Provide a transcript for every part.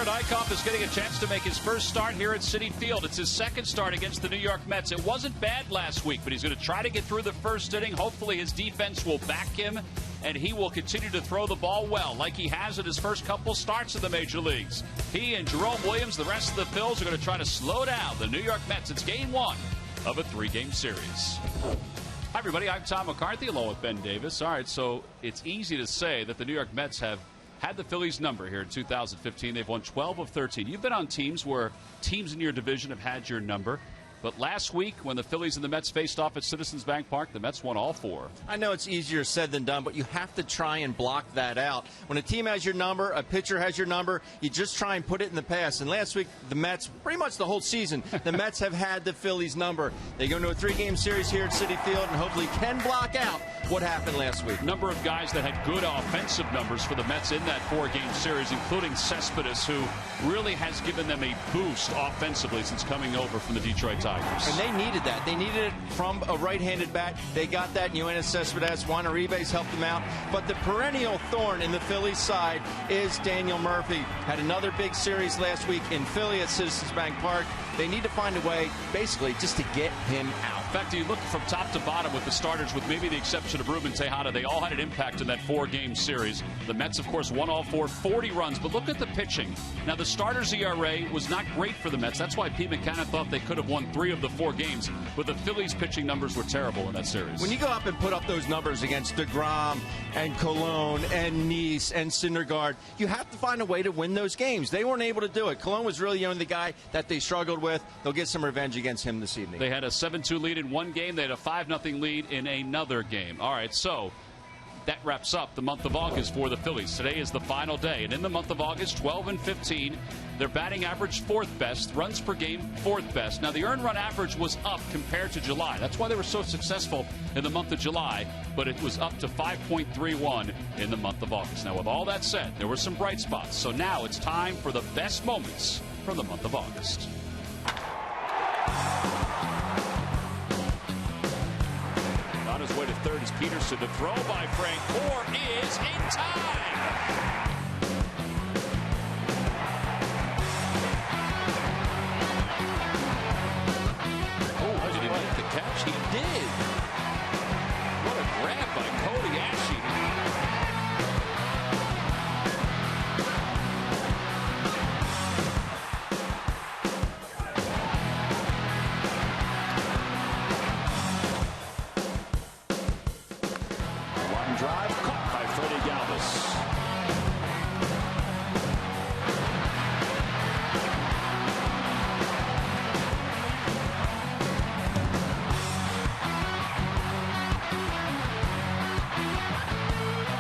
Eichhoff is getting a chance to make his first start here at Citi Field. It's his second start against the New York Mets. It wasn't bad last week, but he's going to try to get through the first inning. Hopefully his defense will back him, and he will continue to throw the ball well like he has in his first couple starts in the major leagues. He and Jerome Williams, the rest of the Phils, are going to try to slow down the New York Mets. It's game one of a three-game series. Hi, everybody. I'm Tom McCarthy along with Ben Davis. All right, so it's easy to say that the New York Mets have had the Phillies' number here in 2015. They've won 12 of 13. You've been on teams where teams in your division have had your number. But last week, when the Phillies and the Mets faced off at Citizens Bank Park, the Mets won all four. I know it's easier said than done, but you have to try and block that out. When a team has your number, a pitcher has your number, you just try and put it in the past. And last week, the Mets, pretty much the whole season, the Mets have had the Phillies' number. They go into a three-game series here at Citi Field and hopefully can block out what happened last week. Number of guys that had good offensive numbers for the Mets in that four-game series, including Cespedes, who really has given them a boost offensively since coming over from the Detroit Tigers. And they needed that. They needed it from a right-handed bat. They got that. Yoenis Cespedes, Juan Uribe's helped them out. But the perennial thorn in the Phillies side is Daniel Murphy. Had another big series last week in Philly at Citizens Bank Park. They need to find a way, basically, just to get him out. In fact, you look from top to bottom with the starters, with maybe the exception of Ruben Tejada, they all had an impact in that four-game series. The Mets, of course, won all four, 40 runs. But look at the pitching. Now, the starters' ERA was not great for the Mets. That's why Pete McKenna thought they could have won 3 of the 4 games. But the Phillies' pitching numbers were terrible in that series. When you go up and put up those numbers against DeGrom and Colon and Neese and Syndergaard, you have to find a way to win those games. They weren't able to do it. Colon was really the only guy that they struggled with. They'll get some revenge against him this evening. They had a 7-2 lead in one game. They had a 5-0 lead in another game. All right, so that wraps up the month of August for the Phillies. Today is the final day, and in the month of August, 12-15, their batting average 4th best, runs per game 4th best. Now, the earned run average was up compared to July. That's why they were so successful in the month of July, but it was up to 5.31 in the month of August. Now, with all that said, there were some bright spots. So now it's time for the best moments from the month of August. On his way to third is Peterson. The throw by Frank Gore is in time. Oh, did he make the catch? He did. What a grab by Cody Ashe. Drive caught by Freddie Galvis.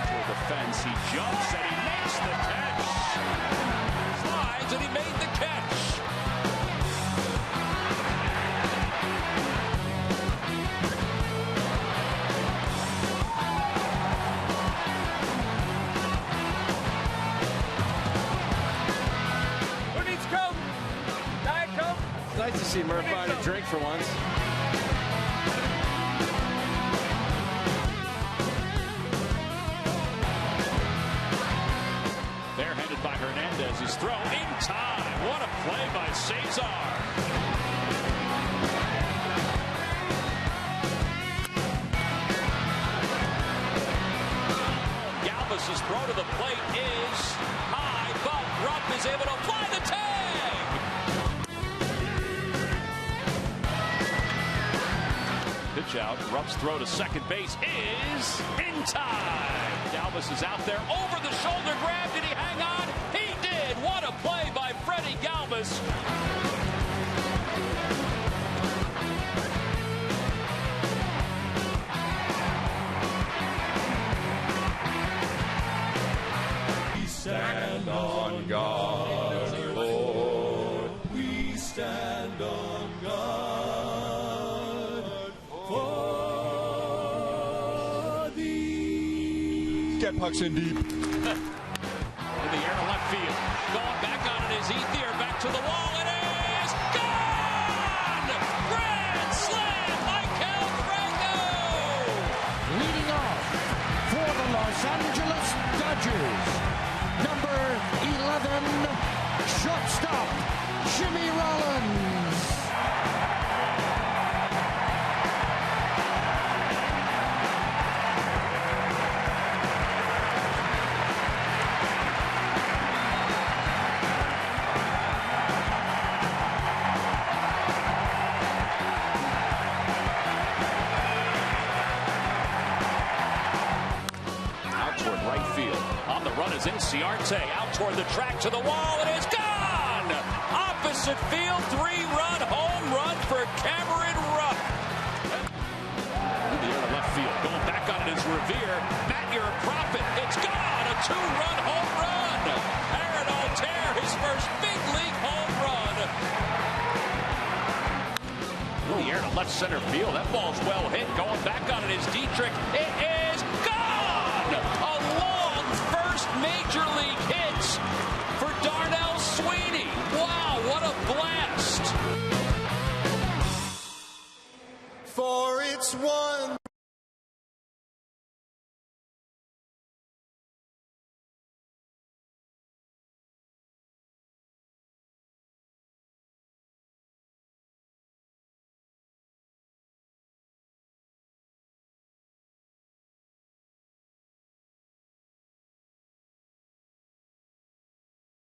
Toward the fence, he jumps and he makes the catch. Slides and he made the catch. Nice to see Murph find a drink for once. Barehanded by Hernandez. His throw in time. What a play by Cesar. Galvis's throw to the plate is high, but Rupp is able to fly the tag. Pitch out. Rupp's throw to second base is in time. Galvis is out there over the shoulder grab. Did he hang on? He did. What a play by Freddie Galvis. We stand on guard, Lord. We stand on guard. Get pucks in deep. In the air to left field. Going back on it is Ethier. Back to the wall. It is gone! Grand slam, Michael Franco! Leading off for the Los Angeles Dodgers, number 11, shortstop, Jimmy Rollins. Ciarte out toward the track to the wall. It is gone! Opposite field, 3-run home run for Cameron Rupp. In the air to left field, going back on it is Revere. Matt, you're a prophet. It's gone! A 2-run home run! Aaron Altair, his first big league home run. In the air to left center field. That ball's well hit. Going back on it is Dietrich. It is gone! A long first major league hits for Darnell Sweeney. Wow, what a blast. For it's one.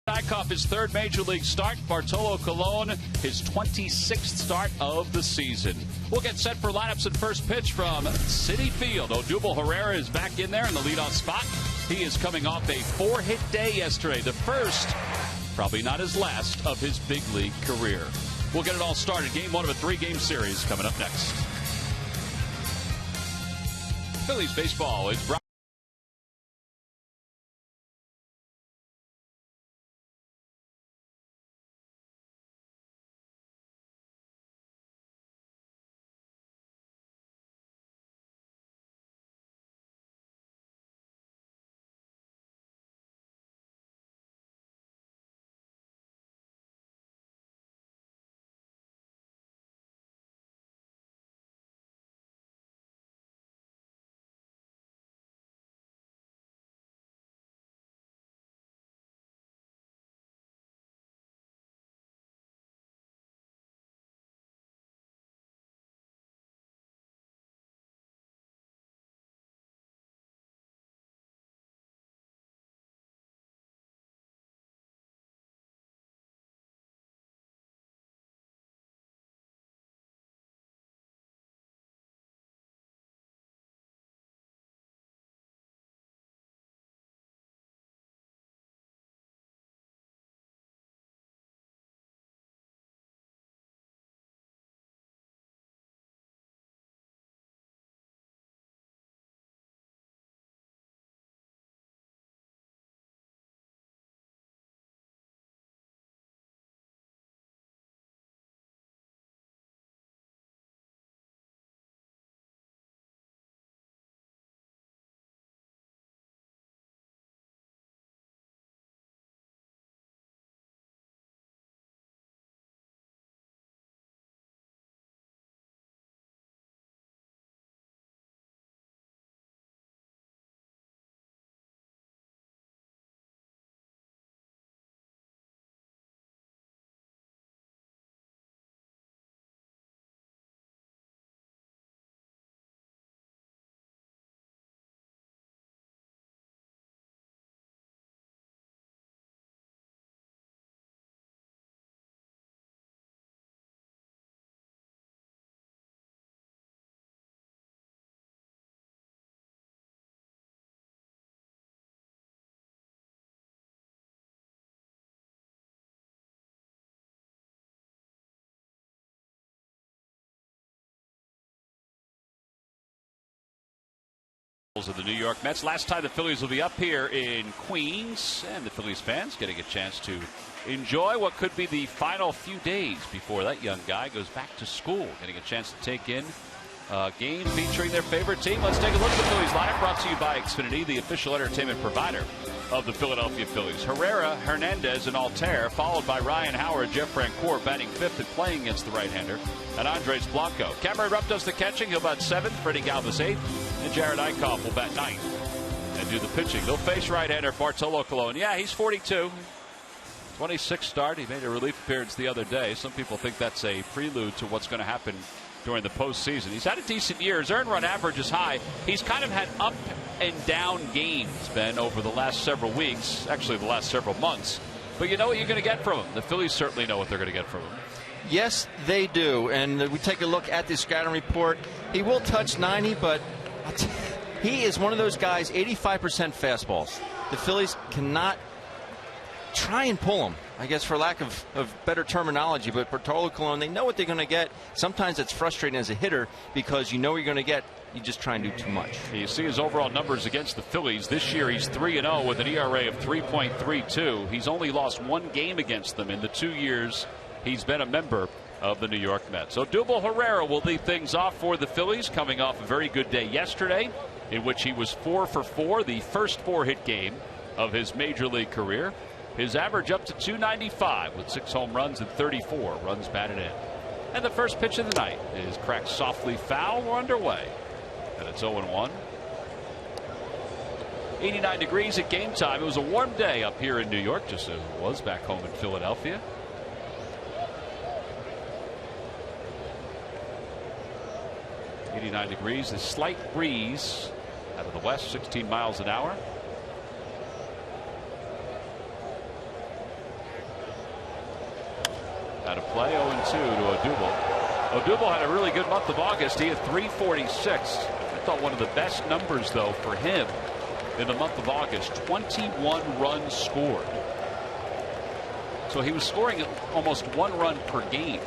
Nykoff, his third major league start. Bartolo Colon, his 26th start of the season. We'll get set for lineups and first pitch from Citi Field. Odubel Herrera is back in there in the leadoff spot. He is coming off a 4-hit day yesterday. The first, probably not his last, of his big league career. We'll get it all started. Game one of a 3-game series coming up next. Phillies baseball is brought. Of the New York Mets. Last time the Phillies will be up here in Queens, and the Phillies fans getting a chance to enjoy what could be the final few days before that young guy goes back to school, getting a chance to take in a game featuring their favorite team. Let's take a look at the Phillies lineup, brought to you by Xfinity, the official entertainment provider of the Philadelphia Phillies. Herrera, Hernandez, and Altair, followed by Ryan Howard, Jeff Francoeur batting fifth and playing against the right-hander, and Andres Blanco. Cameron Rupp does the catching. He'll bat seventh. Freddie Galvis eighth, and Jared Eichhoff will bat ninth and do the pitching. They'll face right-hander Bartolo Colon. Yeah, he's 42. 26th start. He made a relief appearance the other day. Some people think that's a prelude to what's going to happen during the postseason. He's had a decent year. His earned run average is high. He's kind of had up and down games, Ben, over the last several weeks, actually the last several months. But you know what you're going to get from him. The Phillies certainly know what they're going to get from him. Yes, they do. And we take a look at the scouting report. He will touch 90, but he is one of those guys, 85% fastballs. The Phillies cannot try and pull him, I guess, for lack of better terminology. But Bartolo Colon, they know what they're going to get. Sometimes it's frustrating as a hitter because you know what you're going to get. You just try and do too much. You see his overall numbers against the Phillies. This year he's 3-0 with an ERA of 3.32. He's only lost one game against them in the 2 years he's been a member of the New York Mets. So Odubel Herrera will lead things off for the Phillies, coming off a very good day yesterday in which he was 4 for 4, the first 4-hit game of his major league career. His average up to 295 with 6 home runs and 34 runs batted in. And the first pitch of the night is cracked softly foul. We're underway. And it's 0-1. 89 degrees at game time. It was a warm day up here in New York, just as it was back home in Philadelphia. .89 degrees. A slight breeze out of the west, 16 miles an hour. Out of play, 0-2 to Odubel. Odubel had a really good month of August. He had 346. I thought one of the best numbers, though, for him in the month of August. 21 runs scored. So he was scoring almost 1 run per game.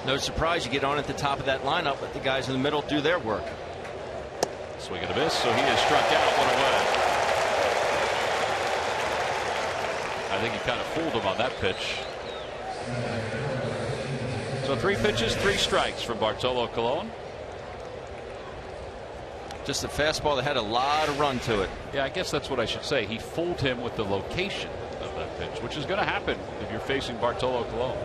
No surprise you get on at the top of that lineup, let the guys in the middle do their work. Swing and a miss, so he is struck out. 1 away. I think he kind of fooled him on that pitch. So 3 pitches, 3 strikes from Bartolo Colon. Just a fastball that had a lot of run to it. Yeah, I guess that's what I should say. He fooled him with the location of that pitch, which is going to happen if you're facing Bartolo Colon.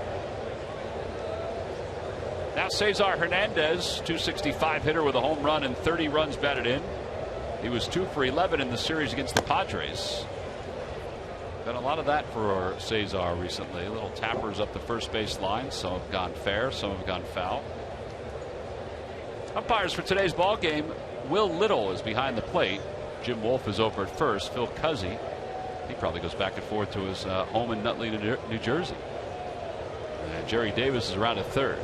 Now Cesar Hernandez, 265 hitter with a home run and 30 runs batted in. He was 2 for 11 in the series against the Padres. Been a lot of that for Cesar recently. Little tappers up the first base line. Some have gone fair, some have gone foul. Umpires for today's ball game. Will Little is behind the plate. Jim Wolf is over at first. Phil Cuzzy, he probably goes back and forth to his home in Nutley, New Jersey. And Jerry Davis is around at third.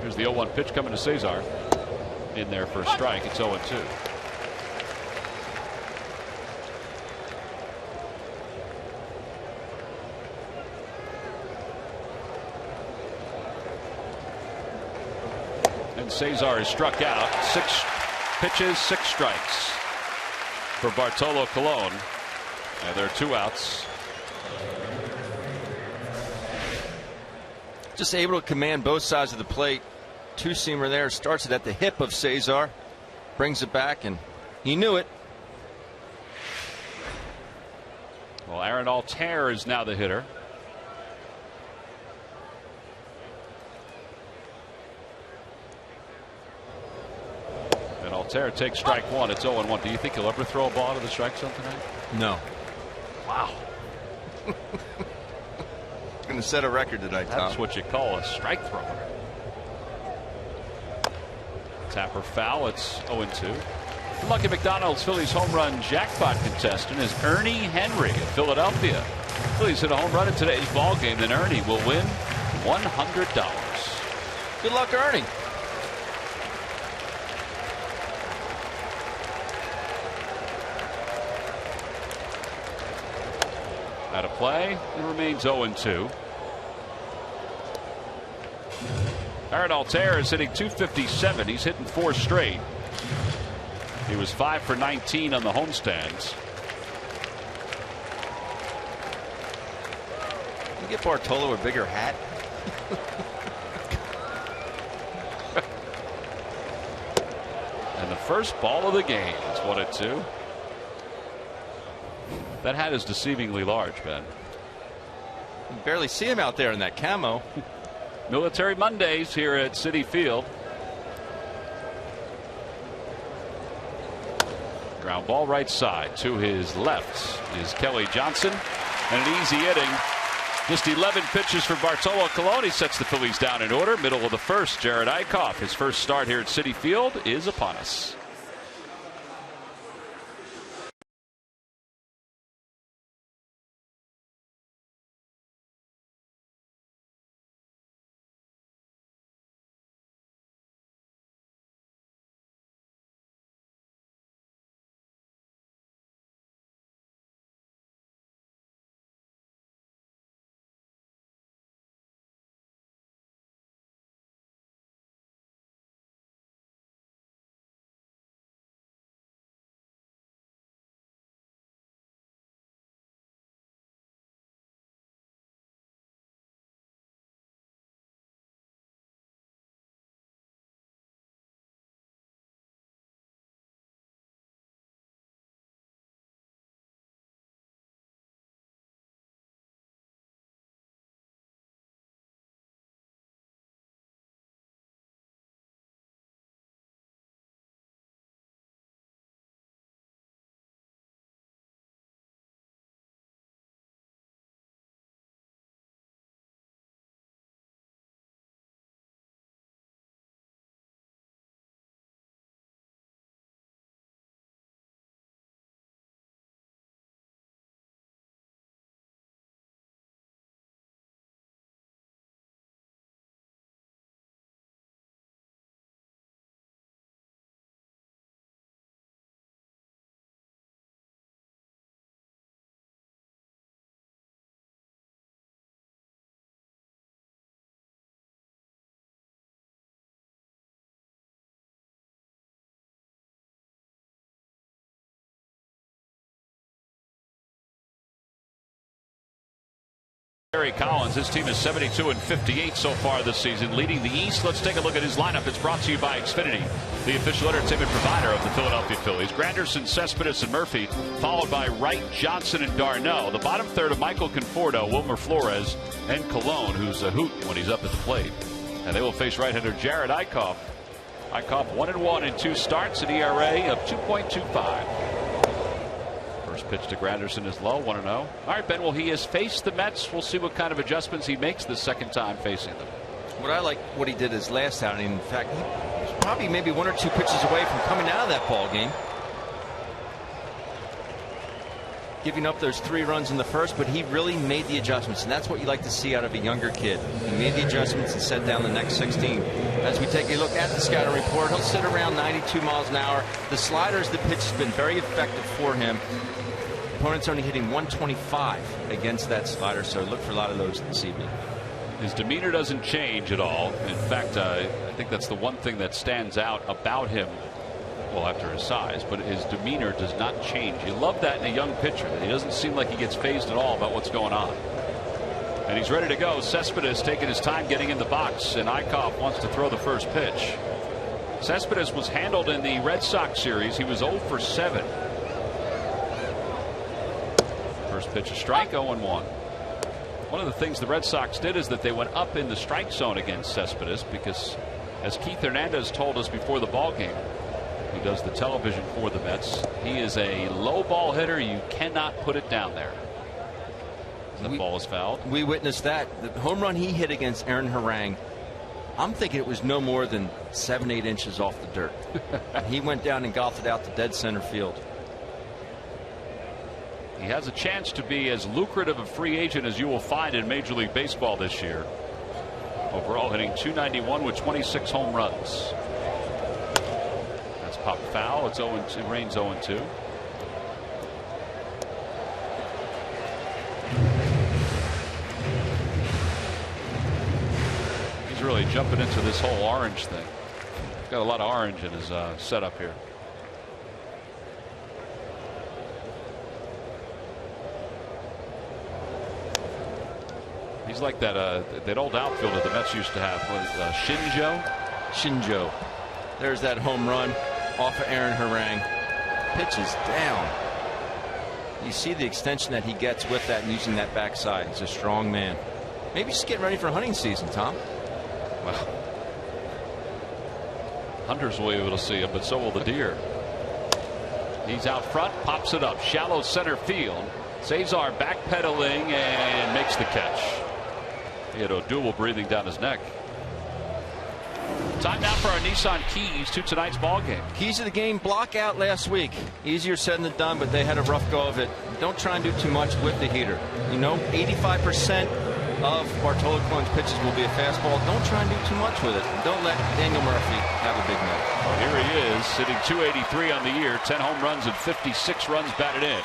Here's the 0-1 pitch coming to Cesar. In there for a strike. It's 0-2. And Cesar is struck out. 6 pitches, 6 strikes for Bartolo Colon. And there are 2 outs. Just able to command both sides of the plate. 2-seamer there. Starts it at the hip of Cesar. Brings it back, and he knew it. Well, Aaron Altair is now the hitter. And Altair takes strike 1. It's 0-1. Do you think he'll ever throw a ball to the strike zone tonight? No. Wow. Going to set a record tonight, Tom. That's what you call a strike thrower. Tapper foul. It's 0-2. The Lucky McDonald's Phillies home run jackpot contestant is Ernie Henry of Philadelphia. Phillies hit a home run in today's ball game, then Ernie will win $100. Good luck, Ernie. Out of play. It remains 0-2. Aaron Altair is hitting .257. He's hitting 4 straight. He was 5 for 19 on the homestands. Can you get Bartolo a bigger hat? And the first ball of the game. It's 1-2. That hat is deceivingly large, Ben. You can barely see him out there in that camo. Military Mondays here at Citi Field. Ground ball right side. To his left is Kelly Johnson. And an easy inning. Just 11 pitches for Bartolo Colon. He sets the Phillies down in order. Middle of the first, Jared Eickhoff. His first start here at Citi Field is upon us. Gary Collins, his team is 72-58 so far this season, leading the East. Let's take a look at his lineup. It's brought to you by Xfinity, the official entertainment provider of the Philadelphia Phillies. Granderson, Cespedes, and Murphy, followed by Wright, Johnson, and Darno. The bottom third of Michael Conforto, Wilmer Flores, and Colon, who's a hoot when he's up at the plate. And they will face right-hander Jared Eickhoff. Eickhoff 1-1 in 2 starts, an ERA of 2.25. First pitch to Granderson is low, 1-0. All right, Ben, well, he has faced the Mets. We'll see what kind of adjustments he makes the second time facing them. What I like what he did his last outing. In fact, he was probably maybe 1 or 2 pitches away from coming out of that ball game. Giving up those 3 runs in the first, but he really made the adjustments, and that's what you like to see out of a younger kid. He made the adjustments and set down the next 16. As we take a look at the scouting report, he'll sit around 92 miles an hour. The sliders, the pitch has been very effective for him. Opponent's only hitting 125 against that slider, so look for a lot of those this evening. His demeanor doesn't change at all. In fact, I think that's the one thing that stands out about him. Well, after his size, but his demeanor does not change. You love that in a young pitcher. He doesn't seem like he gets fazed at all about what's going on. And he's ready to go. Cespedes taking his time getting in the box, and Eickhoff wants to throw the first pitch. Cespedes was handled in the Red Sox series. He was 0 for 7. First pitch a strike, 0-1. One of the things the Red Sox did is that they went up in the strike zone against Cespedes because, as Keith Hernandez told us before the ball game, who does the television for the Mets, he is a low ball hitter. You cannot put it down there. The ball is fouled. We witnessed that. The home run he hit against Aaron Harang, I'm thinking it was no more than 7-8 inches off the dirt. He went down and golfed it out to dead center field. He has a chance to be as lucrative a free agent as you will find in Major League Baseball this year. Overall hitting .291 with 26 home runs. That's popped foul. It's 0-2. It rains 0-2. He's really jumping into this whole orange thing. He's got a lot of orange in his setup here. He's like that old outfielder the Mets used to have, Shinjo. There's that home run off of Aaron Harang. Pitch is down. You see the extension that he gets with that and using that backside. He's a strong man. Maybe just getting ready for hunting season, Tom. Well, hunters will be able to see him, but so will the deer. He's out front, pops it up, shallow center field. Cesar backpedaling and makes the catch. He had O'Doul breathing down his neck. Time now for our Nissan keys to tonight's ball game. Keys to the game: block out last week. Easier said than done, but they had a rough go of it. Don't try and do too much with the heater. 85% of Bartolo Colon's pitches will be a fastball. Don't try and do too much with it. Don't let Daniel Murphy have a big night. Well, here he is, sitting 283 on the year, 10 home runs and 56 runs batted in.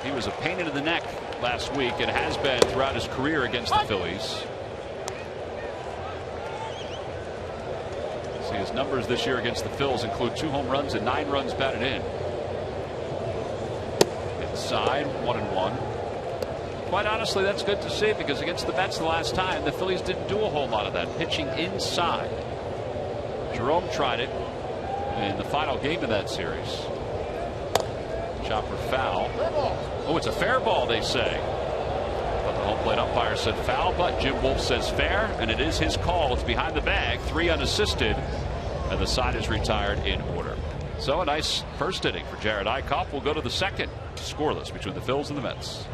He was a pain in the neck last week and has been throughout his career against the Phillies. See, his numbers this year against the Phils include 2 home runs and 9 runs batted in. Inside, 1-1. Quite honestly, that's good to see, because against the Mets the last time, the Phillies didn't do a whole lot of that, pitching inside. Jerome tried it in the final game of that series. Chopper foul. Oh, it's a fair ball, they say. But the home plate umpire said foul, but Jim Wolf says fair, and it is his call. It's behind the bag, 3 unassisted, and the side is retired in order. So a nice first inning for Jared Eickhoff. We'll go to the second, scoreless between the Phils and the Mets.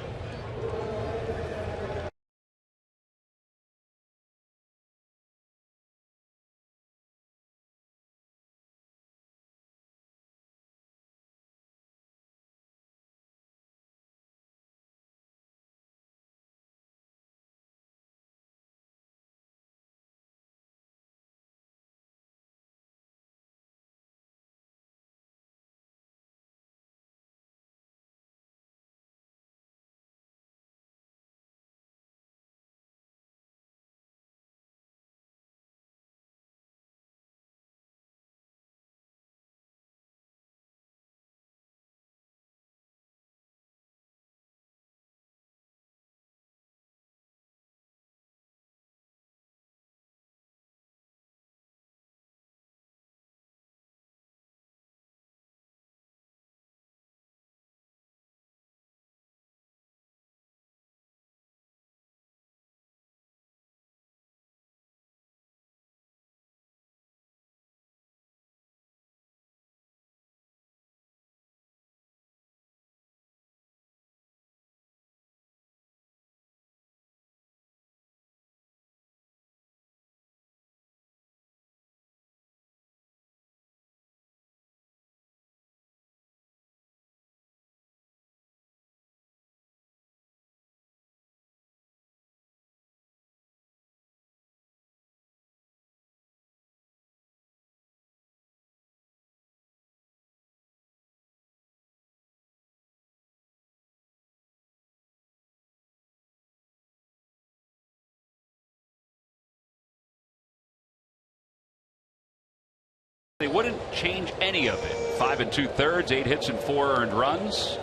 They wouldn't change any of it. 5 2/3, 8 hits and 4 earned runs.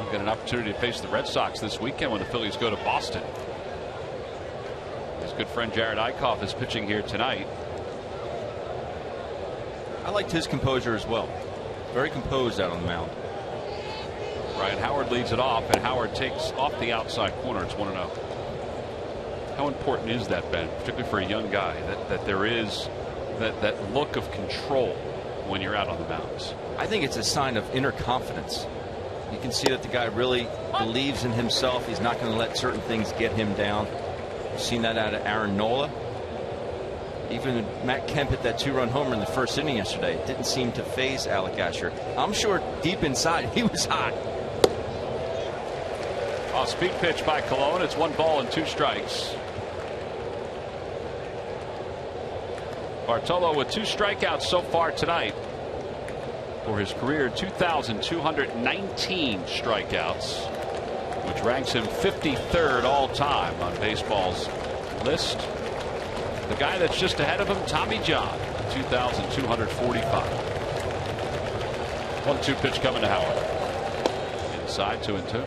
We've got an opportunity to face the Red Sox this weekend when the Phillies go to Boston. His good friend Jared Eickhoff is pitching here tonight. I liked his composure as well. Very composed out on the mound. Ryan Howard leads it off, and Howard takes off the outside corner. It's 1-0. How important is that, Ben, particularly for a young guy, that there is that look of control when you're out on the mounds? I think it's a sign of inner confidence. You can see that the guy really believes in himself. He's not going to let certain things get him down. You've seen that out of Aaron Nola. Even Matt Kemp hit that 2-run homer in the first inning yesterday. It didn't seem to faze Alec Asher. I'm sure deep inside he was hot. A speed pitch by Colon. It's 1 ball and 2 strikes. Bartolo with 2 strikeouts so far tonight. For his career, 2,219 strikeouts, which ranks him 53rd all time on baseball's list. The guy that's just ahead of him, Tommy John, 2,245. 1-2 pitch coming to Howard. Inside, 2-2.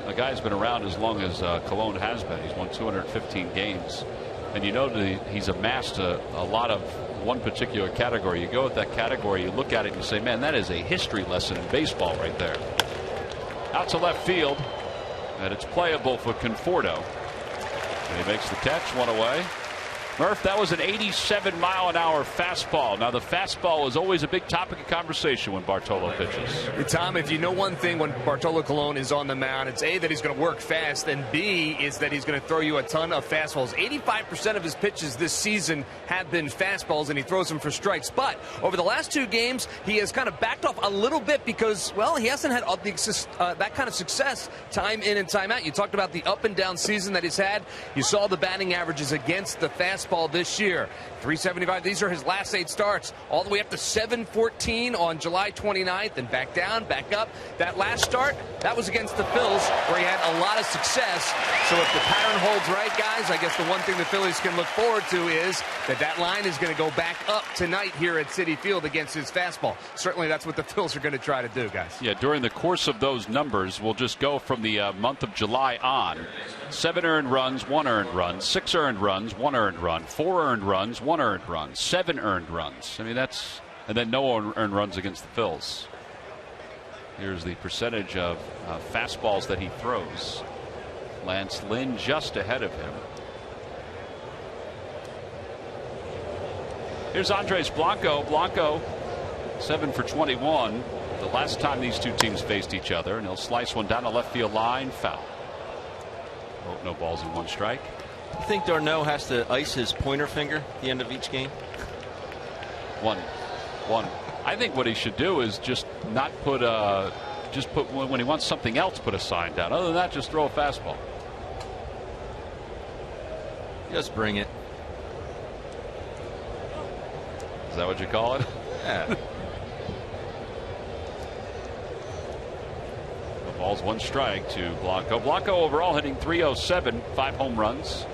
A guy's been around as long as Colon has been. He's won 215 games, and you know that he's amassed a lot of one particular category. You go with that category, you look at it and you say, man, that is a history lesson in baseball right there. Out to left field, and it's playable for Conforto, and he makes the catch, 1 away. Murph, that was an 87-mile-an-hour fastball. Now, the fastball is always a big topic of conversation when Bartolo pitches. Tom, if you know one thing when Bartolo Colon is on the mound, it's A, that he's going to work fast, and B, is that he's going to throw you a ton of fastballs. 85% of his pitches this season have been fastballs, and he throws them for strikes. But over the last 2 games, he has kind of backed off a little bit because, well, he hasn't had that kind of success time in and time out. You talked about the up-and-down season that he's had. You saw the batting averages against the fastball this year. 375. These are his last 8 starts, all the way up to 714 on July 29th, and back down, back up. That last start, that was against the Phillies, where he had a lot of success. So if the pattern holds right, guys, I guess the one thing the Phillies can look forward to is that line is going to go back up tonight here at Citi Field against his fastball. Certainly that's what the Phillies are going to try to do, guys. Yeah, during the course of those numbers, we'll just go from the month of July on. 7 earned runs, 1 earned run, 6 earned runs, 1 earned run, 4 earned runs, 1 earned run, 7 earned runs. I mean, that's, and then no earned runs against the Phils. Here's the percentage of fastballs that he throws. Lance Lynn just ahead of him. Here's Andres Blanco. Blanco, 7 for 21. The last time these two teams faced each other, and he'll slice one down the left field line, foul. Oh, no balls and 1 strike. You think Darno has to ice his pointer finger at the end of each game? One. I think what he should do is just not put when he wants something else, put a sign down. Other than that, just throw a fastball. Just bring it. Is that what you call it? Yeah. The ball's 1 strike to Blanco. Blanco overall hitting .307, 5 home runs.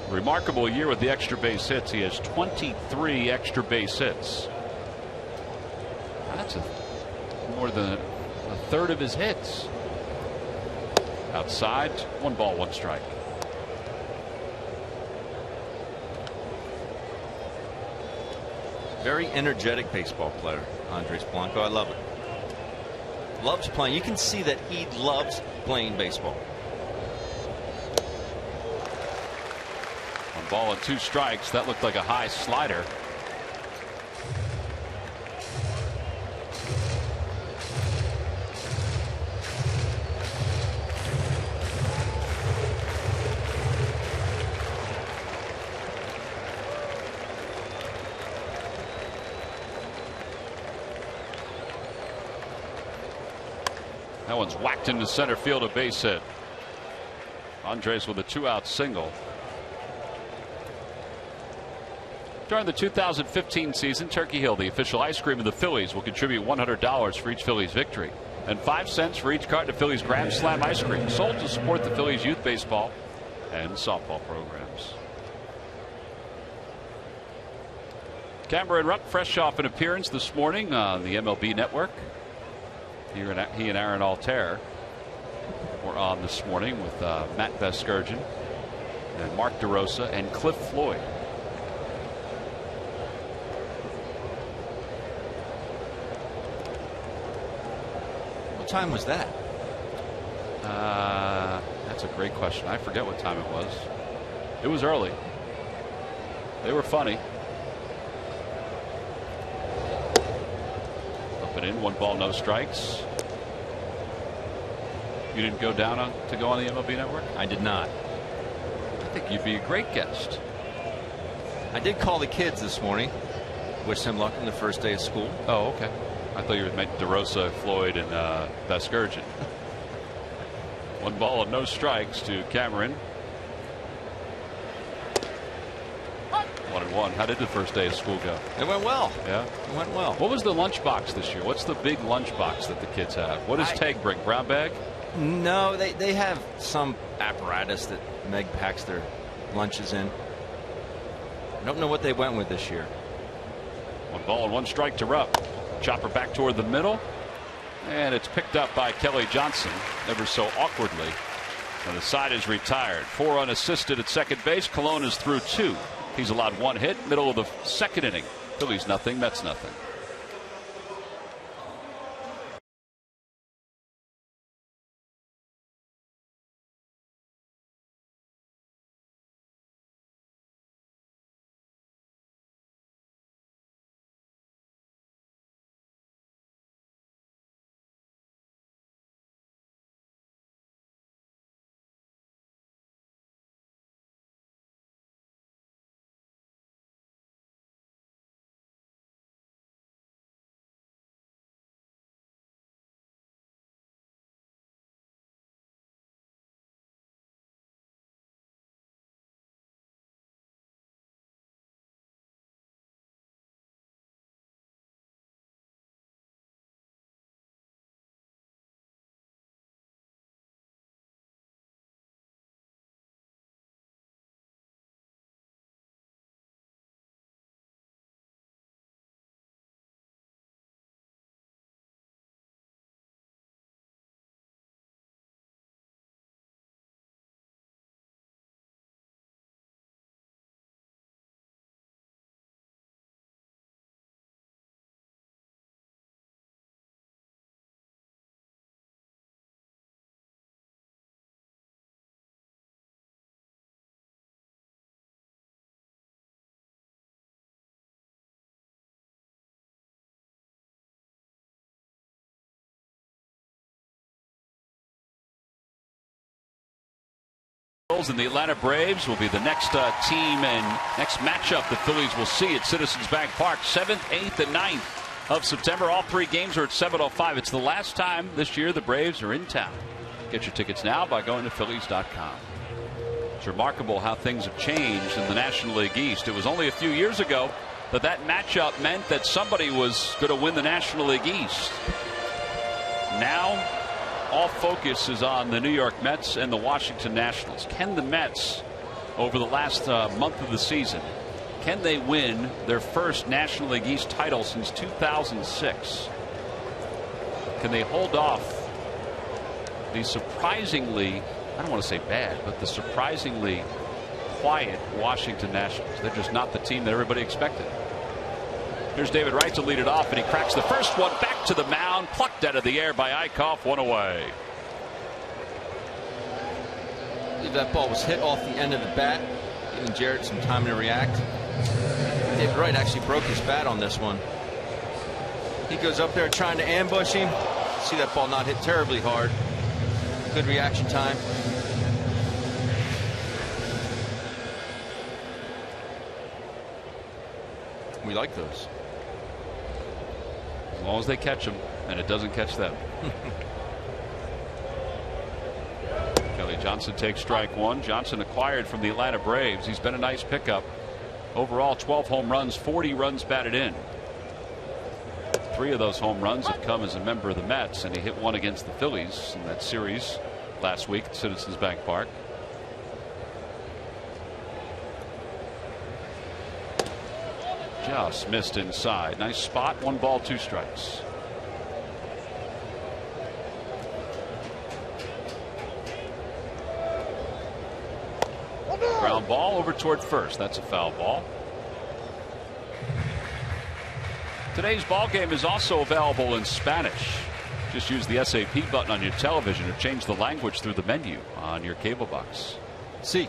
Remarkable year with the extra base hits. He has 23 extra base hits. That's more than a third of his hits. Outside, 1 ball, 1 strike. Very energetic baseball player, Andres Blanco. I love it. Loves playing. You can see that he loves playing baseball. 1 ball and 2 strikes. That looked like a high slider. That one's whacked into center field, a base hit. Andres with a 2-out single. During the 2015 season, Turkey Hill, the official ice cream of the Phillies, will contribute $100 for each Phillies victory and 5 cents for each carton of Phillies Grand Slam ice cream, sold to support the Phillies youth baseball and softball programs. Cameron Rupp, fresh off an appearance this morning on the MLB Network. He and Aaron Altair were on this morning with Matt Vasgersian and Mark DeRosa and Cliff Floyd. What time was that? That's a great question. I forget what time it was. It was early. They were funny. In 1 ball, no strikes. You didn't go down to go on the MLB Network? I did not. I think you'd be a great guest. I did call the kids this morning. Wish them luck on the first day of school. Oh, okay. I thought you were meant DeRosa, Floyd, and Vasgersian. 1 ball and no strikes to Cameron. 1-1. How did the first day of school go? It went well. Yeah, it went well. What was the lunchbox this year? What's the big lunchbox that the kids have? What does Teg bring? Brown bag? No, they have some apparatus that Meg packs their lunches in. I don't know what they went with this year. 1 ball and 1 strike to Rupp. Chopper back toward the middle, and it's picked up by Kelly Johnson ever so awkwardly. And the side is retired. 4 unassisted at second base. Colon is through 2. He's allowed 1 hit, middle of the 2nd inning. Phillies nothing, Mets nothing. Orioles and the Atlanta Braves will be the next team and next matchup the Phillies will see at Citizens Bank Park, 7th, 8th, and 9th of September. All 3 games are at 7:05. It's the last time this year the Braves are in town. Get your tickets now by going to Phillies.com. It's remarkable how things have changed in the National League East. It was only a few years ago that matchup meant that somebody was going to win the National League East. Now, all focus is on the New York Mets and the Washington Nationals. Can the Mets, over the last month of the season, can they win their first National League East title since 2006? Can they hold off the surprisingly, I don't want to say bad, but the surprisingly quiet Washington Nationals? They're just not the team that everybody expected. Here's David Wright to lead it off, and he cracks the first one back to the mound, plucked out of the air by Eickhoff, one away. I believe that ball was hit off the end of the bat, giving Jarrett some time to react. David Wright actually broke his bat on this one. He goes up there trying to ambush him. See that ball not hit terribly hard. Good reaction time. We like those. As long as they catch them and it doesn't catch them. Kelly Johnson takes strike one. Johnson acquired from the Atlanta Braves. He's been a nice pickup. Overall, 12 home runs, 40 runs batted in. 3 of those home runs have come as a member of the Mets, and he hit one against the Phillies in that series last week at Citizens Bank Park. Just missed inside. Nice spot. 1 ball, 2 strikes. Ground ball over toward first. That's a foul ball. Today's ball game is also available in Spanish. Just use the SAP button on your television or change the language through the menu on your cable box. See.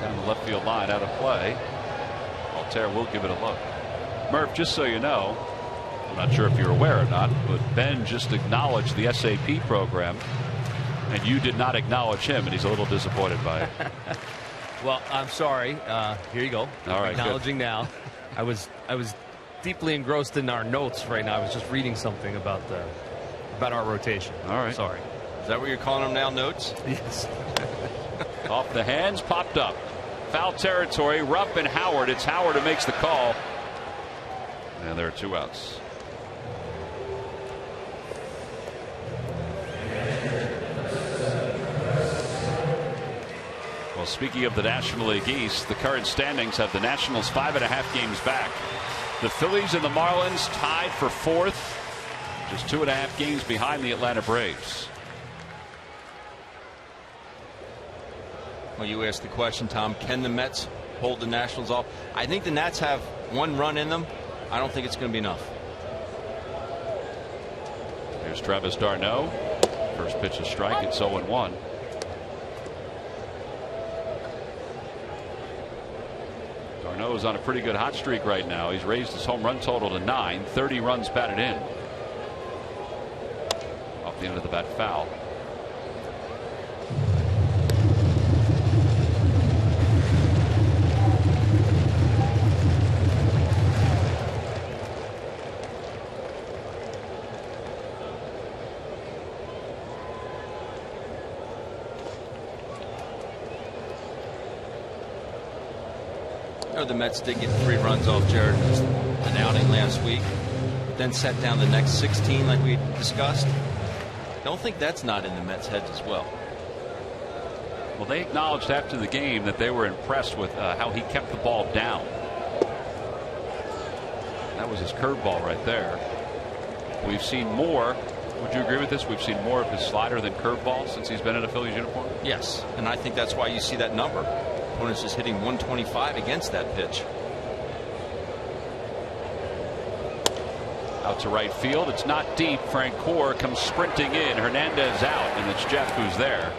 Down the left field line, out of play. Altair will give it a look. Murph, just so you know, I'm not sure if you're aware or not, but Ben just acknowledged the SAP program, and you did not acknowledge him, and he's a little disappointed by it. Well, I'm sorry. Here you go. All right, acknowledging good. now. I was deeply engrossed in our notes right now. I was just reading something about our rotation. All right. Sorry. Is that what you're calling them now, notes? Yes. Off the hands, popped up. Foul territory, Rupp and Howard. It's Howard who makes the call. And there are 2 outs. Well, speaking of the National League East, the current standings have the Nationals 5.5 games back. The Phillies and the Marlins tied for 4th, just 2.5 games behind the Atlanta Braves. Well, you asked the question, Tom, can the Mets hold the Nationals off? I think the Nats have 1 run in them. I don't think it's going to be enough. Here's Travis d'Arnaud. First pitch a strike. It's 0-1. d'Arnaud is on a pretty good hot streak right now. He's raised his home run total to 9. 30 runs batted in. Off the end of the bat, foul. The Mets did get 3 runs off Jared in just an outing last week, but then set down the next 16 like we discussed. Don't think that's not in the Mets' heads as well. Well, they acknowledged after the game that they were impressed with how he kept the ball down. That was his curveball right there. We've seen more. Would you agree with this? We've seen more of his slider than curveball since he's been in a Phillies uniform? Yes, and I think that's why you see that number. Opponents just hitting 125 against that pitch. Out to right field. It's not deep. Frank Core comes sprinting in. Hernandez out, and it's Jeff who's there.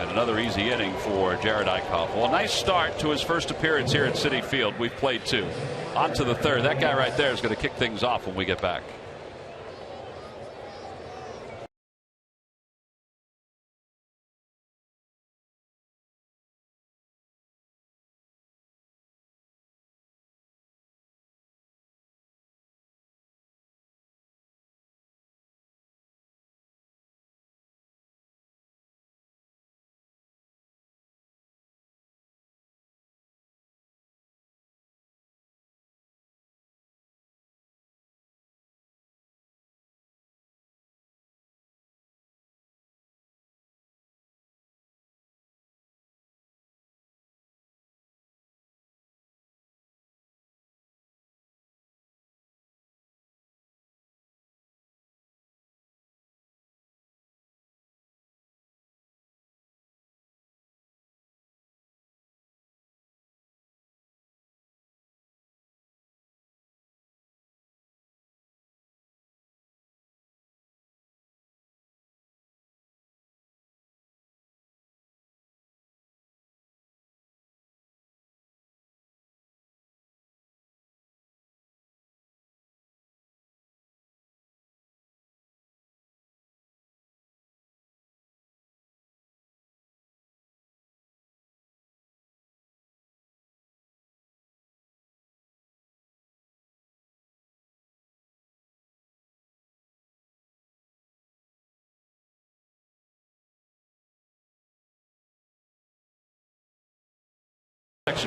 And another easy inning for Jared Eichhoff. Well, a nice start to his first appearance here at Citi Field. We've played 2. On to the 3rd. That guy right there is going to kick things off when we get back.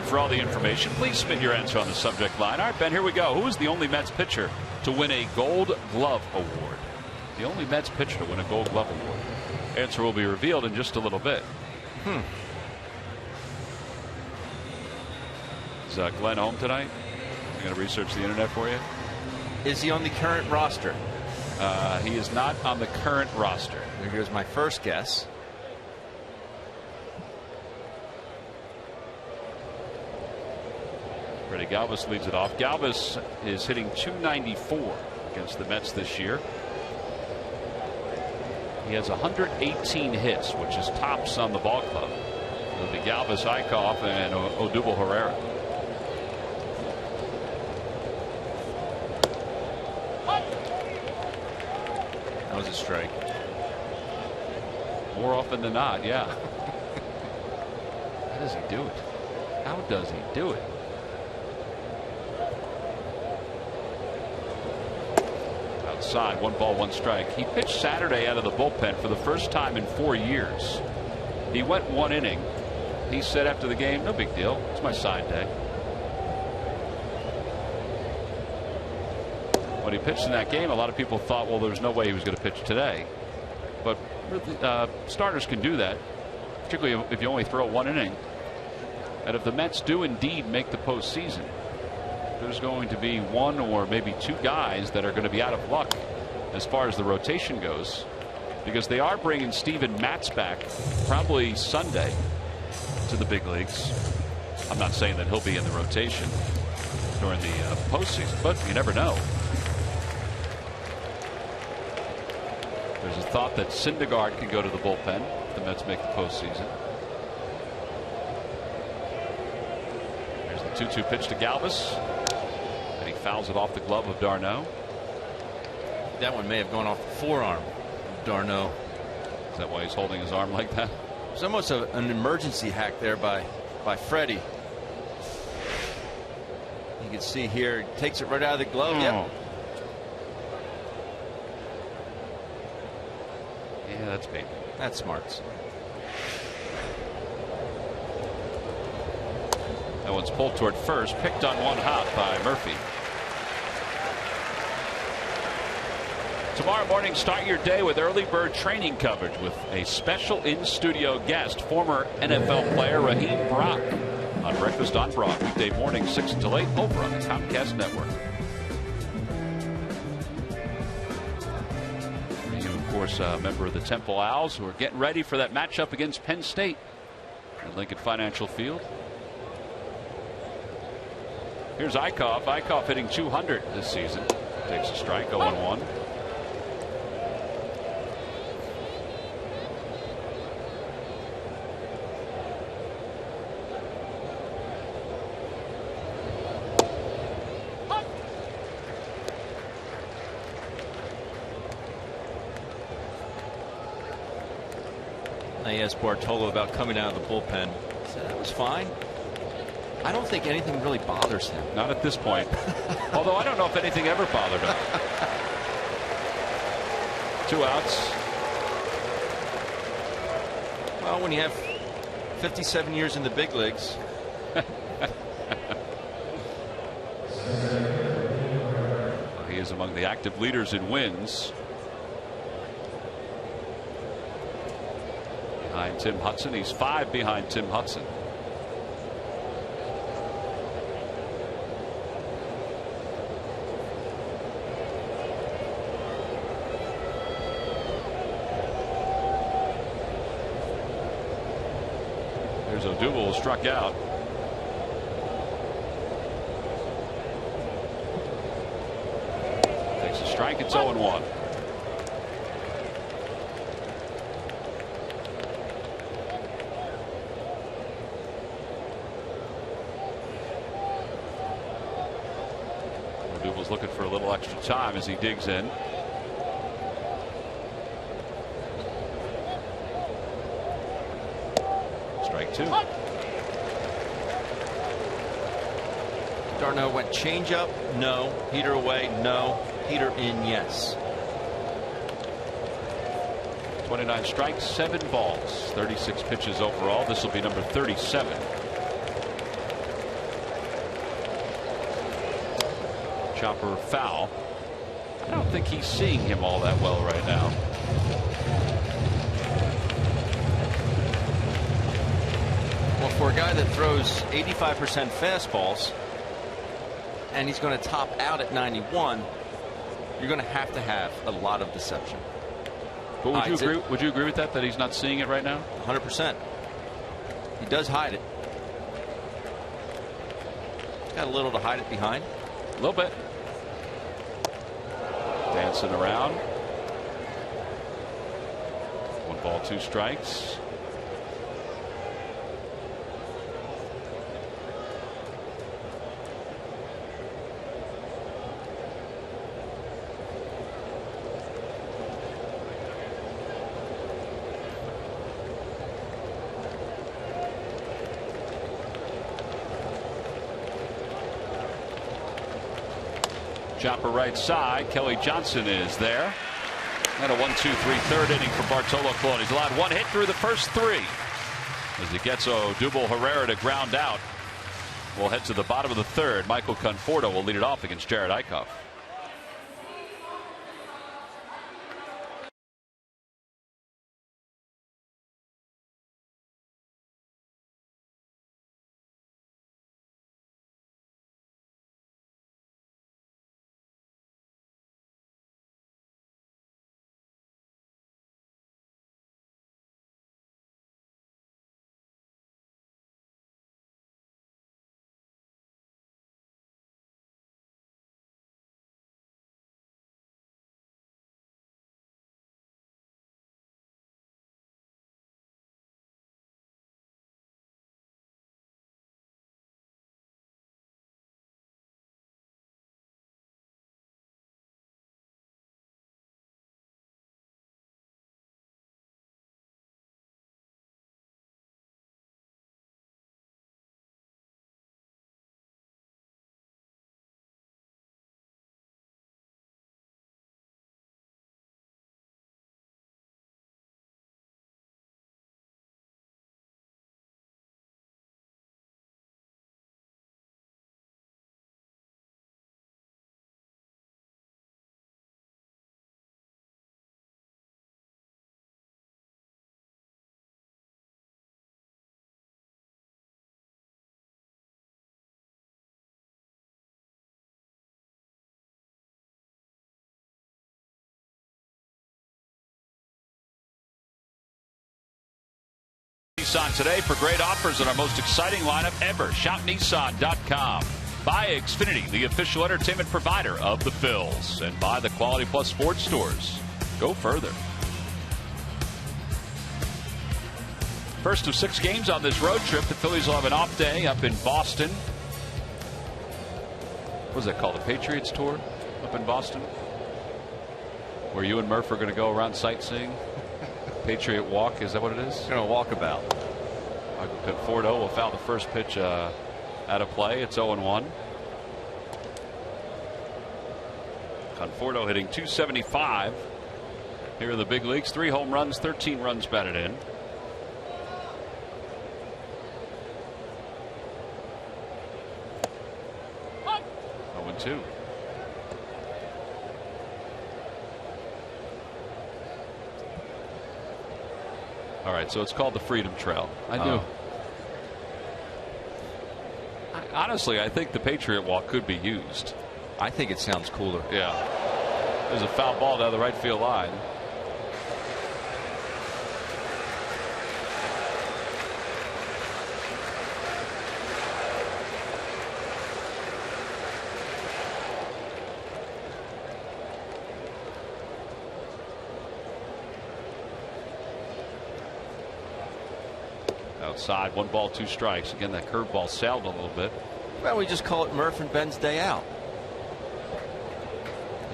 For all the information, please submit your answer on the subject line. All right, Ben, here we go. Who is the only Mets pitcher to win a Gold Glove Award? The only Mets pitcher to win a Gold Glove Award. Answer will be revealed in just a little bit. Is Glenn home tonight? I'm going to research the internet for you. Is he on the current roster? He is not on the current roster. Here's my first guess. Freddie Galvis leads it off. Galvis is hitting .294 against the Mets this year. He has 118 hits, which is tops on the ball club. It'll be Galvis, Eichhoff, and Odubel Herrera. That was a strike. More often than not, yeah. How does he do it? How does he do it? Outside, 1 ball, 1 strike. He pitched Saturday out of the bullpen for the first time in 4 years. He went 1 inning. He said after the game, no big deal. It's my side day. When he pitched in that game, a lot of people thought, well, there's no way he was going to pitch today. But starters can do that, particularly if you only throw 1 inning. And if the Mets do indeed make the postseason, there's going to be 1 or maybe 2 guys that are going to be out of luck as far as the rotation goes, because they are bringing Steven Matz back probably Sunday to the big leagues. I'm not saying that he'll be in the rotation during the postseason, but you never know. There's a thought that Syndergaard could go to the bullpen if the Mets make the postseason. There's the 2-2 pitch to Galvis. And he fouls it off the glove of Darno. That one may have gone off the forearm of Darno. Is that why he's holding his arm like that? It's almost an emergency hack there by Freddie. You can see here, he takes it right out of the glove. Yep. Yeah, that's big. That's smart. That one's pulled toward first, picked on 1 hop by Murphy. Tomorrow morning, start your day with early bird training coverage with a special in-studio guest, former NFL player Raheem Brock, on Breakfast on Brock, weekday morning 6 until 8 over on the Comcast Network. Raheem, of course, a member of the Temple Owls, who are getting ready for that matchup against Penn State at Lincoln Financial Field. Here's Eichhoff. Eichhoff hitting .200 this season. Takes a strike, 0-1. I asked Bartolo about coming out of the bullpen. He said that was fine. I don't think anything really bothers him. Not at this point. Although I don't know if anything ever bothered him. 2 outs. Well, when you have 57 years in the big leagues. He is among the active leaders in wins. Behind Tim Hudson. He's 5 behind Tim Hudson. There's Odubel, struck out. Takes a strike. It's 0-1. Odubel's looking for a little extra time as he digs in. Strike 2. Darno went change up, no. Heater away, no. Heater in, yes. 29 strikes, 7 balls, 36 pitches overall. This will be number 37. Chopper foul. I don't think he's seeing him all that well right now. Well, for a guy that throws 85% fastballs and he's going to top out at 91, you're going to have a lot of deception. But would you agree with that he's not seeing it right now? 100%. He does hide it. He's got a little to hide it behind. A little bit. Dancing around. 1 ball, 2 strikes. Chopper right side. Kelly Johnson is there. And a 1-2-3 third inning for Bartolo Colon. He's allowed 1 hit through the first 3. As he gets Odubel Herrera to ground out. We'll head to the bottom of the 3rd. Michael Conforto will lead it off against Jared Eichhoff. Nissan today for great offers on our most exciting lineup ever. ShopNissan.com. Buy Xfinity, the official entertainment provider of the Phils. And buy the Quality Plus Sports Stores. Go further. First of 6 games on this road trip. The Phillies will have an off day up in Boston. What was that called? The Patriots Tour up in Boston? Where you and Murph are going to go around sightseeing? Patriot walk, is that what it is? Going to walkabout. Michael Conforto will foul the first pitch out of play. It's 0-1. Conforto hitting .275 here in the big leagues. 3 home runs, 13 runs batted in. Two. All right, so it's called the Freedom Trail. I do. Honestly, I think the Patriot walk could be used. I think it sounds cooler. Yeah. There's a foul ball down the right field line. Outside, 1 ball, 2 strikes. Again, that curveball sailed a little bit. Well, we just call it Murph and Ben's day out.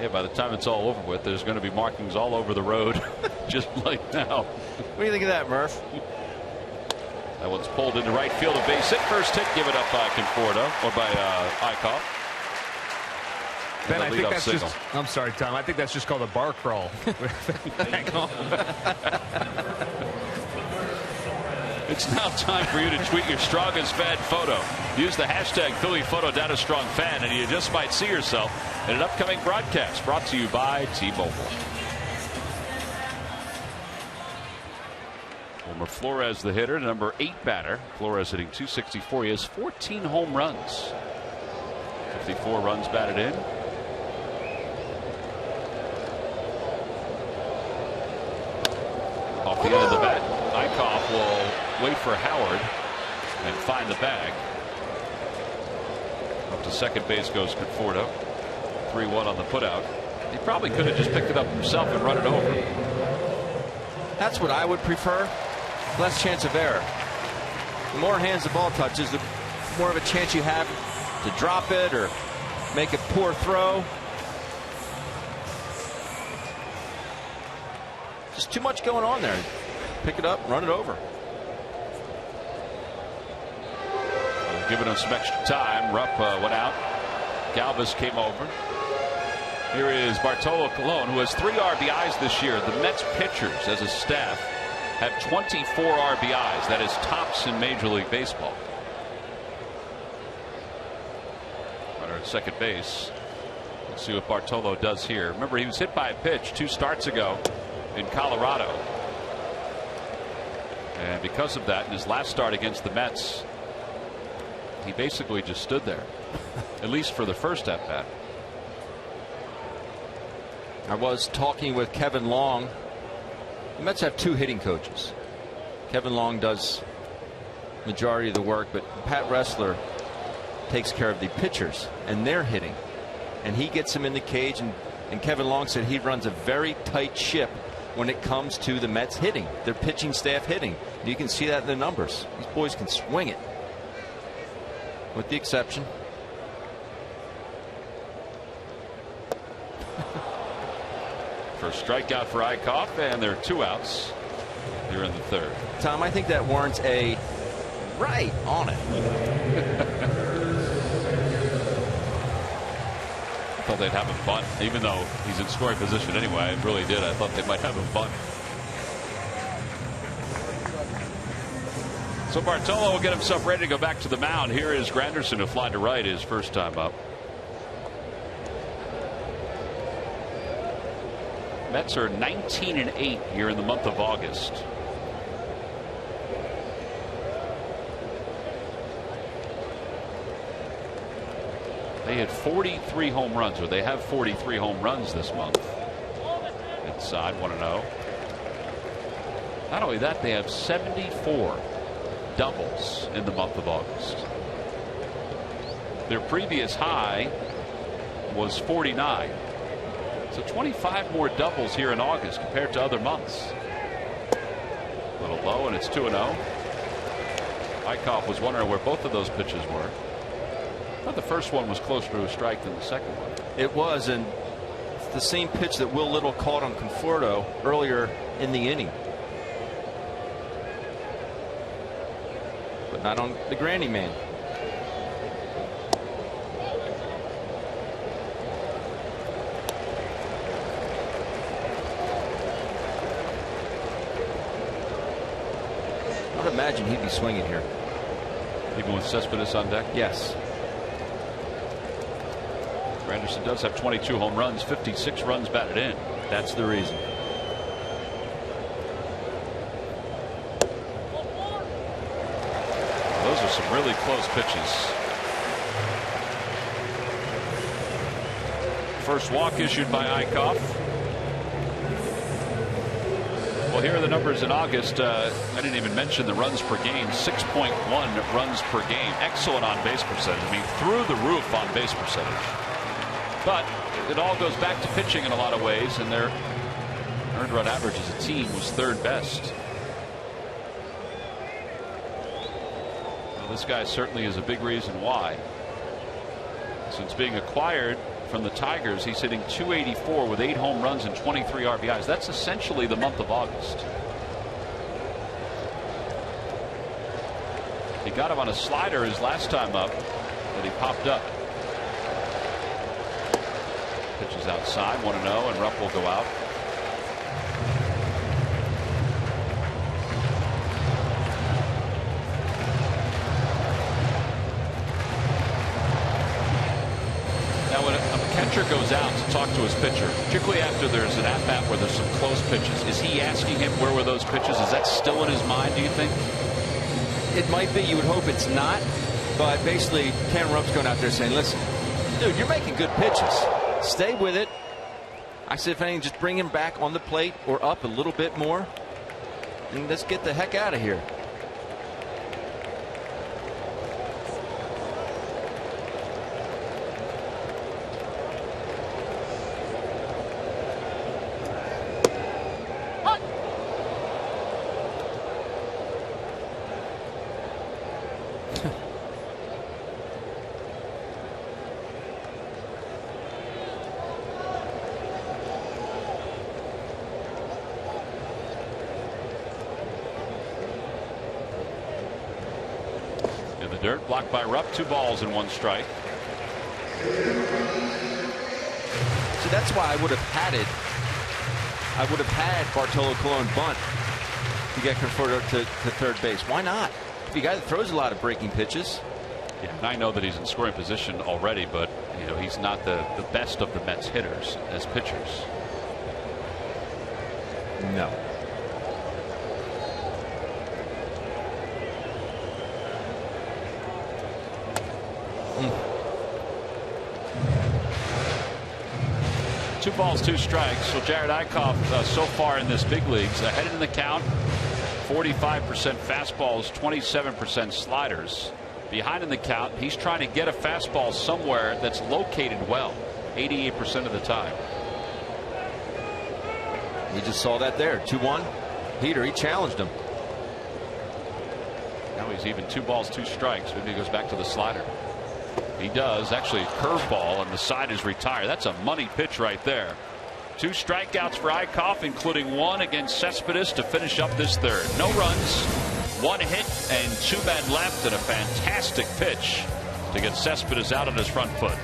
Yeah, by the time it's all over with, there's going to be markings all over the road, just like now. What do you think of that, Murph? That one's pulled into right field. A base hit. First hit given up by Conforto, or by Eichhoff. Ben, I think that's just. I'm sorry, Tom. I think that's just called a bar crawl. It's now time for you to tweet your strongest fan photo. Use the hashtag #PhillyPhoto.strongFan, and you just might see yourself in an upcoming broadcast brought to you by T-Mobile. Wilmer Flores, the hitter, number 8 batter. Flores hitting .264. He has 14 home runs. 54 runs batted in. Off the end of the bat, Eichhoff will wait for Howard and find the bag. Up to second base goes Conforto. 3-1 on the putout. He probably could have just picked it up himself and run it over. That's what I would prefer. Less chance of error. The more hands the ball touches, the more of a chance you have to drop it or make a poor throw. Just too much going on there. Pick it up, run it over. Giving him some extra time. Rupp went out. Galvis came over. Here is Bartolo Colon, who has 3 RBIs this year. The Mets pitchers, as a staff, have 24 RBIs. That is tops in Major League Baseball. Runner at second base. Let's see what Bartolo does here. Remember, he was hit by a pitch 2 starts ago in Colorado. And because of that, in his last start against the Mets, he basically just stood there, at least for the first at bat. I was talking with Kevin Long. The Mets have 2 hitting coaches. Kevin Long does majority of the work, but Pat Ressler takes care of the pitchers and their hitting. And he gets them in the cage, and Kevin Long said he runs a very tight ship when it comes to the Mets hitting, their pitching staff hitting. You can see that in the numbers. These boys can swing it. With the exception. First strikeout for Eichhoff, and there are 2 outs here in the 3rd. Tom, I think that warrants a right on it. I thought they'd have him bunt, even though he's in scoring position anyway. I really did. I thought they might have him bunt. So Bartolo will get himself ready to go back to the mound. Here is Granderson to fly to right his first time up. Mets are 19-8 here in the month of August. They had 43 home runs, or they have 43 home runs this month. Inside 1-0. Not only that, they have 74 doubles in the month of August. Their previous high was 49. So 25 more doubles here in August compared to other months. A little low, and it's 2-0. Eichhoff was wondering where both of those pitches were. I thought the first one was closer to a strike than the second one. It was, and it's the same pitch that Will Little caught on Conforto earlier in the inning. Not on the Granny Man. I would imagine he'd be swinging here. Even with Cespedes on deck? Yes. Granderson does have 22 home runs, 56 runs batted in. That's the reason. Those are some really close pitches. First walk issued by Eichhoff. Well, here are the numbers in August. I didn't even mention the runs per game. 6.1 runs per game. Excellent on base percentage. I mean, through the roof on base percentage. But it all goes back to pitching in a lot of ways, and their earned run average as a team was third best. Well, this guy certainly is a big reason why. Since being acquired from the Tigers, he's hitting .284 with 8 home runs and 23 RBIs. That's essentially the month of August. He got him on a slider his last time up, but he popped up. Pitches outside, 1-0, and Rupp will go out. Now, when a catcher goes out to talk to his pitcher, particularly after there's an at-bat where there's some close pitches, is he asking him where were those pitches? Is that still in his mind, do you think? It might be. You would hope it's not. But basically, Ken Rupp's going out there saying, listen, dude, you're making good pitches. Stay with it. I said, if anything, just bring him back on the plate or up a little bit more. And let's get the heck out of here. Dirt blocked by Rupp. 2 balls and 1 strike. So that's why I would have had Bartolo Colon bunt to get converted to third base. Why not? If you a guy that throws a lot of breaking pitches. Yeah, and I know that he's in scoring position already, but you know he's not the best of the Mets hitters as pitchers. No. Two balls, 2 strikes. So Jared Eichhoff so far in this big leagues ahead in the count. 45% fastballs, 27% sliders. Behind in the count, he's trying to get a fastball somewhere that's located well, 88% of the time. You just saw that there. 2-1. Heater, he challenged him. Now he's even 2 balls, 2 strikes. Maybe he goes back to the slider. He does. Actually, a curveball, and the side is retired. That's a money pitch right there. 2 strikeouts for Eichhoff, including 1 against Cespedes to finish up this third. No runs, 1 hit, and 2 men left, and a fantastic pitch to get Cespedes out on his front foot.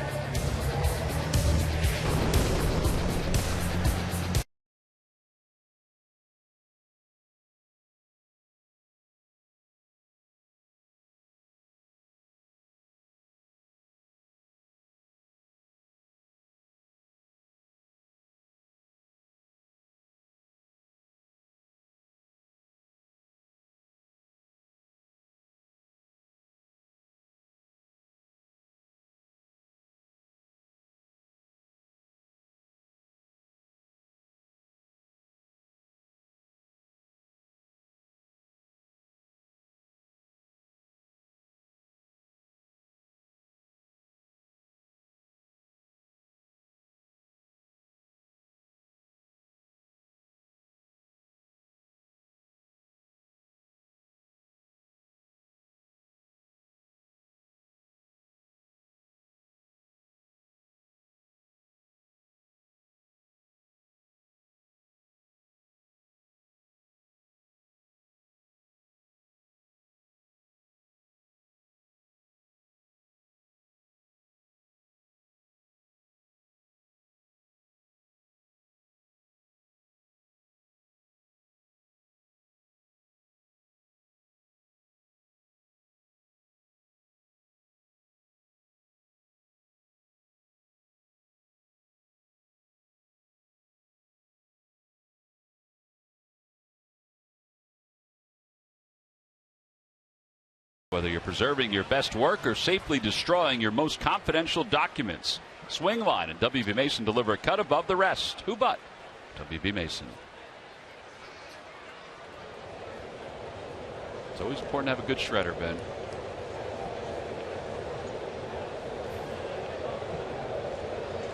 Whether you're preserving your best work or safely destroying your most confidential documents, Swing Line and W.B. Mason deliver a cut above the rest. Who but W.B. Mason? It's always important to have a good shredder, Ben.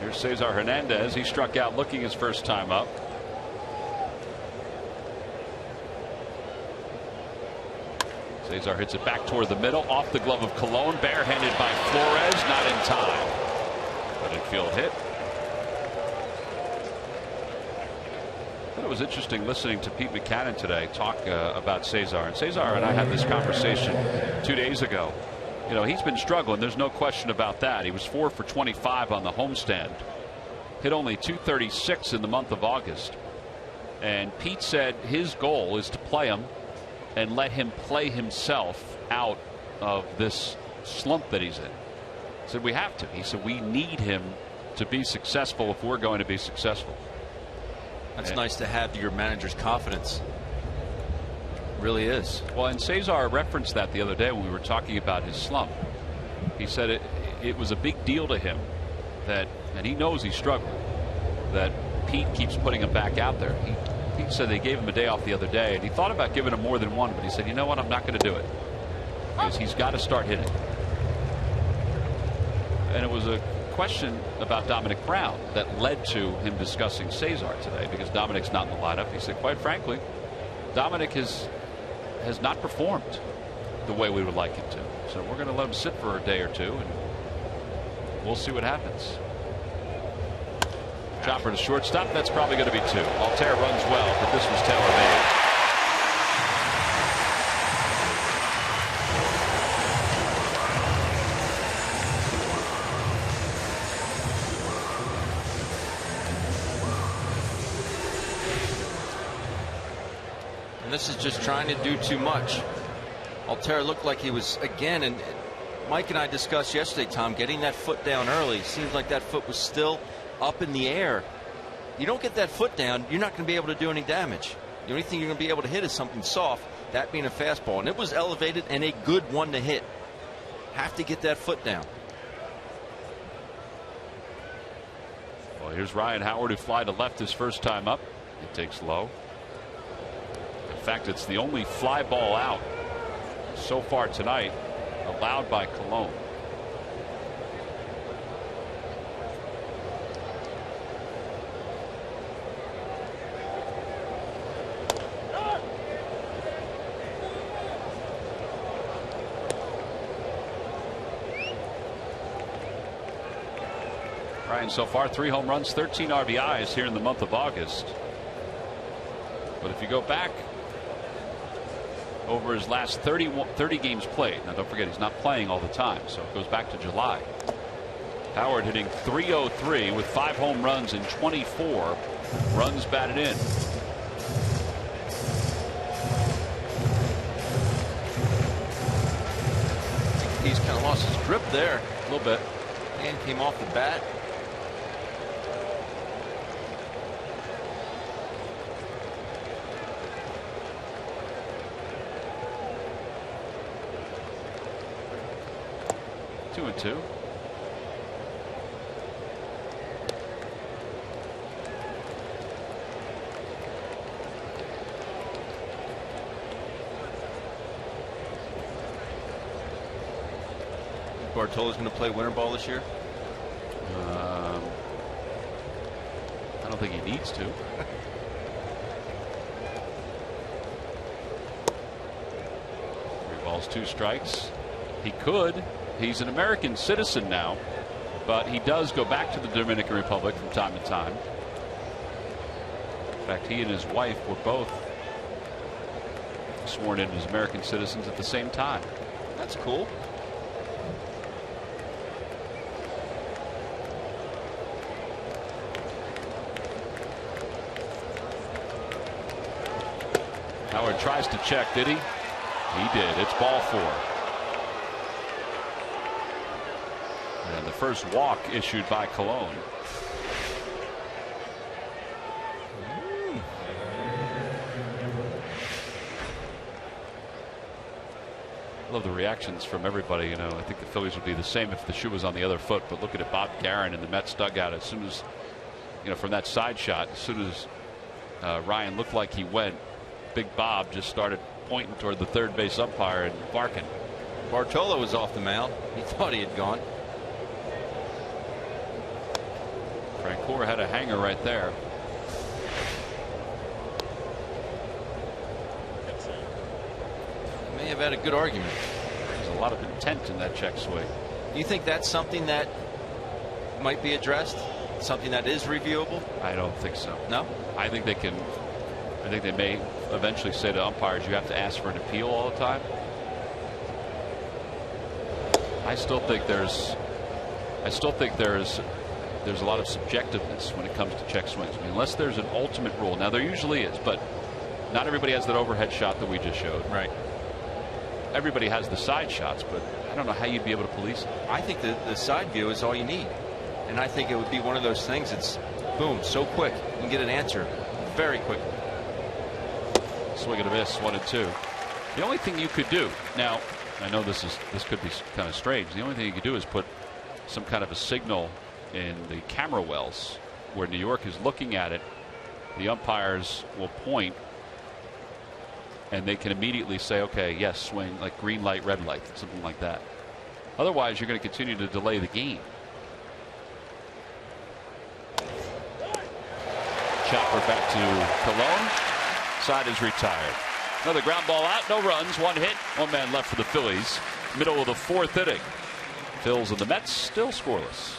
Here's Cesar Hernandez. He struck out looking his first time up. Cesar hits it back toward the middle, off the glove of Colon, barehanded by Flores, not in time. But infield hit. It was interesting listening to Pete Buchanan today talk about Cesar. And Cesar and I had this conversation 2 days ago. You know, he's been struggling. There's no question about that. He was 4 for 25 on the homestand. Hit only .236 in the month of August. And Pete said his goal is to play him and let him play himself out of this slump that he's in. He said we have to. He said we need him to be successful if we're going to be successful. That's nice to have your manager's confidence. It really is. Well, and Cesar referenced that the other day when we were talking about his slump. He said it was a big deal to him that, and he knows he's struggling, that Pete keeps putting him back out there. He said they gave him a day off the other day, and he thought about giving him more than one, but he said, you know what, I'm not going to do it. Because he's got to start hitting. And it was a question about Dominic Brown that led to him discussing Cesar today, because Dominic's not in the lineup. He said, quite frankly, Dominic has not performed the way we would like him to. So we're going to let him sit for a day or two, and we'll see what happens. Chopper to shortstop. That's probably going to be 2. Altair runs well, but this was tailor-made. And this is just trying to do too much. Altair looked like he was, again, and Mike and I discussed yesterday, Tom, getting that foot down early. Seems like that foot was still up in the air. You don't get that foot down, you're not going to be able to do any damage. The only thing you're going to be able to hit is something soft, that being a fastball. And it was elevated and a good one to hit. Have to get that foot down. Well, here's Ryan Howard, who fly to left his first time up. It takes low. In fact, it's the only fly ball out so far tonight allowed by Colon. Ryan so far 3 home runs, 13 RBIs here in the month of August. But if you go back over his last 30 games played, now don't forget he's not playing all the time, so it goes back to July. Howard hitting .303 with 5 home runs and 24 runs batted in. He's kind of lost his grip there a little bit. Hand came off the bat. Two and two. Bartolo's going to play winter ball this year? I don't think he needs to. 3 balls, 2 strikes. He could. He's an American citizen now, but he does go back to the Dominican Republic from time to time. In fact, he and his wife were both sworn in as American citizens at the same time. That's cool. Howard tries to check, did he? He did. It's ball 4. And the first walk issued by Colon. love the reactions from everybody. You know, I think the Phillies would be the same if the shoe was on the other foot. But looking at Bob Guerin in the Mets dugout, as soon as, you know, from that side shot, as soon as Ryan looked like he went, Big Bob just started pointing toward the third base umpire and barking. Bartolo was off the mound. He thought he had gone. Francoeur had a hanger right there. May have had a good argument. There's a lot of intent in that check swing. Do you think that's something that might be addressed? Something that is reviewable? I don't think so. No? I think they can. I think they may eventually say to umpires, you have to ask for an appeal all the time. I still think there's a lot of subjectiveness when it comes to check swings. I mean, unless there's an ultimate rule. Now there usually is, but not everybody has that overhead shot that we just showed. Right. Everybody has the side shots, but I don't know how you'd be able to police it. I think the side view is all you need, and I think it would be one of those things that's boom, so quick you can get an answer very quickly. Swing and a miss, 1-2. The only thing you could do now, I know this could be kind of strange. The only thing you could do is put some kind of a signal in the camera wells where New York is looking at it. The umpires will point and they can immediately say, okay, yes, swing, like green light, red light, something like that. Otherwise, you're going to continue to delay the game. Chopper back to Colon. Side is retired. Another ground ball out, no runs, one hit, one man left for the Phillies. Middle of the fourth inning. Phils and the Mets still scoreless.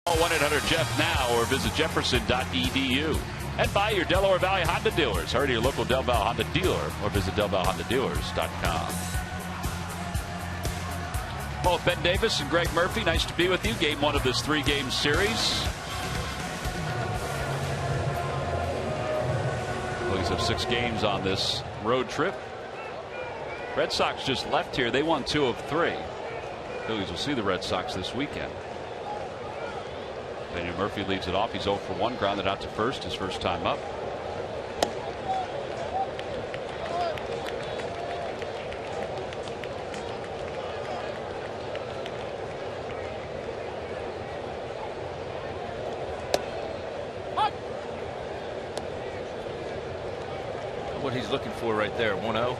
Call 1-800-JEFF now or visit jefferson.edu. And buy your Delaware Valley Honda dealers. Hurry to your local Del Val Honda dealer or visit delvalhondadealers.com. Both Ben Davis and Greg Murphy, nice to be with you. Game one of this three-game series. Phillies have 6 games on this road trip. Red Sox just left here. They won 2 of 3. Phillies will see the Red Sox this weekend. Benny Murphy leads it off. He's 0 for 1, grounded out to first, his first time up. What he's looking for right there, 1-0.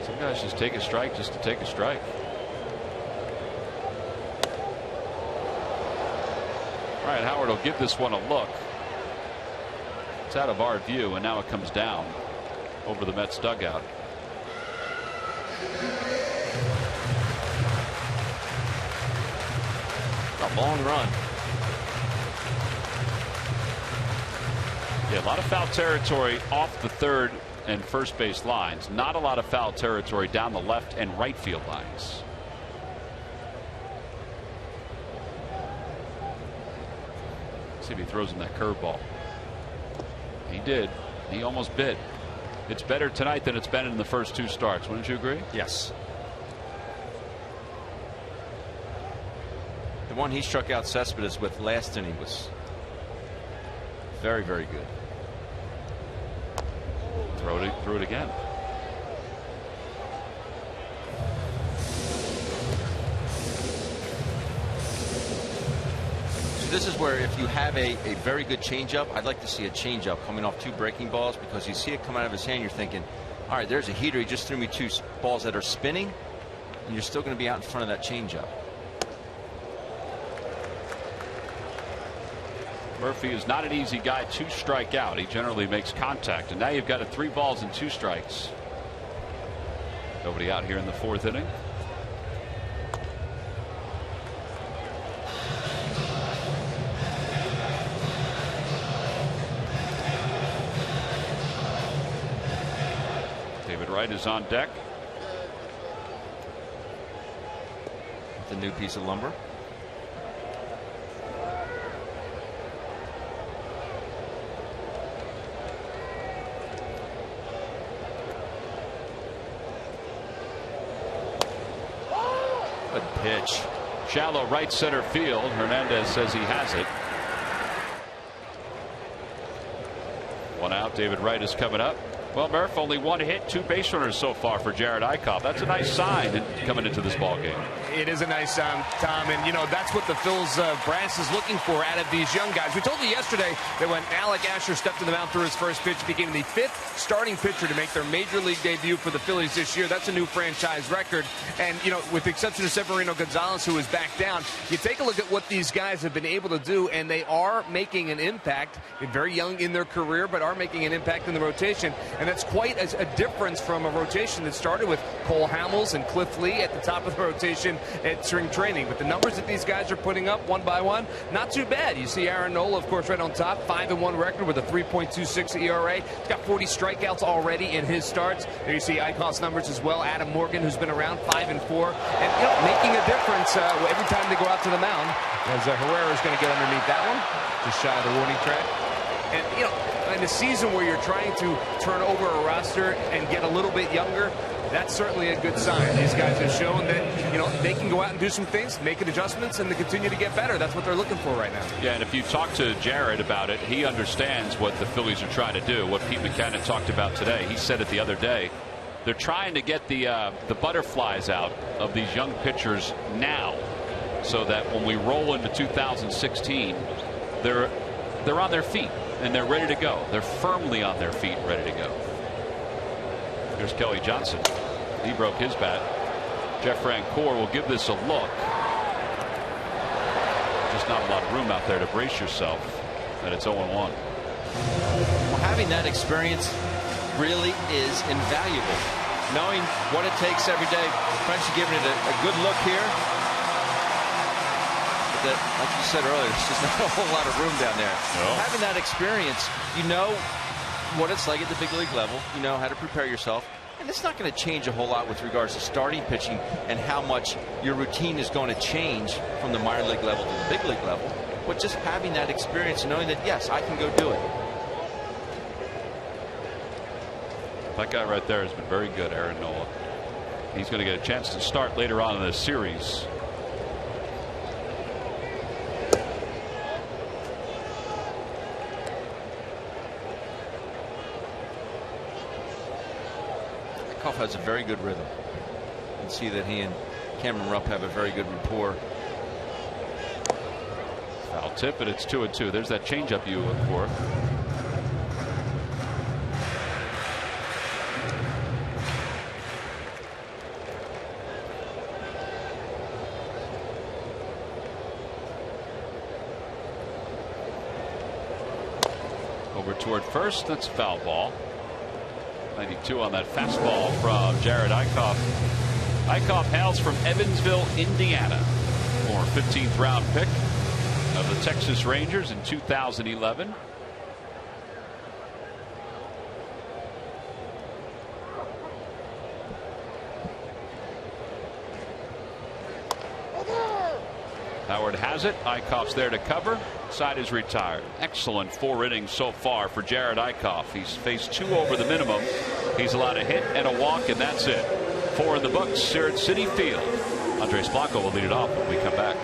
Some guys just take a strike just to take a strike. All right, Howard will give this one a look. It's out of our view, and now it comes down over the Mets dugout. A long run. Yeah, a lot of foul territory off the third and first base lines. Not a lot of foul territory down the left and right field lines. See if he throws him that curveball. He did. He almost bit. It's better tonight than it's been in the first 2 starts. Wouldn't you agree? Yes. The one he struck out Cespedes with last inning was very, very good. Throw it again. This is where if you have a very good changeup, I'd like to see a changeup coming off 2 breaking balls, because you see it come out of his hand, you're thinking, all right, there's a heater. He just threw me 2 balls that are spinning, and you're still going to be out in front of that changeup. Murphy is not an easy guy to strike out. He generally makes contact, and now you've got a 3 balls and 2 strikes. Nobody out here in the 4th inning. Wright is on deck. The new piece of lumber. Good pitch. Shallow right center field. Hernandez says he has it. 1 out. David Wright is coming up. Well, Murph, only 1 hit, 2 base runners so far for Jared Eichhoff. That's a nice sign coming into this ball game. It is a nice sign, Tom, and you know that's what the Phillies brass is looking for out of these young guys. We told you yesterday that when Alec Asher stepped to the mound through his first pitch, became the 5th starting pitcher to make their major league debut for the Phillies this year. That's a new franchise record, and you know, with the exception of Severino Gonzalez, who is back down, you take a look at what these guys have been able to do, and they are making an impact. They're very young in their career, but are making an impact in the rotation. And that's quite a difference from a rotation that started with Cole Hamels and Cliff Lee at the top of the rotation at spring training. But the numbers that these guys are putting up one by one, not too bad. You see Aaron Nola, of course, right on top, 5-1 record with a 3.26 ERA. He's got 40 strikeouts already in his starts. There you see Eichhoff's numbers as well. Adam Morgan, who's been around, 5-4, and you know, making a difference every time they go out to the mound. As Herrera is going to get underneath that one, just shy of the warning track. And, you know, in a season where you're trying to turn over a roster and get a little bit younger, that's certainly a good sign. These guys have shown that, you know, they can go out and do some things, make adjustments, and they continue to get better. That's what they're looking for right now. Yeah, and if you talk to Jared about it, he understands what the Phillies are trying to do, what Pete McKenna talked about today. He said it the other day. They're trying to get the butterflies out of these young pitchers now, so that when we roll into 2016, they're on their feet. And they're ready to go. They're firmly on their feet, ready to go. Here's Kelly Johnson. He broke his bat. Jeff Francoeur will give this a look. Just not a lot of room out there to brace yourself. And it's 0-1. Well, having that experience really is invaluable. Knowing what it takes every day. Frenchie giving it a good look here. That, like you said earlier, there's just not a whole lot of room down there. No. Having that experience, you know what it's like at the big league level. You know how to prepare yourself. And it's not going to change a whole lot with regards to starting pitching and how much your routine is going to change from the minor league level to the big league level. But just having that experience and knowing that, yes, I can go do it. That guy right there has been very good, Aaron Nola. He's going to get a chance to start later on in this series. Has a very good rhythm. You can see that he and Cameron Rupp have a very good rapport. Foul tip, and it's 2-2. There's that changeup you look for. Over toward first. That's foul ball. 92 on that fastball from Jared Eichhoff. Eichhoff hails from Evansville, Indiana. Former 15th round pick of the Texas Rangers in 2011. Howard has it. Eichhoff's there to cover. side is retired. Excellent 4 innings so far for Jared Eickhoff. He's faced 2 over the minimum. He's allowed a hit and a walk, and that's it. 4 in the books here at Citi Field. Andres Blanco will lead it off when we come back.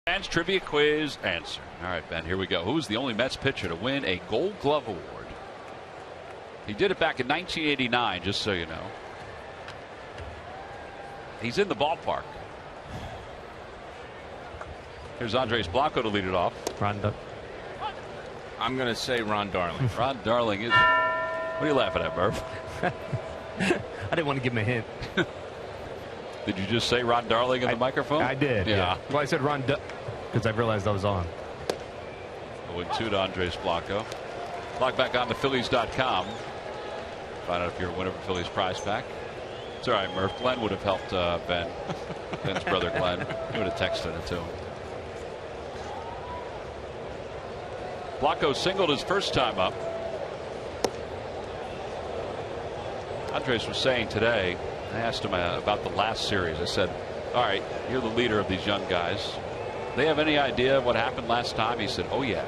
Fans trivia quiz answer. All right, Ben, here we go. Who's the only Mets pitcher to win a Gold Glove award? He did it back in 1989, just so you know. He's in the ballpark. Here's Andres Blanco to lead it off. I'm going to say Ron Darling. Ron Darling is. What are you laughing at, Murph? I didn't want to give him a hint. Did you just say Ron Darling in the microphone? I did. Yeah. Well, I said Ron because I realized I was on. 0-2 to Andres Blanco. Log back on to Phillies.com. Find out if you're a winner for Phillies prize pack. It's all right, Murph. Glenn would have helped Ben. Ben's brother Glenn. He would have texted it to him. Blanco singled his first time up. Andres was saying today, I asked him about the last series. I said, all right, you're the leader of these young guys. They have any idea what happened last time? He said, oh, yeah.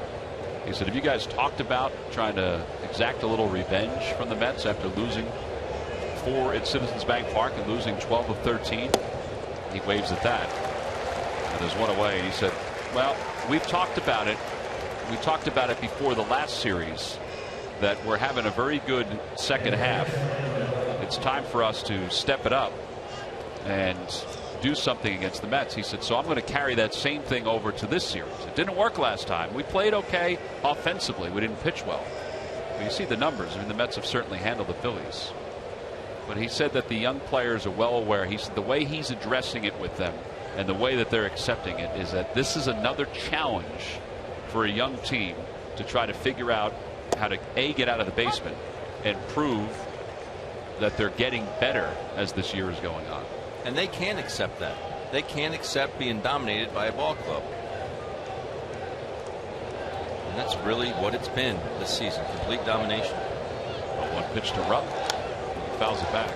He said, have you guys talked about trying to exact a little revenge from the Mets after losing 4 at Citizens Bank Park and losing 12 of 13? He waves at that. And there's one away. And he said, well, we've talked about it. We talked about it before the last series, that we're having a very good second half. It's time for us to step it up and do something against the Mets. He said, so I'm going to carry that same thing over to this series. It didn't work last time. We played okay offensively. We didn't pitch well. But you see the numbers. I mean, the Mets have certainly handled the Phillies. But he said that the young players are well aware. He said the way he's addressing it with them and the way that they're accepting it is that this is another challenge for a young team to try to figure out how to get out of the basement and prove that they're getting better as this year is going on. And they can't accept that. They can't accept being dominated by a ball club. And that's really what it's been this season. Complete domination. One pitch to Rupp. He fouls it back.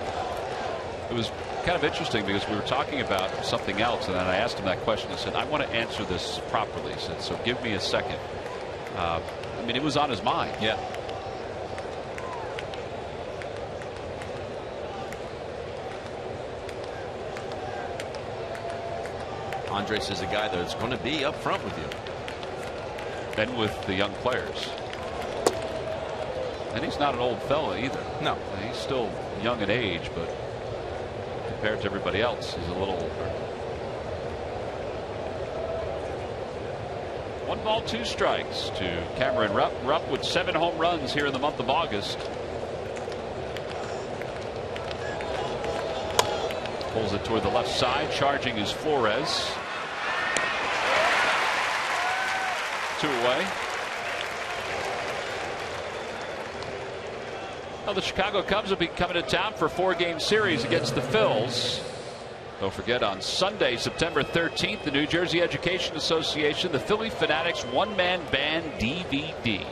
It was kind of interesting because we were talking about something else, and then I asked him that question. He said, I want to answer this properly. He said, so give me a second. I mean, it was on his mind. Yeah. Andres is a guy that's going to be up front with you. And with the young players. And he's not an old fella either. No. He's still young in age, but compared to everybody else, he's a little older. 1 ball, 2 strikes to Cameron Rupp. Rupp with 7 home runs here in the month of August. Pulls it toward the left side. Charging is Flores. 2 away. Well, the Chicago Cubs will be coming to town for a 4-game series against the Phillies. Don't forget, on Sunday, September 13th, the New Jersey Education Association, the Phillie Fanatics one-man band DVD.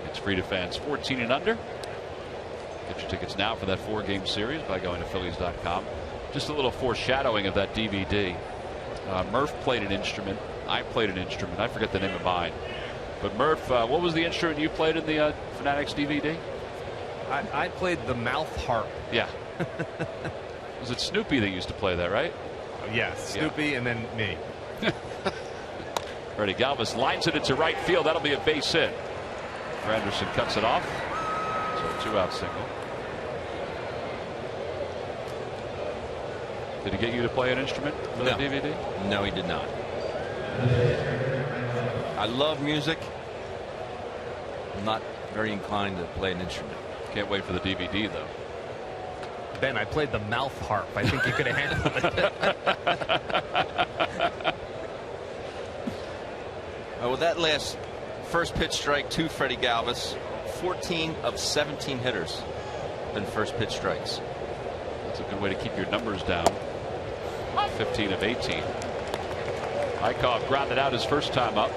It's free to fans 14 and under. Get your tickets now for that 4-game series by going to Phillies.com. Just a little foreshadowing of that DVD. Murph played an instrument. I played an instrument. I forget the name of mine. But Murph, what was the instrument you played in the Fanatics DVD? I played the mouth harp. Yeah. Was it Snoopy that used to play that, right? Yes, Snoopy and then me. Freddie Galvis lines it into right field. That'll be a base hit. Anderson cuts it off. So 2-out single. Did he get you to play an instrument for the DVD? No, he did not. I love music. I'm not very inclined to play an instrument. Can't wait for the DVD, though. Ben, I played the mouth harp. I think you could have handled it. Well, that last first pitch strike to Freddie Galvis, 14 of 17 hitters been first pitch strikes. That's a good way to keep your numbers down. 15 of 18. Eichhoff grounded out his first time up.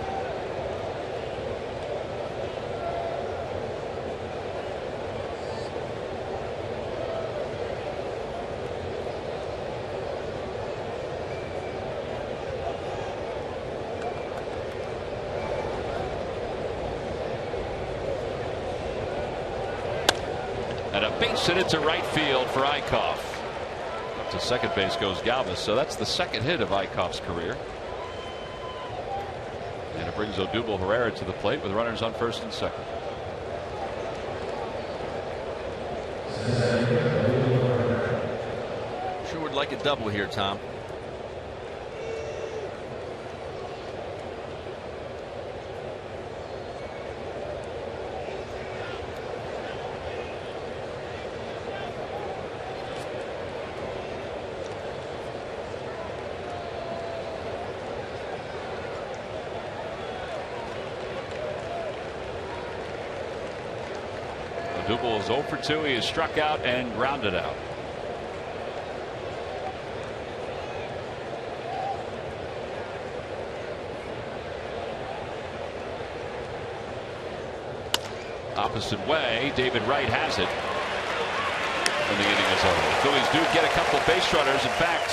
And a base hit to right field for Eichhoff. Up to second base goes Galvis, so that's the second hit of Eichhoff's career. And it brings Odubel Herrera to the plate with runners on first and second. Sure would like a double here, Tom. Odubel is 0 for 2. He is struck out and grounded out. Opposite way, David Wright has it. And the inning is over. The Phillies do get a couple base runners. In fact,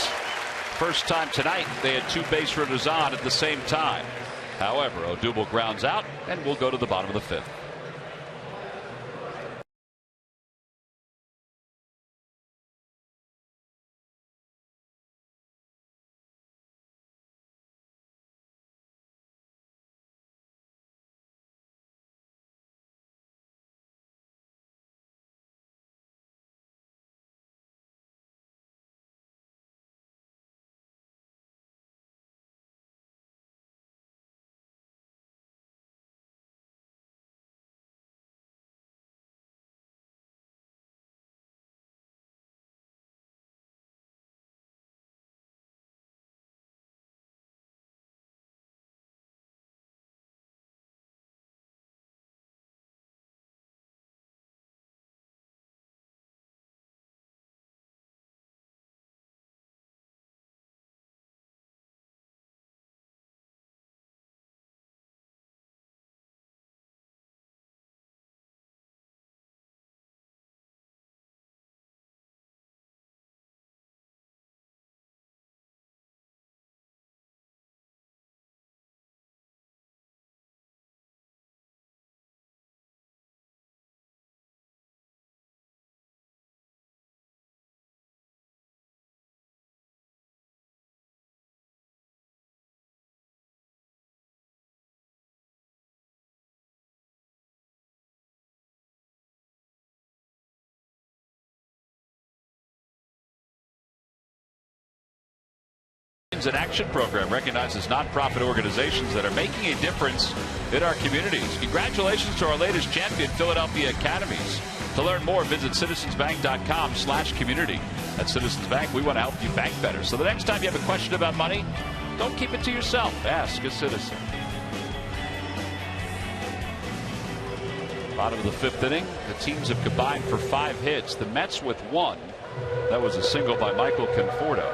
first time tonight they had 2 base runners on at the same time. However, Odubel grounds out, and we'll go to the bottom of the 5th. An action program recognizes nonprofit organizations that are making a difference in our communities. Congratulations to our latest champion, Philadelphia Academies. To learn more, visit citizensbank.com/community. At Citizens Bank, we want to help you bank better. So the next time you have a question about money, don't keep it to yourself. Ask a Citizen. Bottom of the fifth inning, the teams have combined for 5 hits. The Mets with 1. That was a single by Michael Conforto.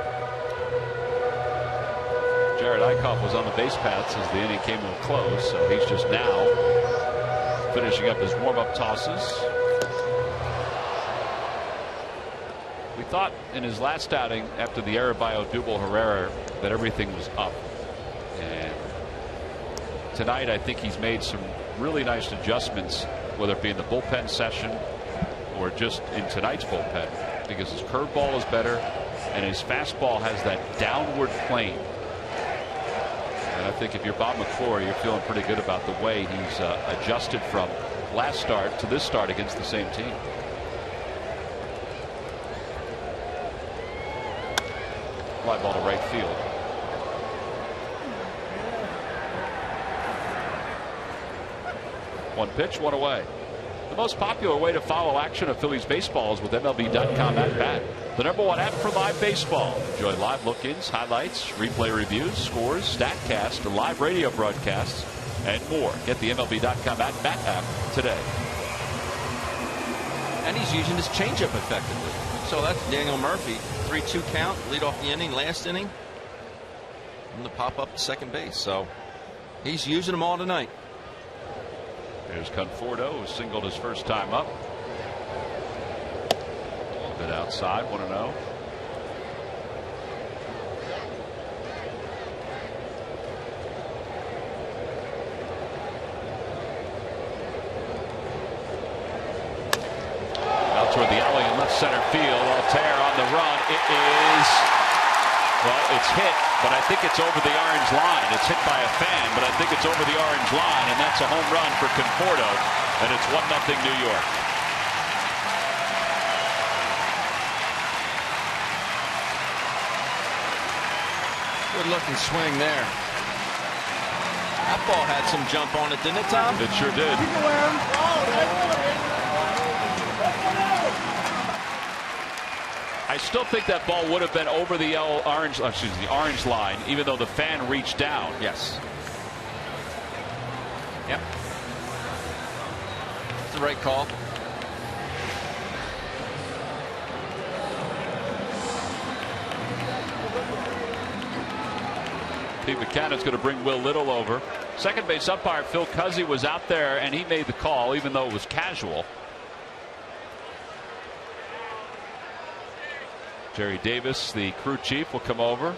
Jared Eichhoff was on the base paths as the inning came to a close, so he's just now finishing up his warm-up tosses. We thought in his last outing after the Arabio double Herrera that everything was up. And tonight I think he's made some really nice adjustments, whether it be in the bullpen session or just in tonight's bullpen, because his curveball is better and his fastball has that downward plane. And I think if you're Bob McClure, you're feeling pretty good about the way he's adjusted from last start to this start against the same team. Fly ball to right field. One pitch, one away. The most popular way to follow action of Phillies baseball is with MLB.com at bat. The #1 app for live baseball. Enjoy live look-ins, highlights, replay reviews, scores, StatCast, live radio broadcasts, and more. Get the MLB.com at bat app today. And he's using his changeup effectively. So that's Daniel Murphy. 3-2 count, lead off the inning, last inning. And to pop up to second base. So he's using them all tonight. There's Conforto, who singled his first time up. A little bit outside, 1-0. Out toward the alley in left center field. Altair on the run. It is, well, it's hit, but I think it's over the orange line. It's hit by a fan, but I think it's over the orange line, and that's a home run for Conforto, and it's 1-0 New York. Good looking swing there. That ball had some jump on it, didn't it, Tom? It sure did. I still think that ball would have been over the orange line, even though the fan reached down. Yes. Yep. It's the right call. Pete McCannon's going to bring Will Little over. Second base umpire Phil Cuzzy was out there, and he made the call, even though it was casual. Jerry Davis, the crew chief, will come over.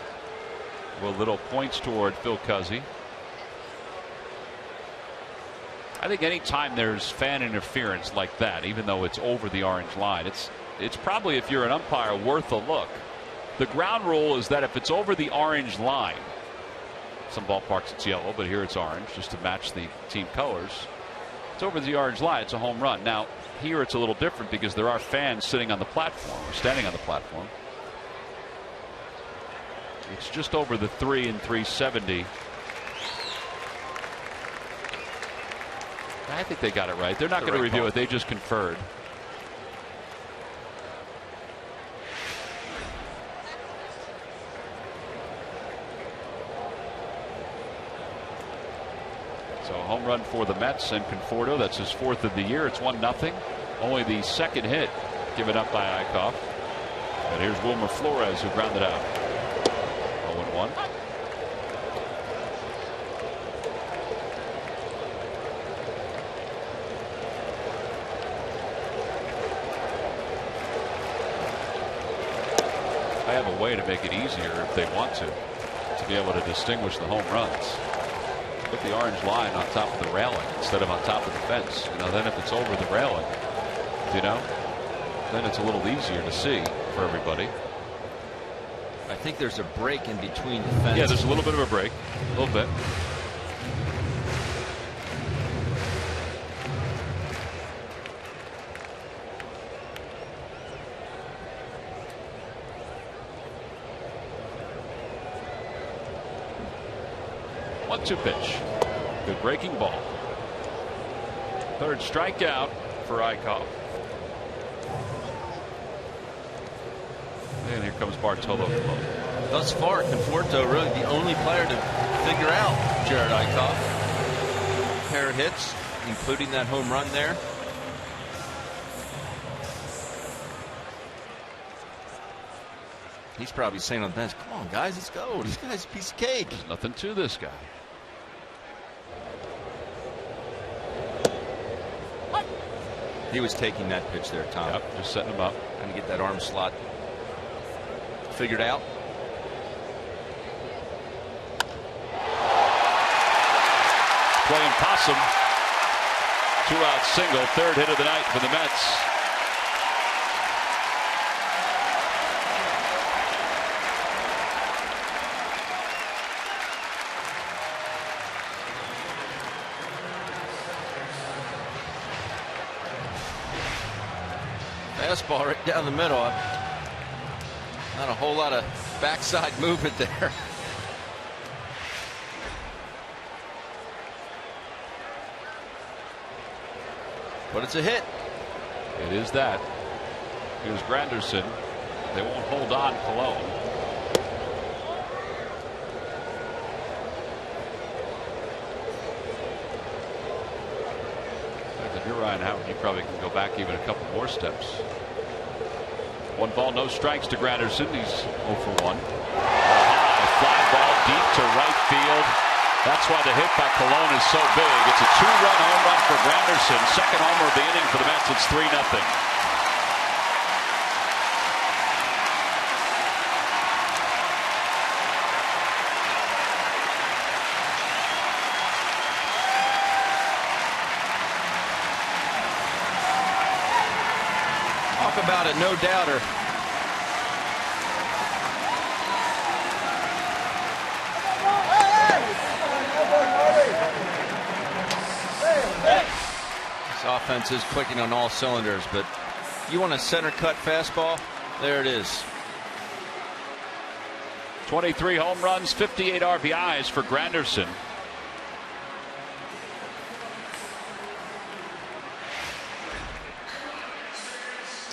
Will Little points toward Phil Cuzzy. I think anytime there's fan interference like that, even though it's over the orange line, it's probably, if you're an umpire, worth a look. The ground rule is that if it's over the orange line, some ballparks it's yellow, but here it's orange, just to match the team colors. It's over the orange line, it's a home run. Now, here it's a little different because there are fans sitting on the platform, or standing on the platform. It's just over the 3 and 370. I think they got it right. They're not going to review it. They just conferred. So a home run for the Mets and Conforto. That's his 4th of the year. It's 1-0. Only the second hit given up by Eichhoff. And here's Wilmer Flores, who grounded out. 0-1. I have a way to make it easier if they want to be able to distinguish the home runs. Put the orange line on top of the railing instead of on top of the fence. You know, then if it's over the railing, you know, then it's a little easier to see for everybody. I think there's a break in between the fence. Yeah, there's a little bit of a break. A little bit. One-two pitch. Good breaking ball. Third strikeout for Eichhoff. and here comes Bartolo Colon. Thus far, Conforto really the only player to figure out Jared Eichhoff. Pair of hits, including that home run there. He's probably saying on the bench, come on, guys, let's go. This guy's a piece of cake. There's nothing to this guy. He was taking that pitch there, Tom. Yep, just setting him up. Trying to get that arm slot figured out. Playing possum. 2-out single, third hit of the night for the Mets. Fastball right down the middle. Not a whole lot of backside movement there. But it's a hit. It is that. Here's Granderson. They won't hold on Colon. If you're Ryan Howard, you probably can go back even a couple more steps. 1 ball, no strikes to Granderson. He's 0 for 1. A fly ball deep to right field. That's why the hit by Colon is so big. It's a 2-run home run for Granderson. Second homer of the inning for the Mets. It's 3-0. Talk about it, no doubter. This offense is clicking on all cylinders, but you want a center cut fastball? There it is. 23 home runs, 58 RBIs for Granderson.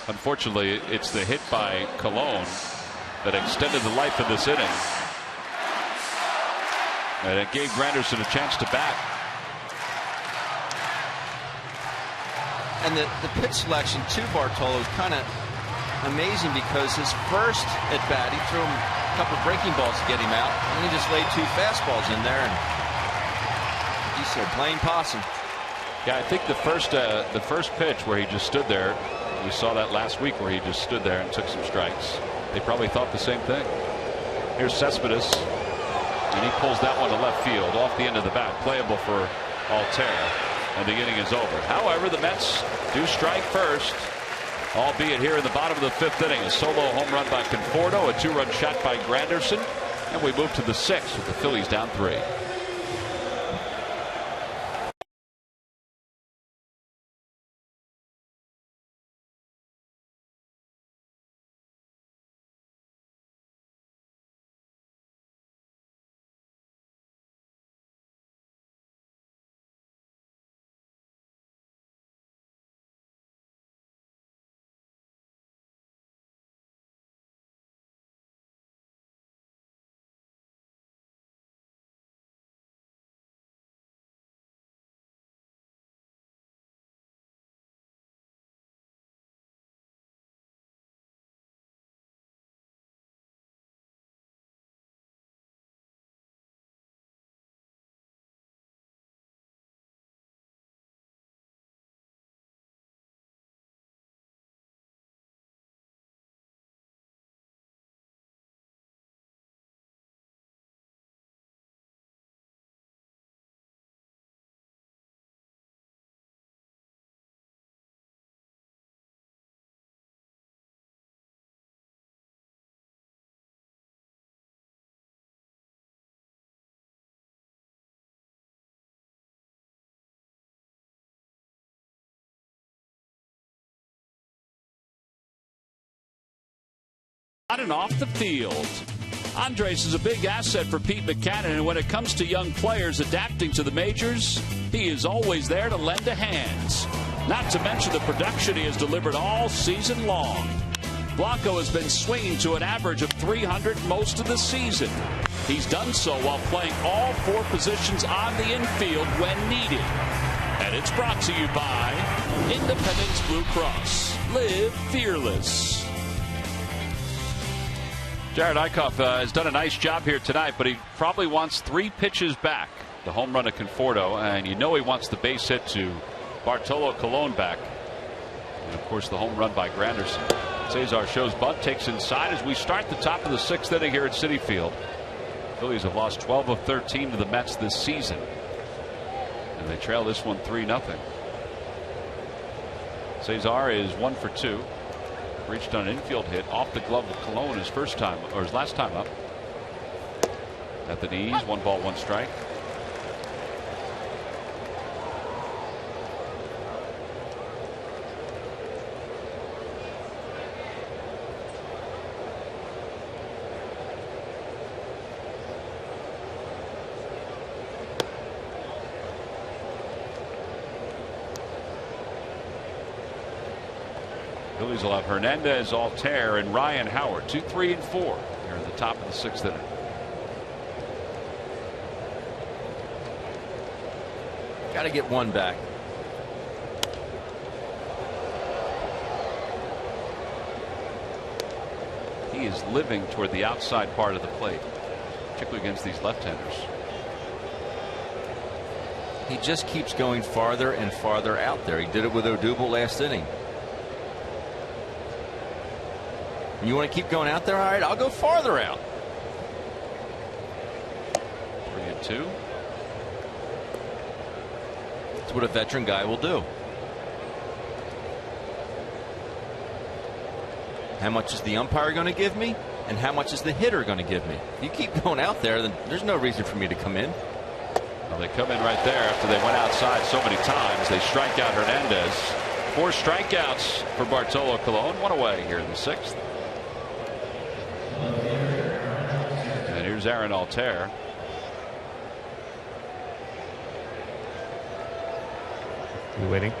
Unfortunately, it's the hit by Colon that extended the life of this inning. And it gave Granderson a chance to bat. And the pitch selection to Bartolo is kind of amazing because his first at bat, he threw him a couple breaking balls to get him out, and he just laid 2 fastballs in there, and he said plain possum. Yeah, I think the first pitch where he just stood there, we saw that last week where he just stood there and took some strikes. They probably thought the same thing. Here's Cespedes, and he pulls that one to left field off the end of the bat, playable for Altair, and the inning is over. However, the Mets do strike first, albeit here in the bottom of the 5th inning. A solo home run by Conforto, a 2-run shot by Granderson, and we move to the 6th with the Phillies down 3. On and off the field. Andres is a big asset for Pete Buchanan, and when it comes to young players adapting to the majors, he is always there to lend a hand. Not to mention the production he has delivered all season long. Blanco has been swinging to an average of 300 most of the season. He's done so while playing all 4 positions on the infield when needed. And it's brought to you by Independence Blue Cross. Live fearless. Jared Eichhoff has done a nice job here tonight, but he probably wants 3 pitches back. The home run to Conforto, and you know he wants the base hit to Bartolo Colon back. And of course the home run by Granderson. Cesar shows bunt, takes inside as we start the top of the 6th inning here at Citi Field. Phillies have lost 12 of 13 to the Mets this season, and they trail this one 3-0. Cesar is 1 for 2. Reached on an infield hit off the glove of Colon his last time up. At the knees, 1 ball, 1 strike. Phillies will have Hernandez, Altair, and Ryan Howard. 2, 3, and 4 here at the top of the 6th inning. Got to get 1 back. He is living toward the outside part of the plate, particularly against these left-handers. He just keeps going farther and farther out there. He did it with Odubel last inning. You want to keep going out there? All right, I'll go farther out. 3-2. That's what a veteran guy will do. How much is the umpire going to give me? And how much is the hitter going to give me? If you keep going out there, then there's no reason for me to come in. Well, they come in right there after they went outside so many times. They strike out Hernandez. 4 strikeouts for Bartolo Colon. 1 away here in the 6th. And here's Aaron Altair. You waiting?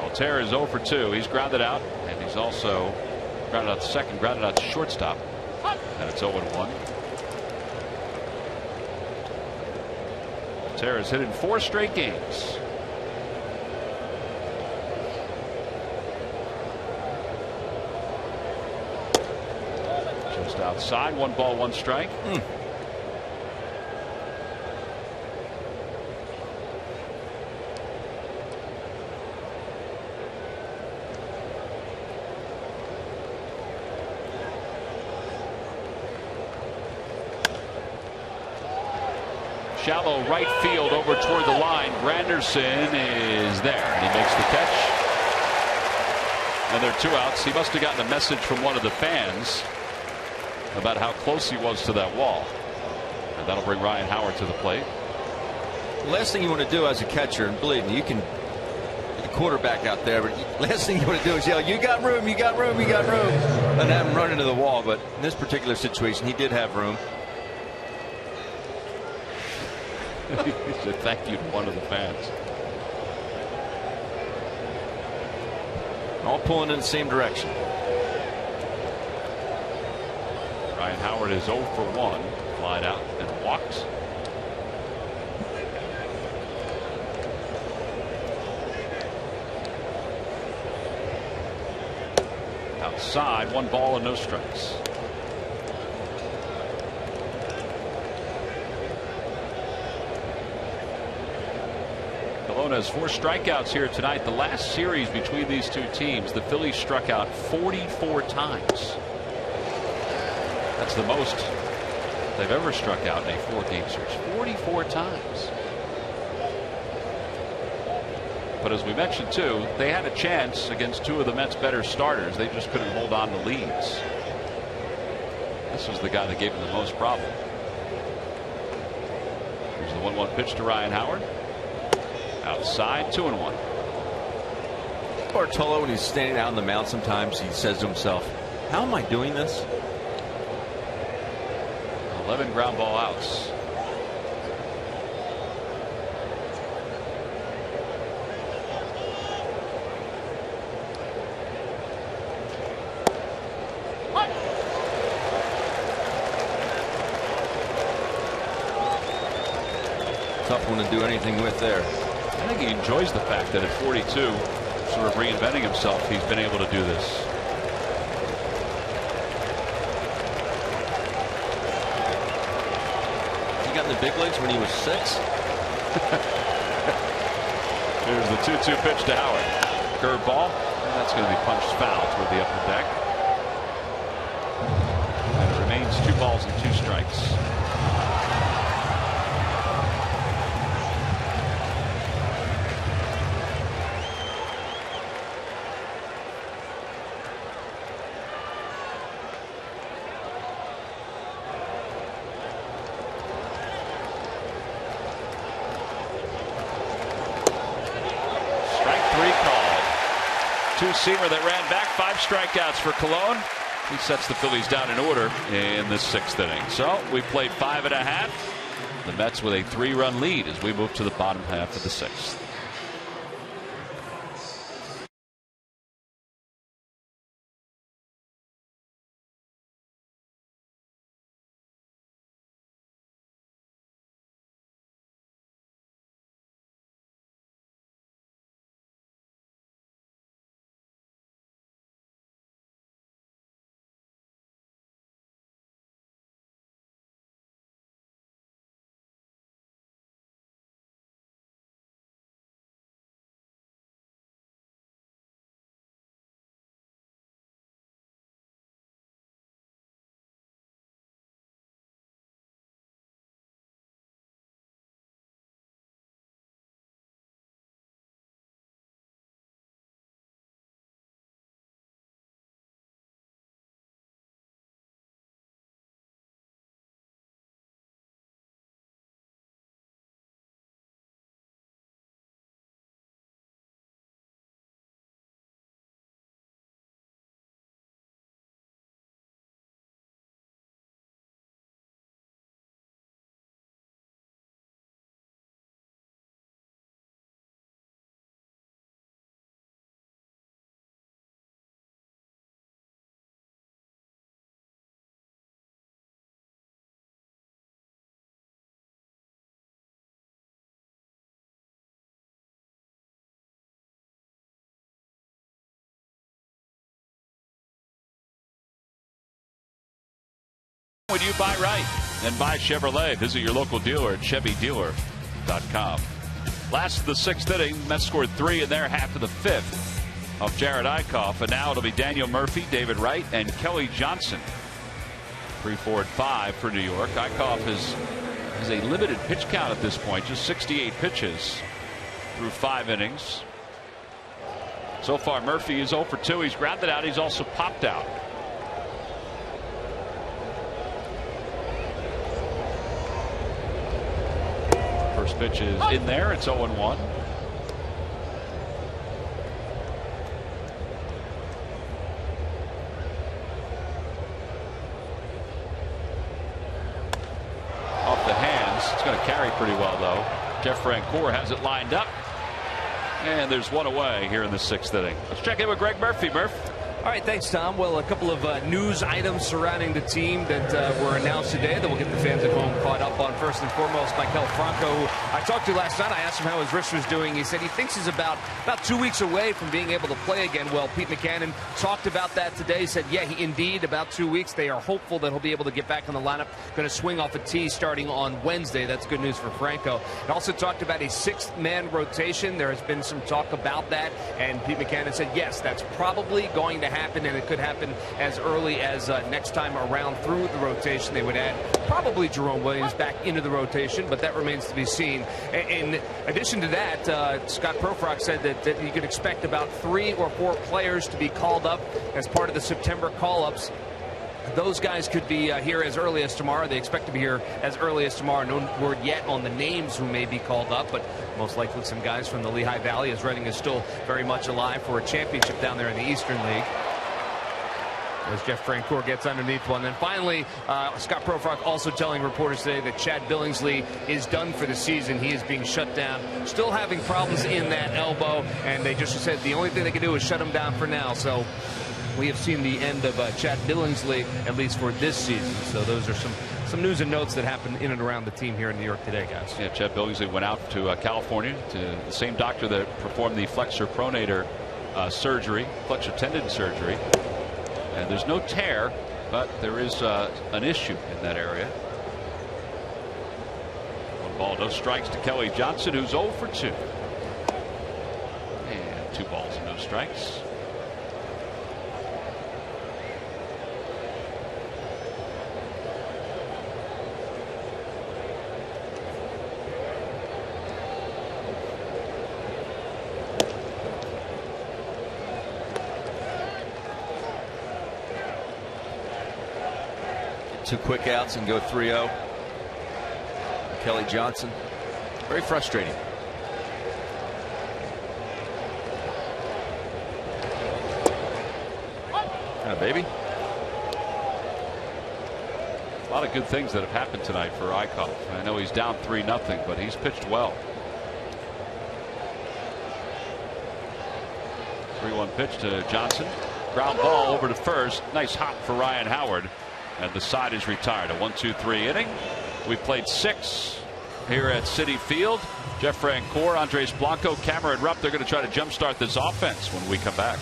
Altair is 0 for 2. He's grounded out, and he's also grounded out to second, grounded out to shortstop. And it's 0-1. Altair has hit in 4 straight games. Just outside, 1 ball, 1 strike. Shallow right field over toward the line. Granderson is there, and he makes the catch. And there are 2 outs. He must have gotten a message from one of the fans about how close he was to that wall. And that'll bring Ryan Howard to the plate. The last thing you want to do as a catcher, and believe me, you can the quarterback out there, but the last thing you want to do is yell, "You got room, you got room, you got room," and have him run into the wall. But in this particular situation, he did have room. He said thank you to one of the fans. All pulling in the same direction. Ryan Howard is 0 for 1. Flied out and walked. Outside, 1 ball and no strikes. Colon has 4 strikeouts here tonight. The last series between these 2 teams, the Phillies struck out 44 times. That's the most they've ever struck out in a 4-game series. 44 times. But as we mentioned too, they had a chance against 2 of the Mets' better starters. They just couldn't hold on to leads. This was the guy that gave them the most problem. Here's the 1-1 pitch to Ryan Howard. Outside, 2-1. Bartolo, when he's standing out on the mound, sometimes he says to himself, "How am I doing this?" 11 ground ball outs. tough one to do anything with there. I think he enjoys the fact that at 42, sort of reinventing himself, he's been able to do this. He got in the big leagues when he was 6. Here's the 2-2 pitch to Howard. Curveball. That's going to be punched foul toward the upper deck. And it remains 2 balls and 2 strikes. Two-seamer that ran back, 5 strikeouts for Cologne. He sets the Phillies down in order in the 6th inning. So we played 5 1/2. The Mets with a 3-run lead as we move to the bottom half of the 6th. When you buy right and buy Chevrolet, visit your local dealer at ChevyDealer.com. Last of the 6th inning, Mets scored 3 in their half of the 5th off Jared Eichhoff, and now it'll be Daniel Murphy, David Wright, and Kelly Johnson. 3, 4, and 5 for New York. Eichhoff has a limited pitch count at this point, just 68 pitches through 5 innings. So far, Murphy is 0 for 2. He's grounded out. He's also popped out. First pitch is in there. It's 0-1. Off the hands. It's going to carry pretty well, though. Jeff Francoeur has it lined up. And there's one away here in the 6th inning. Let's check in with Greg Murphy. Murph. All right, thanks, Tom. Well, a couple of news items surrounding the team that were announced today that will get the fans at home caught up on. First and foremost, Maikel Franco, who I talked to last night. I asked him how his wrist was doing. He said he thinks he's about 2 weeks away from being able to play again. Well, Pete Mackanin talked about that today. He said, yeah, indeed, about 2 weeks. They are hopeful that he'll be able to get back on the lineup. Going to swing off a tee starting on Wednesday. That's good news for Franco. He also talked about a 6th-man rotation. There has been some talk about that, and Pete Mackanin said, yes, that's probably going to happen, and it could happen as early as next time around through the rotation. They would add probably Jerome Williams back into the rotation, but that remains to be seen. In addition to that, Scott Profrock said that you could expect about 3 or 4 players to be called up as part of the September call-ups. Those guys could be here as early as tomorrow. They expect to be here as early as tomorrow. No word yet on the names who may be called up, but most likely some guys from the Lehigh Valley, as Reading is still very much alive for a championship down there in the Eastern League. As Jeff Francoeur gets underneath one. Then finally, Scott Profrock also telling reporters today that Chad Billingsley is done for the season. He is being shut down. Still having problems in that elbow, and they just said the only thing they can do is shut him down for now. So we have seen the end of Chad Billingsley, at least for this season. So those are some some news and notes that happened in and around the team here in New York today, guys. Yeah, Chet Billingsley went out to California to the same doctor that performed the flexor pronator surgery, flexor tendon surgery. And there's no tear, but there is an issue in that area. 1 ball, no strikes to Kelly Johnson, who's 0 for 2. And 2 balls and no strikes. Two quick outs and go 3-0. Kelly Johnson. Very frustrating. Baby. A lot of good things that have happened tonight for Eichhoff. I know he's down 3-0, but he's pitched well. 3-1 pitch to Johnson. Ground ball over to first. Nice hop for Ryan Howard. And the side is retired. A 1-2-3 inning. We played 6 here at Citi Field. Jeff Francoeur, Andres Blanco, Cameron Rupp. They're going to try to jumpstart this offense when we come back.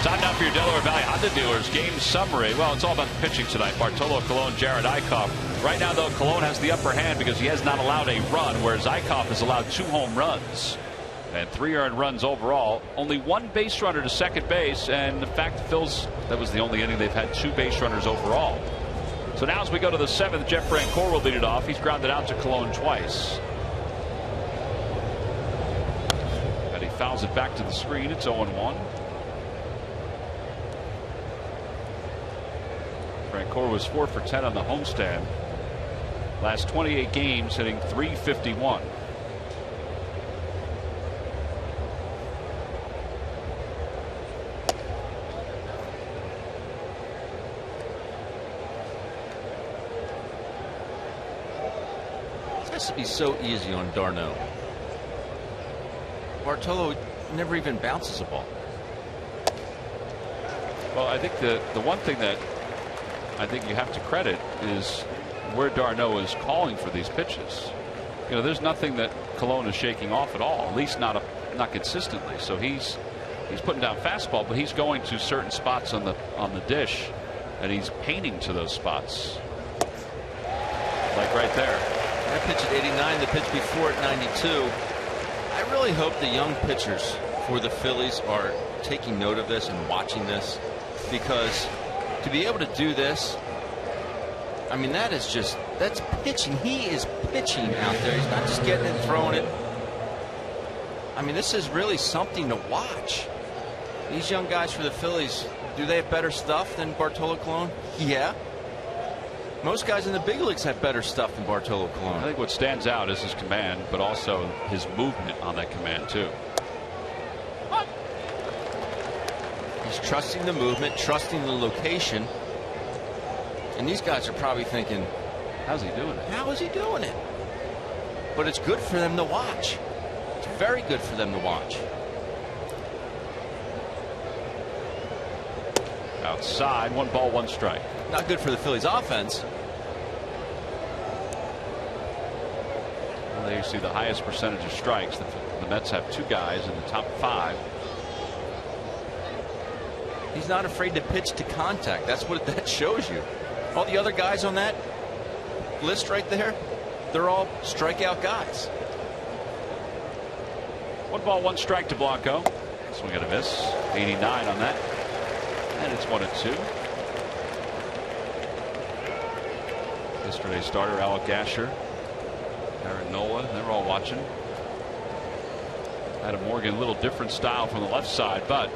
Time now for your Delaware Valley Honda dealers game summary. Well, it's all about the pitching tonight. Bartolo Colon, Jared Eichhoff. Right now, though, Colon has the upper hand because he has not allowed a run, whereas Eichhoff has allowed 2 home runs and 3 earned runs overall. Only 1 base runner to second base, and the fact that Phil's, that was the only inning they've had 2 base runners overall. So now as we go to the 7th, Jeff Francoeur will lead it off. He's grounded out to Colon twice. And he fouls it back to the screen. It's 0-1. Francoeur was 4 for 10 on the homestand. Last 28 games, hitting .351. This has to be so easy on d'Arnaud. Bartolo never even bounces a ball. Well, I think the one thing that I think you have to credit is where d'Arnaud is calling for these pitches. You know, there's nothing that Colon is shaking off at all, at least not consistently. So he's putting down fastball, but he's going to certain spots on the dish, and he's painting to those spots, like right there. That pitch at 89, the pitch before at 92. I really hope the young pitchers for the Phillies are taking note of this and watching this, because to be able to do this, I mean, that's pitching. He is pitching out there. He's not just getting it and throwing it. I mean, this is really something to watch. These young guys for the Phillies, do they have better stuff than Bartolo Colon? Yeah. Most guys in the big leagues have better stuff than Bartolo Colon. I think what stands out is his command, but also his movement on that command, too. He's trusting the movement, trusting the location. And these guys are probably thinking, how's he doing it? How is he doing it? But it's good for them to watch. It's very good for them to watch. Outside, 1 ball, 1 strike. Not good for the Phillies offense. Well, there you see the highest percentage of strikes. The Mets have 2 guys in the top 5. He's not afraid to pitch to contact. That's what that shows you. All the other guys on that list right there, they're all strikeout guys. 1 ball, 1 strike to Blanco. Swing and a miss. 89 on that. And it's 1-2. Yesterday's starter, Alec Asher, Aaron Nola, they're all watching. Adam Morgan, a little different style from the left side, but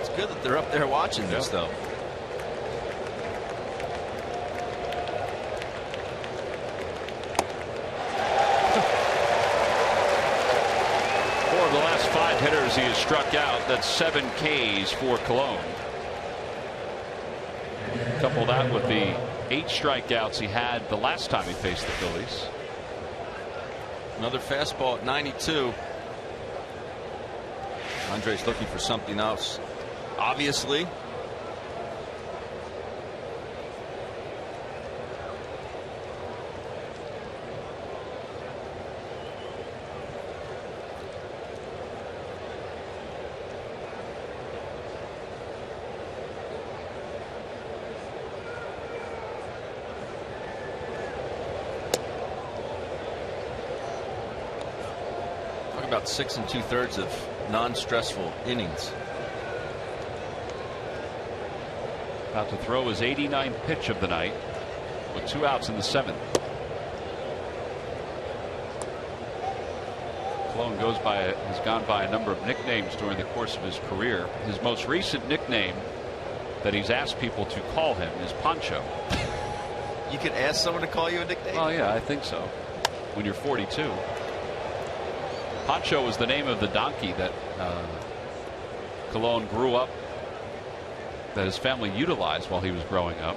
it's good that they're up there watching this, though. The last 5 hitters he has struck out. That's 7 Ks for Colon. Couple that with the 8 strikeouts he had the last time he faced the Phillies. Another fastball at 92. Andre's looking for something else, obviously. About 6 2/3 of non-stressful innings. About to throw his 89th pitch of the night with 2 outs in the 7th. Colon has gone by a number of nicknames during the course of his career. His most recent nickname that he's asked people to call him is Poncho. You could ask someone to call you a nickname? Oh yeah, I think so. When you're 42. Poncho was the name of the donkey that Colon grew up, that his family utilized while he was growing up.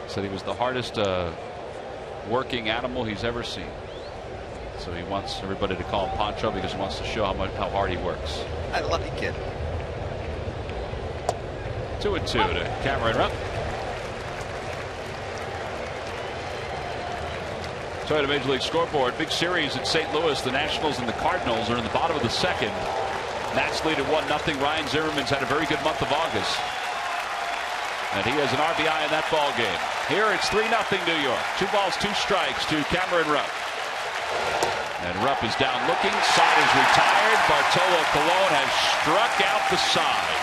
Said he was the hardest working animal he's ever seen. So he wants everybody to call him Poncho because he wants to show how hard he works. I like it. 2-2 to Cameron Rupp. So at a Major League Scoreboard, big series at St. Louis. The Nationals and the Cardinals are in the bottom of the 2nd. Nats lead at 1-0. Ryan Zimmerman's had a very good month of August, and he has an RBI in that ball game. Here it's 3-0 New York. 2 balls, 2 strikes to Cameron Rupp. And Rupp is down looking. Side is retired. Bartolo Colon has struck out the side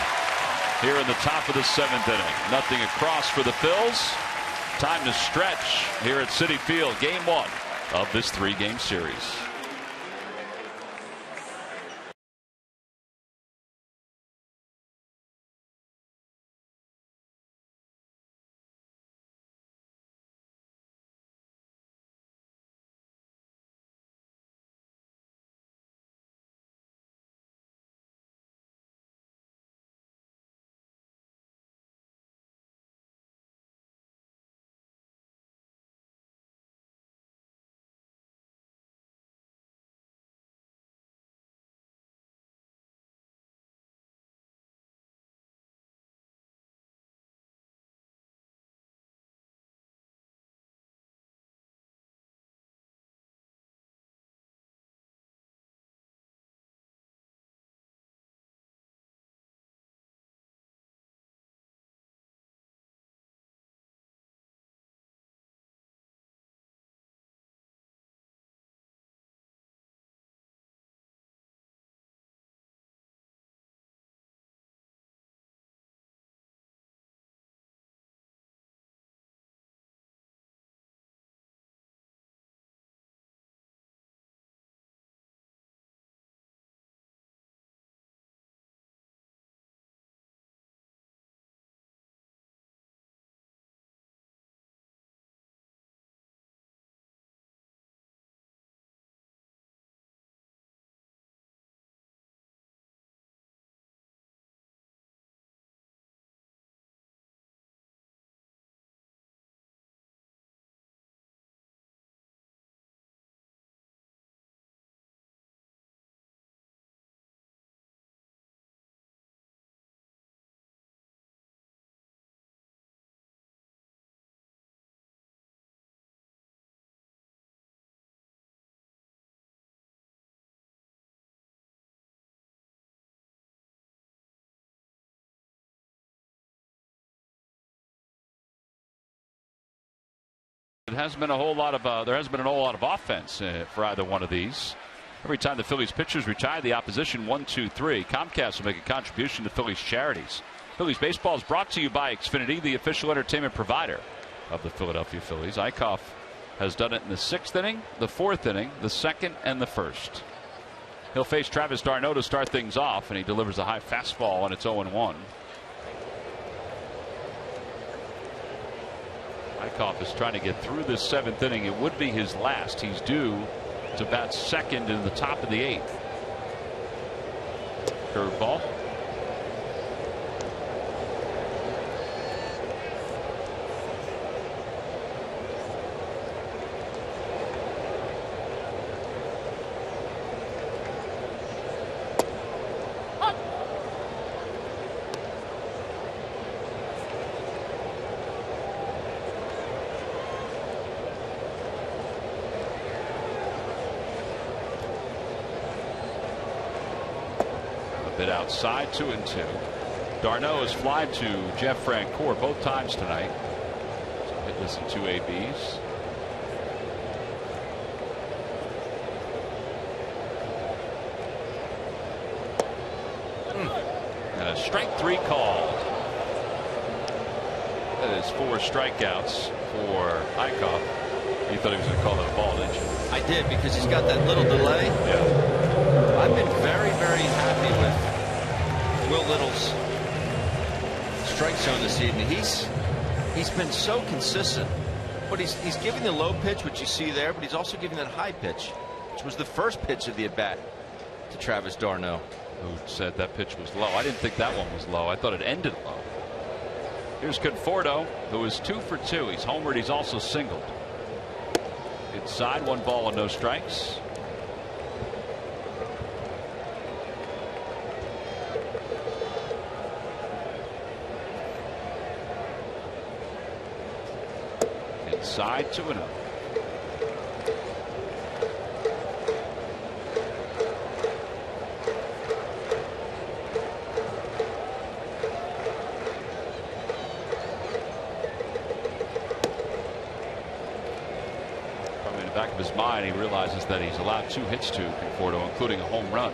here in the top of the 7th inning. Nothing across for the Phils. Time to stretch here at Citi Field. Game 1 of this 3-game series. hasn't been a whole lot of there hasn't been an whole lot of offense for either one of these. Every time the Phillies pitchers retire, the opposition 1-2-3. Comcast will make a contribution to Phillies charities. Phillies baseball is brought to you by Xfinity, the official entertainment provider of the Philadelphia Phillies. Eichhoff has done it in the 6th inning, the 4th inning, the 2nd, and the 1st. He'll face Travis d'Arnaud to start things off, and he delivers a high fastball, and it's 0-1. Eichhoff is trying to get through this 7th inning. It would be his last. He's due to bat 2nd in the top of the 8th. Curveball. Outside 2-2. d'Arnaud has flied to Jeff Francoeur both times tonight. So hitless in 2 ABs. And a strike 3 call. That is 4 strikeouts for Eichhoff. You thought he was going to call that a ball, didn't you? I did, because he's got that little delay. Yeah. I've been very, very happy with Will Little's strike zone this evening. He's been so consistent, but he's giving the low pitch, which you see there, but he's also giving that high pitch, which was the first pitch of the at bat to Travis d'Arnaud. Who said that pitch was low? I didn't think that one was low. I thought it ended low. Here's Conforto, who is 2 for 2. He's homered. He's also singled. Inside, 1 ball and no strikes. Inside 2-0. Probably in the back of his mind, he realizes that he's allowed 2 hits to Conforto, including a home run.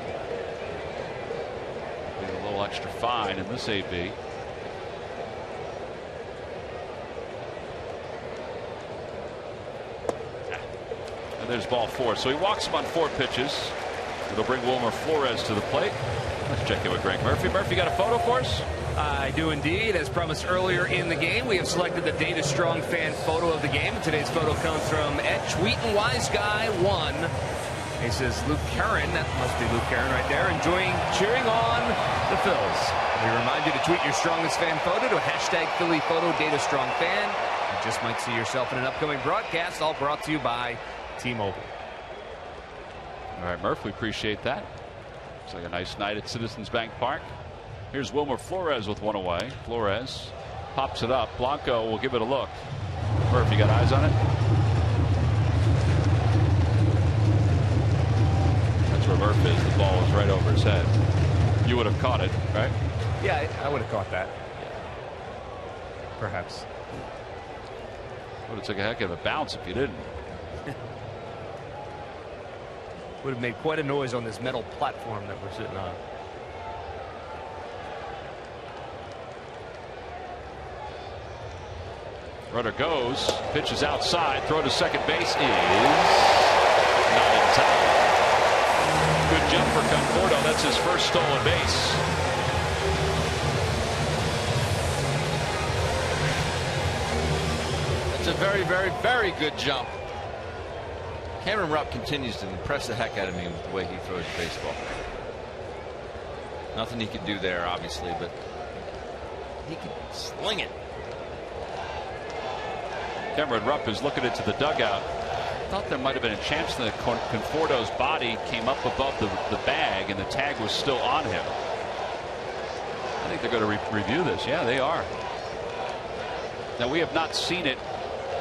Being a little extra fine in this AB. There's ball 4. So he walks him on 4 pitches. It'll bring Wilmer Flores to the plate. Let's check in with Greg Murphy. Murphy, got a photo for us? I do indeed. As promised earlier in the game, we have selected the Data Strong fan photo of the game. Today's photo comes from @Tweetin' Wise Guy 1. He says Luke Karen, that must be Luke Karen right there, enjoying cheering on the Phils. We remind you to tweet your strongest fan photo to #Philly photo Data Strong fan. You just might see yourself in an upcoming broadcast, all brought to you by T-Mobile. All right, Murph, we appreciate that. Looks like a nice night at Citizens Bank Park. Here's Wilmer Flores with 1 away. Flores pops it up. Blanco will give it a look. Murph, you got eyes on it? That's where Murph is. The ball is right over his head. You would have caught it, right? Yeah, I would have caught that. Perhaps. Would have took a heck of a bounce if you didn't. Would have made quite a noise on this metal platform that we're sitting on. Runner goes, pitches outside, throw to second base is not in time. Good jump for Conforto. That's his first stolen base. That's a very, very, very good jump. Cameron Rupp continues to impress the heck out of me with the way he throws the baseball. Nothing he can do there, obviously, but he can sling it. Cameron Rupp is looking into the dugout. Thought there might have been a chance that Conforto's body came up above the bag and the tag was still on him. I think they're going to review this. Yeah, they are. Now, we have not seen it.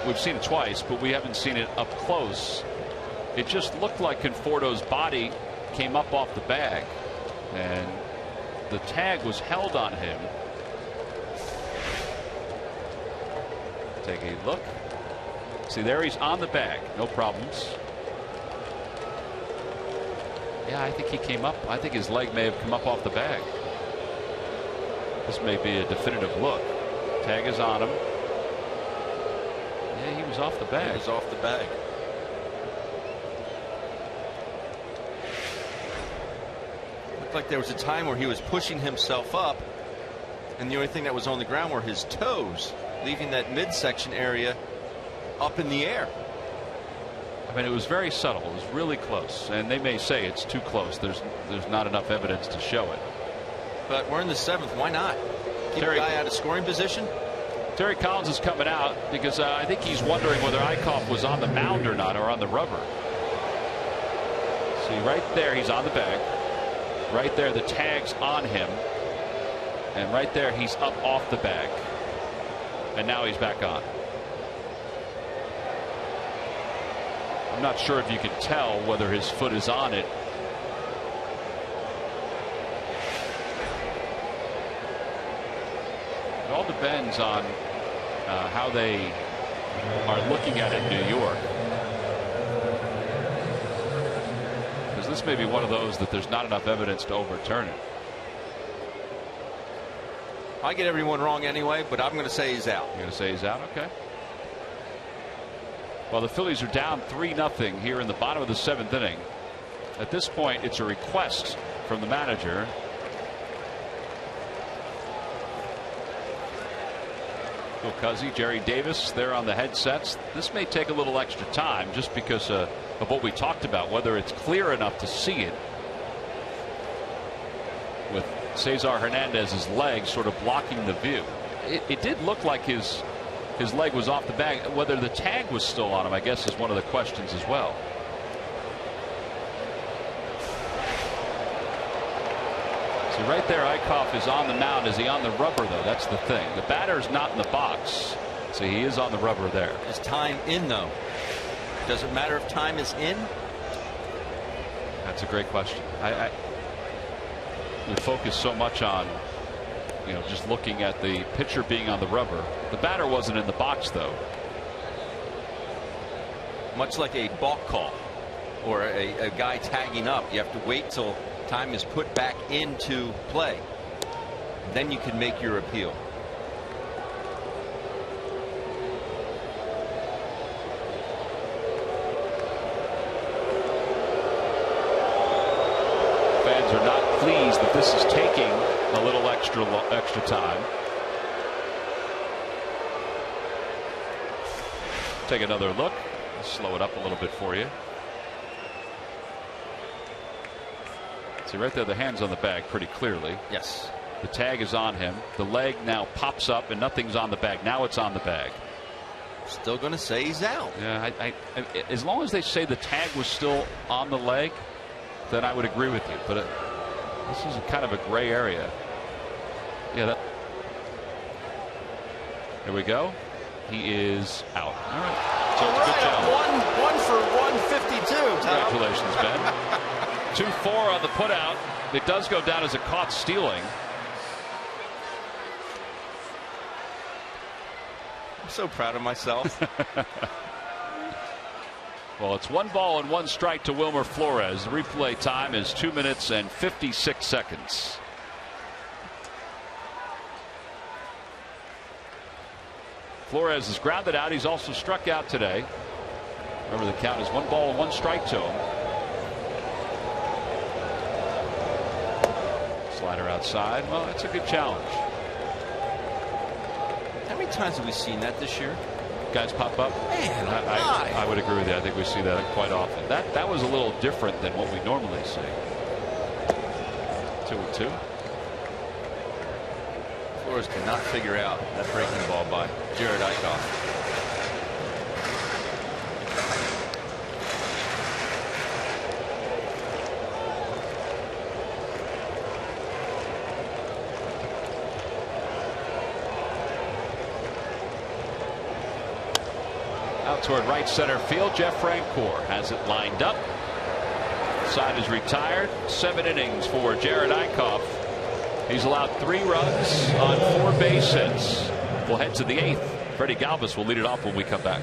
We've seen it twice, but we haven't seen it up close. It just looked like Conforto's body came up off the bag, and the tag was held on him. Take a look. See, there he's on the bag. No problems. Yeah, I think he came up. I think his leg may have come up off the bag. This may be a definitive look. Tag is on him. Yeah, he was off the bag. He was off the bag. Looked like there was a time where he was pushing himself up, and the only thing that was on the ground were his toes, leaving that midsection area up in the air. I mean, it was very subtle. It was really close, and they may say it's too close. There's not enough evidence to show it. But we're in the 7th. Why not keep a guy out of scoring position? Terry Collins is coming out because I think he's wondering whether Eichhoff was on the mound or not, or on the rubber. See, right there, he's on the bag. Right there, the tag's on him, and right there, he's up off the bag, and now he's back on. I'm not sure if you can tell whether his foot is on it. It all depends on how they are looking at it in New York. Because this may be one of those that there's not enough evidence to overturn it. I get everyone wrong anyway, but I'm going to say he's out. You're going to say he's out? Okay. Well, the Phillies are down 3-0 here in the bottom of the 7th inning. At this point, it's a request from the manager. Bill Cuzzy, Jerry Davis, there on the headsets. This may take a little extra time just because of what we talked about, whether it's clear enough to see it with Cesar Hernandez's leg sort of blocking the view. It did look like his leg was off the bag. Whether the tag was still on him, I guess, is one of the questions as well. See, right there, Eichhoff is on the mound. Is he on the rubber, though? That's the thing. The batter's not in the box. See, he is on the rubber there. Is time in, though? Does it matter if time is in? That's a great question. We focus so much on, just looking at the pitcher being on the rubber. The batter wasn't in the box, though. Much like a balk call or a guy tagging up, you have to wait till time is put back into play. Then you can make your appeal. Fans are not pleased that this is taking a little extra time. Take another look. Slow it up a little bit for you. See, right there, the hand's on the bag pretty clearly. Yes. The tag is on him. The leg now pops up and nothing's on the bag. Now it's on the bag. Still going to say he's out. Yeah, as long as they say the tag was still on the leg, then I would agree with you. But this is kind of a gray area. Yeah. There we go. He is out. All right. So it's a good job. One for 152. Congratulations, Ben. 2-4 on the putout. It does go down as a caught stealing. I'm so proud of myself. Well, it's 1 ball and 1 strike to Wilmer Flores. The replay time is 2 minutes and 56 seconds. Flores is grounded out. He's also struck out today. Remember, the count is 1 ball and 1 strike to him. Slider outside. Well, that's a good challenge. How many times have we seen that this year? Guys pop up. Man, I would agree with you. I think we see that quite often. That was a little different than what we normally see. 2-2. Flores cannot figure out that breaking ball by Jared Eichhoff. Out toward right center field. Jeff Francoeur has it lined up. Side is retired. 7 innings for Jared Eichhoff. He's allowed 3 runs on 4 base hits. We'll head to the 8th. Freddie Galvis will lead it off when we come back.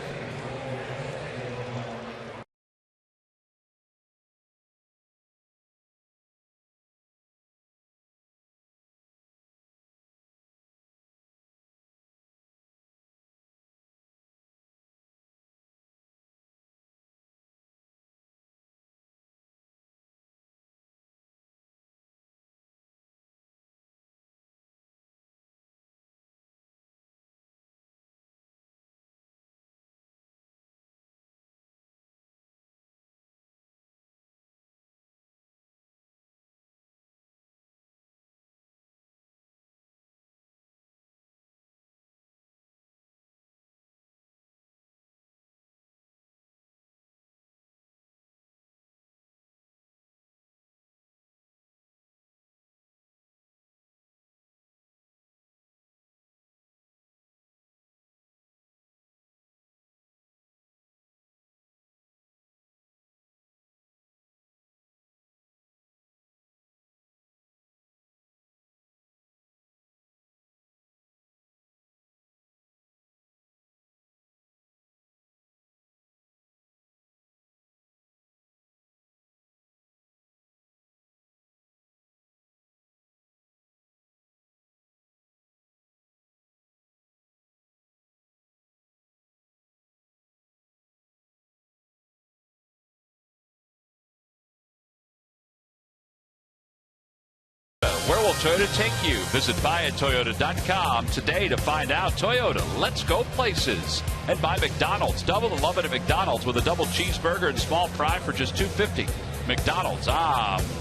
Where will Toyota take you? Visit buyatoyota.com today to find out. Toyota, let's go places. And by McDonald's. Double the love it at McDonald's with a double cheeseburger and small fry for just $2.50. McDonald's,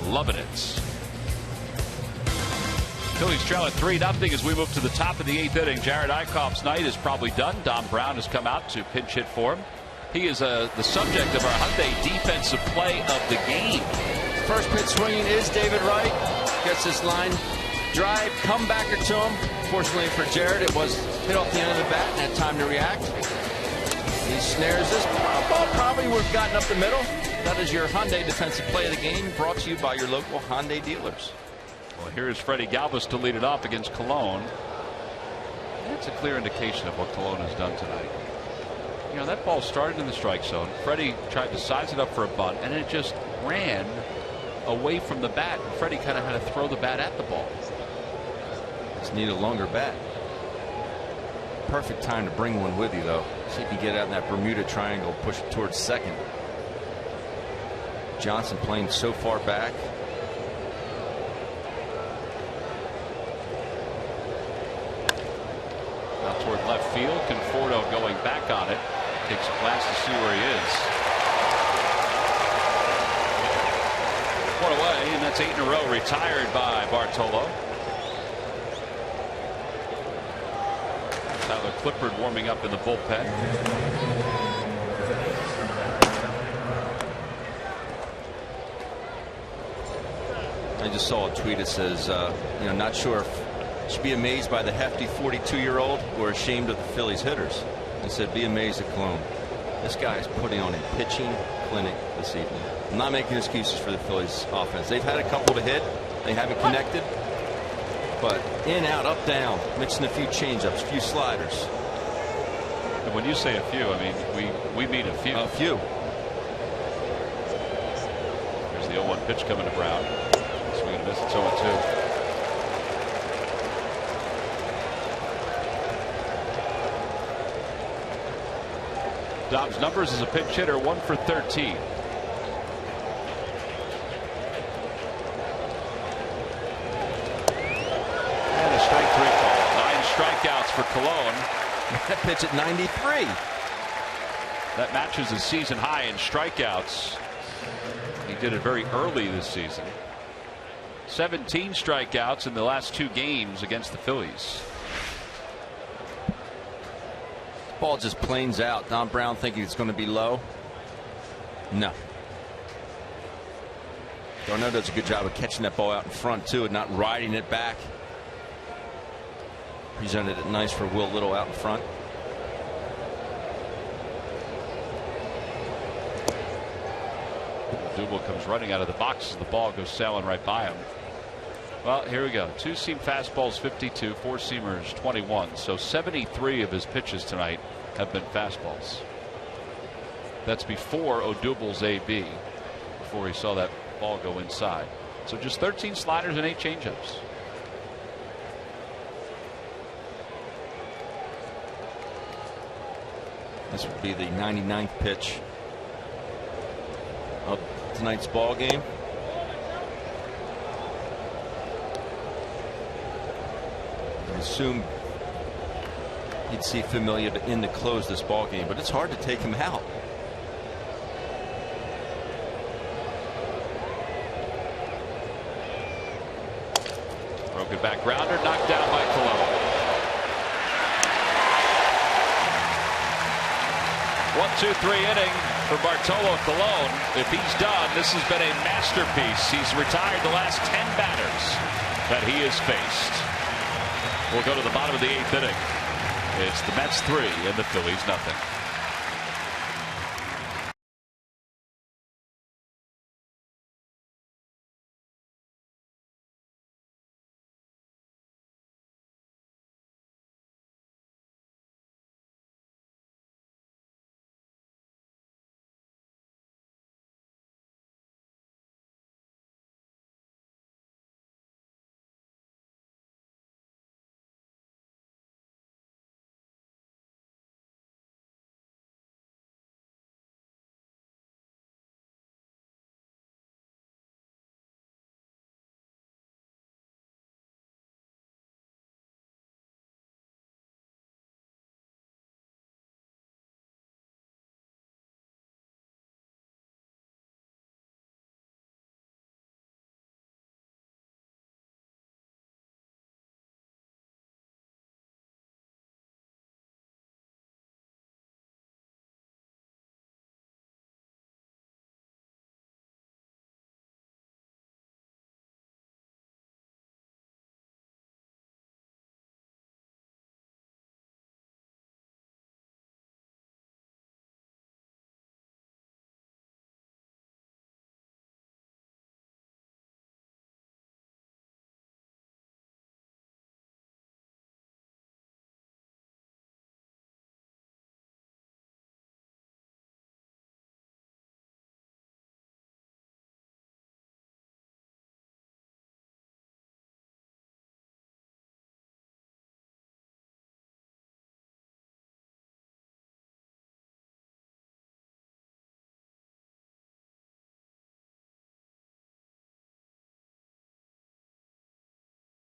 loving it. Phillies trail at 3-0 as we move to the top of the 8th inning. Jared Eichhoff's night is probably done. Dom Brown has come out to pinch hit for him. He is the subject of our Hyundai defensive play of the game. First pitch swinging is David Wright. Gets this line drive, comebacker to him. Fortunately for Jared, it was hit off the end of the bat and had time to react. He snares this. Ball probably would have gotten up the middle. That is your Hyundai defensive play of the game, brought to you by your local Hyundai dealers. Well, here's Freddie Galvis to lead it off against Cologne. That's a clear indication of what Cologne has done tonight. You know, that ball started in the strike zone. Freddie tried to size it up for a bunt, and it just ran away from the bat. Freddie kind of had to throw the bat at the ball. Just need a longer bat. Perfect time to bring one with you, though. See if you get out in that Bermuda Triangle, push it towards second. Johnson playing so far back. Out toward left field. Conforto going back on it. Takes a glance to see where he is. One away, and that's 8 in a row retired by Bartolo. Tyler Clippard warming up in the bullpen. I just saw a tweet that says, not sure if should be amazed by the hefty 42-year-old or ashamed of the Phillies hitters. I said, be amazed at Cologne. This guy is putting on a pitching clinic this evening. I'm not making excuses for the Phillies offense. They've had a couple to hit. They haven't connected. But in, out, up, down, mixing a few changeups, a few sliders. And when you say a few, I mean, we mean a few. A few. There's the 0-1 pitch coming to Brown. Swing and a miss. It's 0-2. Dom's numbers as a pinch hitter, 1 for 13. And a strike 3 call. 9 strikeouts for Cologne. That pitch at 93. That matches his season high in strikeouts. He did it very early this season. 17 strikeouts in the last 2 games against the Phillies. Ball just planes out. Dom Brown thinking it's going to be low. No. Darno does a good job of catching that ball out in front too and not riding it back. Presented it nice for Will Little out in front. Double comes running out of the box as the ball goes sailing right by him. Well, here we go. 2-seam fastballs 52, 4-seamers 21. So 73 of his pitches tonight have been fastballs. That's before Odubel's AB, before he saw that ball go inside. So just 13 sliders and 8 changeups. This would be the 99th pitch of tonight's ball game. I assume you'd see Familia in to close this ball game, but it's hard to take him out. Broken back grounder, knocked down by Cologne. 1-2-3 inning for Bartolo Colon. If he's done, this has been a masterpiece. He's retired the last 10 batters that he has faced. We'll go to the bottom of the 8th inning. It's the Mets 3 and the Phillies nothing.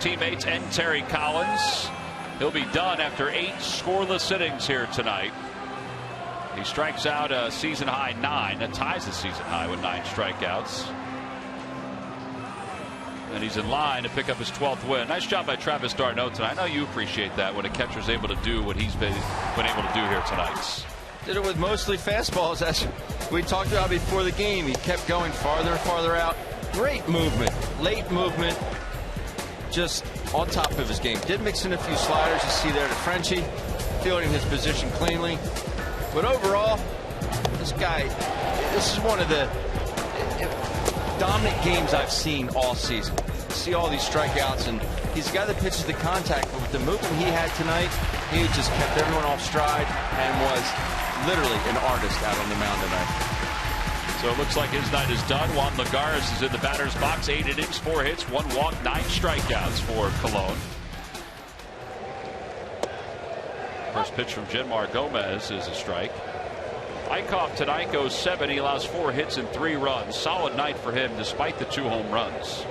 Teammates and Terry Collins. He'll be done after 8 scoreless innings here tonight. He strikes out a season high 9. That ties the season high with 9 strikeouts. And he's in line to pick up his 12th win. Nice job by Travis d'Arnaud tonight. I know you appreciate that when a catcher's able to do what he's been able to do here tonight. Did it with mostly fastballs, as we talked about before the game. He kept going farther and farther out. Great movement, late movement, just on top of his game. Did mix in a few sliders, you see there to Frenchie, fielding his position cleanly. But overall, this guy, this is one of the dominant games I've seen all season. See all these strikeouts, and he's a guy that pitches the contact, but with the movement he had tonight, he just kept everyone off stride and was literally an artist out on the mound tonight. So it looks like his night is done. Juan Lagares is in the batter's box. 8 innings, 4 hits, 1 walk, 9 strikeouts for Cologne. First pitch from Genmar Gomez is a strike. Eichhoff tonight goes 7. He allows 4 hits and 3 runs. Solid night for him despite the 2 home runs.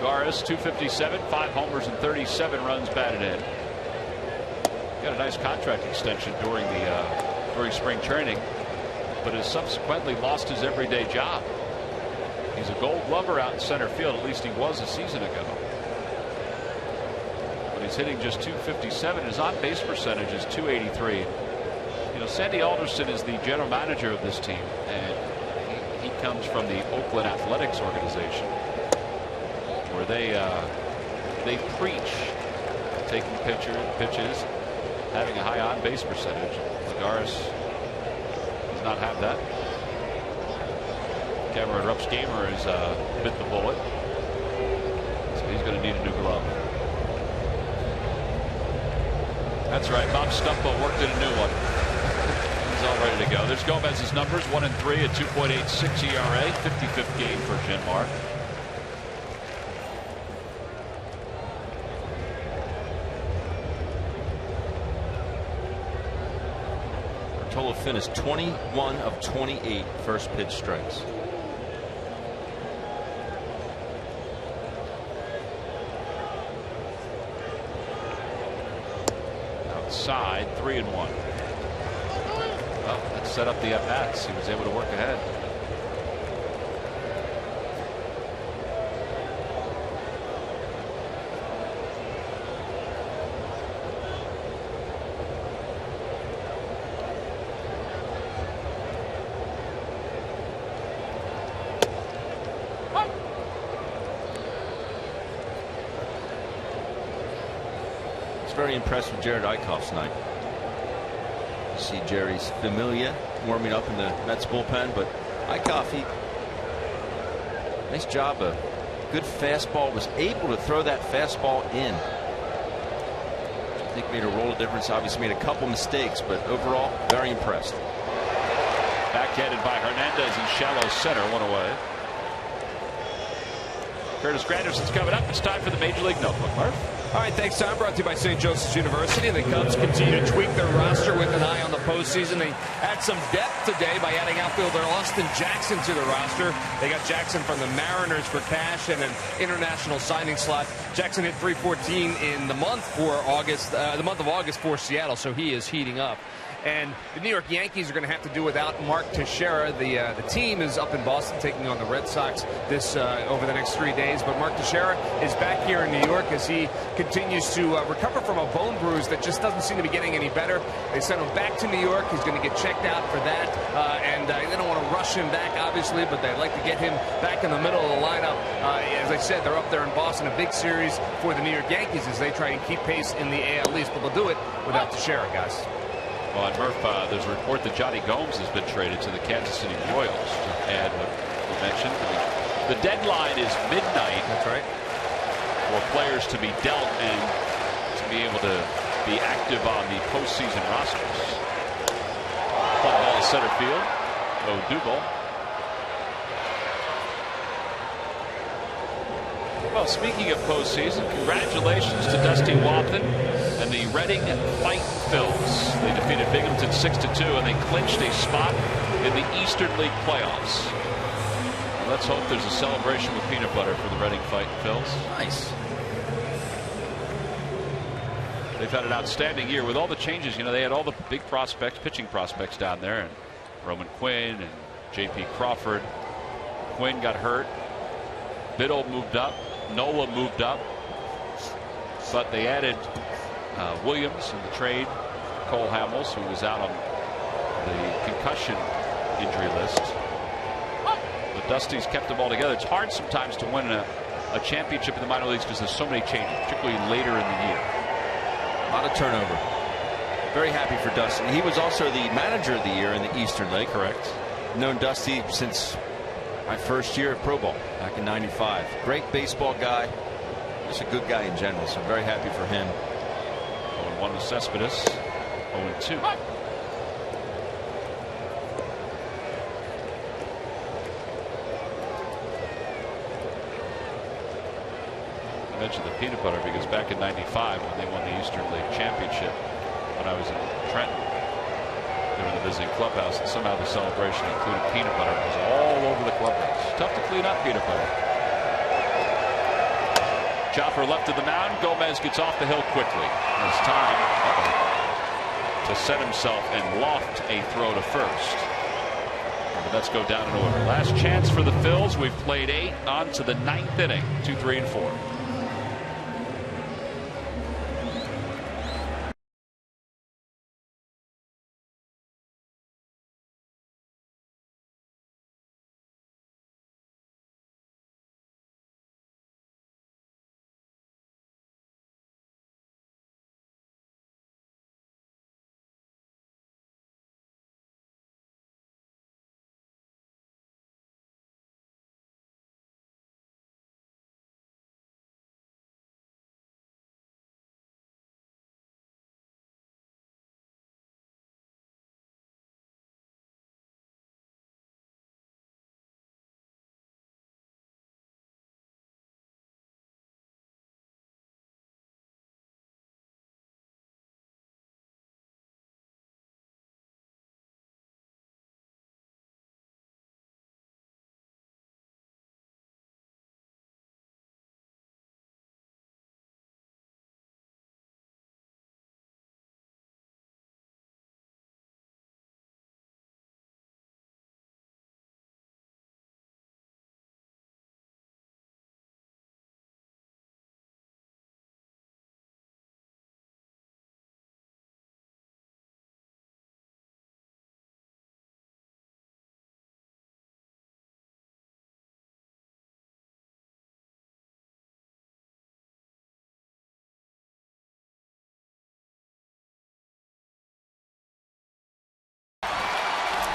Lagares, 257, 5 homers and 37 runs batted in. Got a nice contract extension during spring training, but has subsequently lost his everyday job. He's a Gold Glover out in center field. At least he was a season ago. But he's hitting just 257. His on base percentage is 283. You know, Sandy Alderson is the general manager of this team, and he comes from the Oakland Athletics organization, where they preach taking pitches, having a high on-base percentage. Lagares does not have that. Cameron Rupp's gamer has bit the bullet, so he's going to need a new glove. That's right, Bob Stumpo worked in a new one. He's all ready to go. There's Gomez's numbers: 1 and 3, a 2.86 ERA, 55th game for Genmar. Total finished 21 of 28 first pitch strikes. Outside, 3-1. Well, that set up the at-bats. He was able to work ahead. Very impressed with Jared Eichhoff's night. You see Jerry's familia warming up in the Mets bullpen, but Eichhoff, nice job. A good fastball, was able to throw that fastball in. I think made a world of difference. Obviously made a couple mistakes, but overall very impressed. Backhanded by Hernandez in shallow center, 1 away. Curtis Granderson's coming up. It's time for the Major League Notebook. Mark? All right, thanks, Tom. Brought to you by St. Joseph's University. The Cubs continue to tweak their roster with an eye on the postseason. They add some depth today by adding outfielder Austin Jackson to the roster. They got Jackson from the Mariners for cash and an international signing slot. Jackson hit .314 in the month of August for Seattle, so he is heating up. And the New York Yankees are going to have to do without Mark Teixeira. The team is up in Boston taking on the Red Sox over the next 3 days. But Mark Teixeira is back here in New York as he continues to recover from a bone bruise that just doesn't seem to be getting any better. They sent him back to New York. He's going to get checked out for that. And they don't want to rush him back, obviously, but they'd like to get him back in the middle of the lineup. As I said, they're up there in Boston, a big series for the New York Yankees as they try and keep pace in the AL East. But they'll do it without Teixeira, guys. Well, and Murph, there's a report that Johnny Gomes has been traded to the Kansas City Royals. To add what you mentioned, the deadline is midnight. That's right. For players to be dealt and to be able to be active on the postseason rosters. Fly ball to center field. O'Dougall. Well, speaking of postseason, congratulations to Dusty Wathan and the Reading Fight Phils. They defeated Binghamton 6-2, and they clinched a spot in the Eastern League playoffs. Let's hope there's a celebration with peanut butter for the Reading Fight Phils. Nice. They've had an outstanding year with all the changes. You know, they had all the big prospects, pitching prospects down there, and Roman Quinn and J.P. Crawford. Quinn got hurt. Biddle moved up. Nola moved up. But they added Williams in the trade. Cole Hamels, who was out on the concussion injury list. The Dusties kept them all together. It's hard sometimes to win a championship in the minor leagues because there's so many changes, particularly later in the year. A lot of turnover. Very happy for Dusty. He was also the manager of the year in the Eastern League. Correct. Known Dusty since my first year at Pro Bowl back in '95. Great baseball guy. Just a good guy in general. So I'm very happy for him. 0-1 to Cespedes. 0-2. I mentioned the peanut butter because back in '95 when they won the Eastern League championship, when I was in Trenton, they were in the visiting clubhouse, and somehow the celebration included peanut butter. It was all over the clubhouse. Tough to clean up peanut butter. Chopper left to the mound. Gomez gets off the hill quickly. It's time to set himself and loft a throw to first. But let's go down in order. Last chance for the Phils. We've played 8 on to the 9th inning. 2, 3, and 4.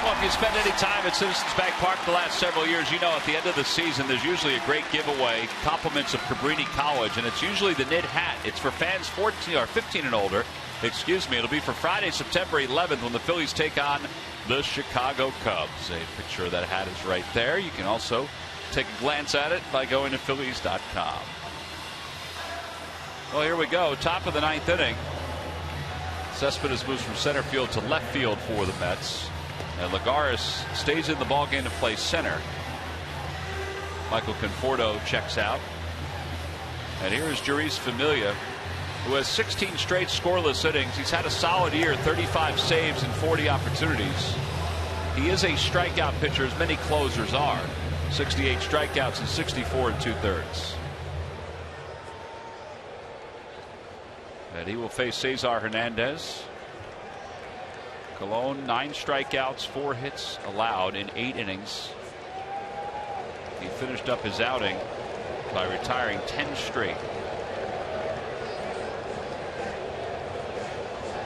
Well, if you spend any time at Citizens Bank Park the last several years, you know at the end of the season there's usually a great giveaway, compliments of Cabrini College, and it's usually the knit hat. It's for fans 14 or 15 and older. Excuse me. It'll be for Friday, September 11th when the Phillies take on the Chicago Cubs. A picture of that hat is right there. You can also take a glance at it by going to Phillies.com. Well, here we go. Top of the 9th inning. Cespedes moves from center field to left field for the Mets. And Lagares stays in the ballgame to play center. Michael Conforto checks out. And here is Jeurys Familia, who has 16 straight scoreless innings. He's had a solid year, 35 saves and 40 opportunities. He is a strikeout pitcher, as many closers are. 68 strikeouts and 64 2/3. And he will face Cesar Hernandez. Colon, 9 strikeouts, 4 hits allowed in 8 innings. He finished up his outing by retiring 10 straight.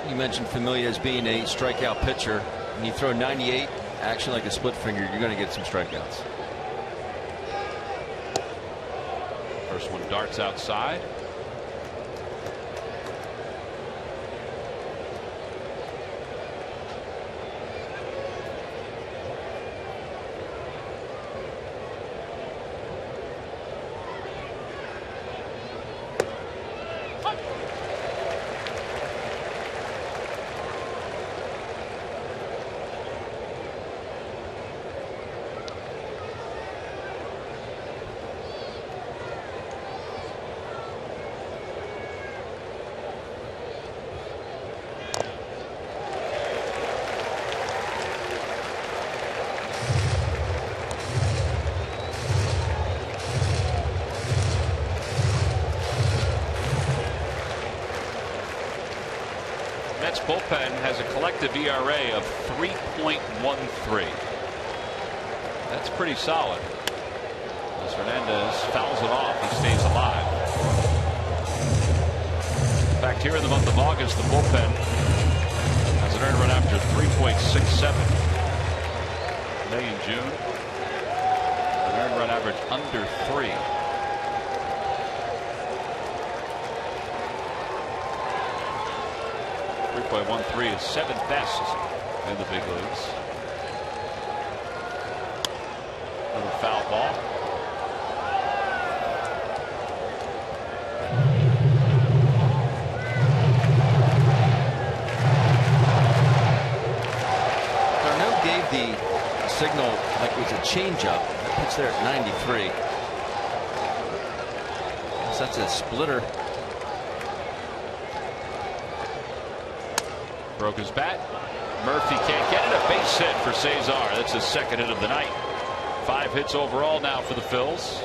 You mentioned Familia as being a strikeout pitcher. When you throw 98 action like a split finger, you're going to get some strikeouts. First one darts outside. Mets bullpen has a collective ERA of 3.13. That's pretty solid. As Hernandez fouls it off, he stays alive. In fact, here in the month of August, the bullpen has an earned run average of 3.67. May and June, an earned run average under 3. .13 is 7th best in the big leagues. Another foul ball. Darnell gave the signal like it was a changeup. That pitch there at 93. So that's a splitter. Broke his bat. Murphy can't get it. A base hit for Cesar. That's his second hit of the night. 5 hits overall now for the Phils.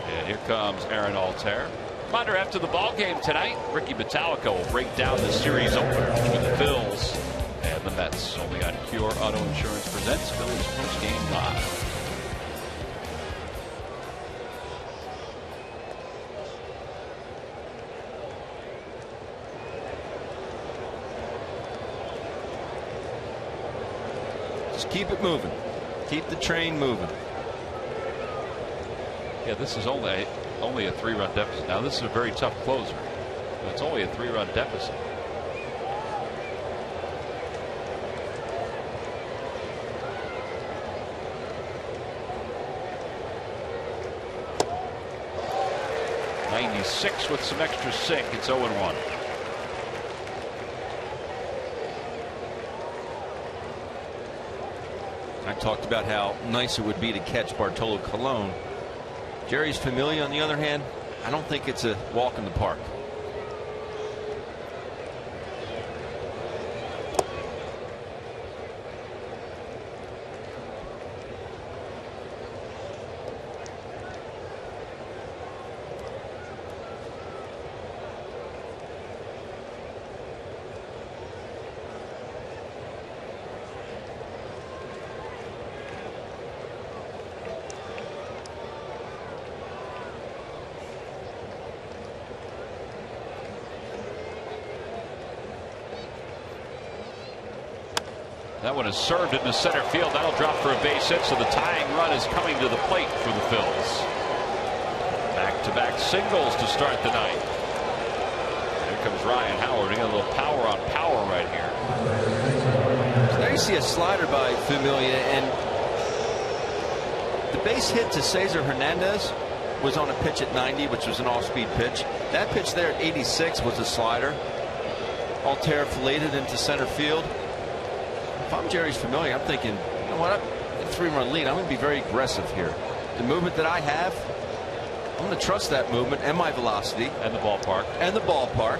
And here comes Aaron Altair. Reminder, after the ball game tonight, Ricky Metallica will break down the series opener between the Phils and the Mets. Only on Pure Auto Insurance presents Phillies Post Game Live. Keep it moving. Keep the train moving. Yeah, this is only a 3-run deficit. Now this is a very tough closer, but it's only a 3-run deficit. '96 with some extra sink. It's 0-1. I talked about how nice it would be to catch Bartolo Colon. Jerry's Familia, on the other hand, I don't think it's a walk in the park. That one is served into center field. That'll drop for a base hit, so the tying run is coming to the plate for the Phils. Back-to-back singles to start the night. Here comes Ryan Howard. He got a little power on power right here. So there you see a slider by Familia, and the base hit to Cesar Hernandez was on a pitch at 90, which was an off-speed pitch. That pitch there at 86 was a slider. Altair filleted into center field. If I'm Jerry's Familia, I'm thinking, you know what, a 3-run lead, I'm going to be very aggressive here. The movement that I have, I'm going to trust that movement and my velocity. And the ballpark. And the ballpark.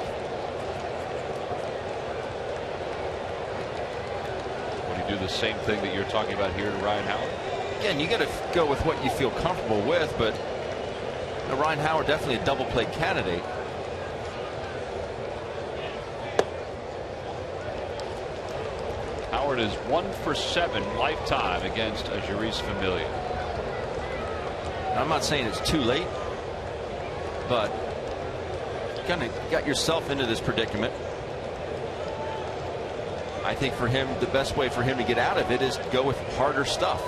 Would you do the same thing that you're talking about here to Ryan Howard? Again, you got to go with what you feel comfortable with, but you know, Ryan Howard definitely a double play candidate. Howard is 1 for 7 lifetime against Jerry's Familia. I'm not saying it's too late, but you kind of got yourself into this predicament. I think for him, the best way for him to get out of it is to go with harder stuff.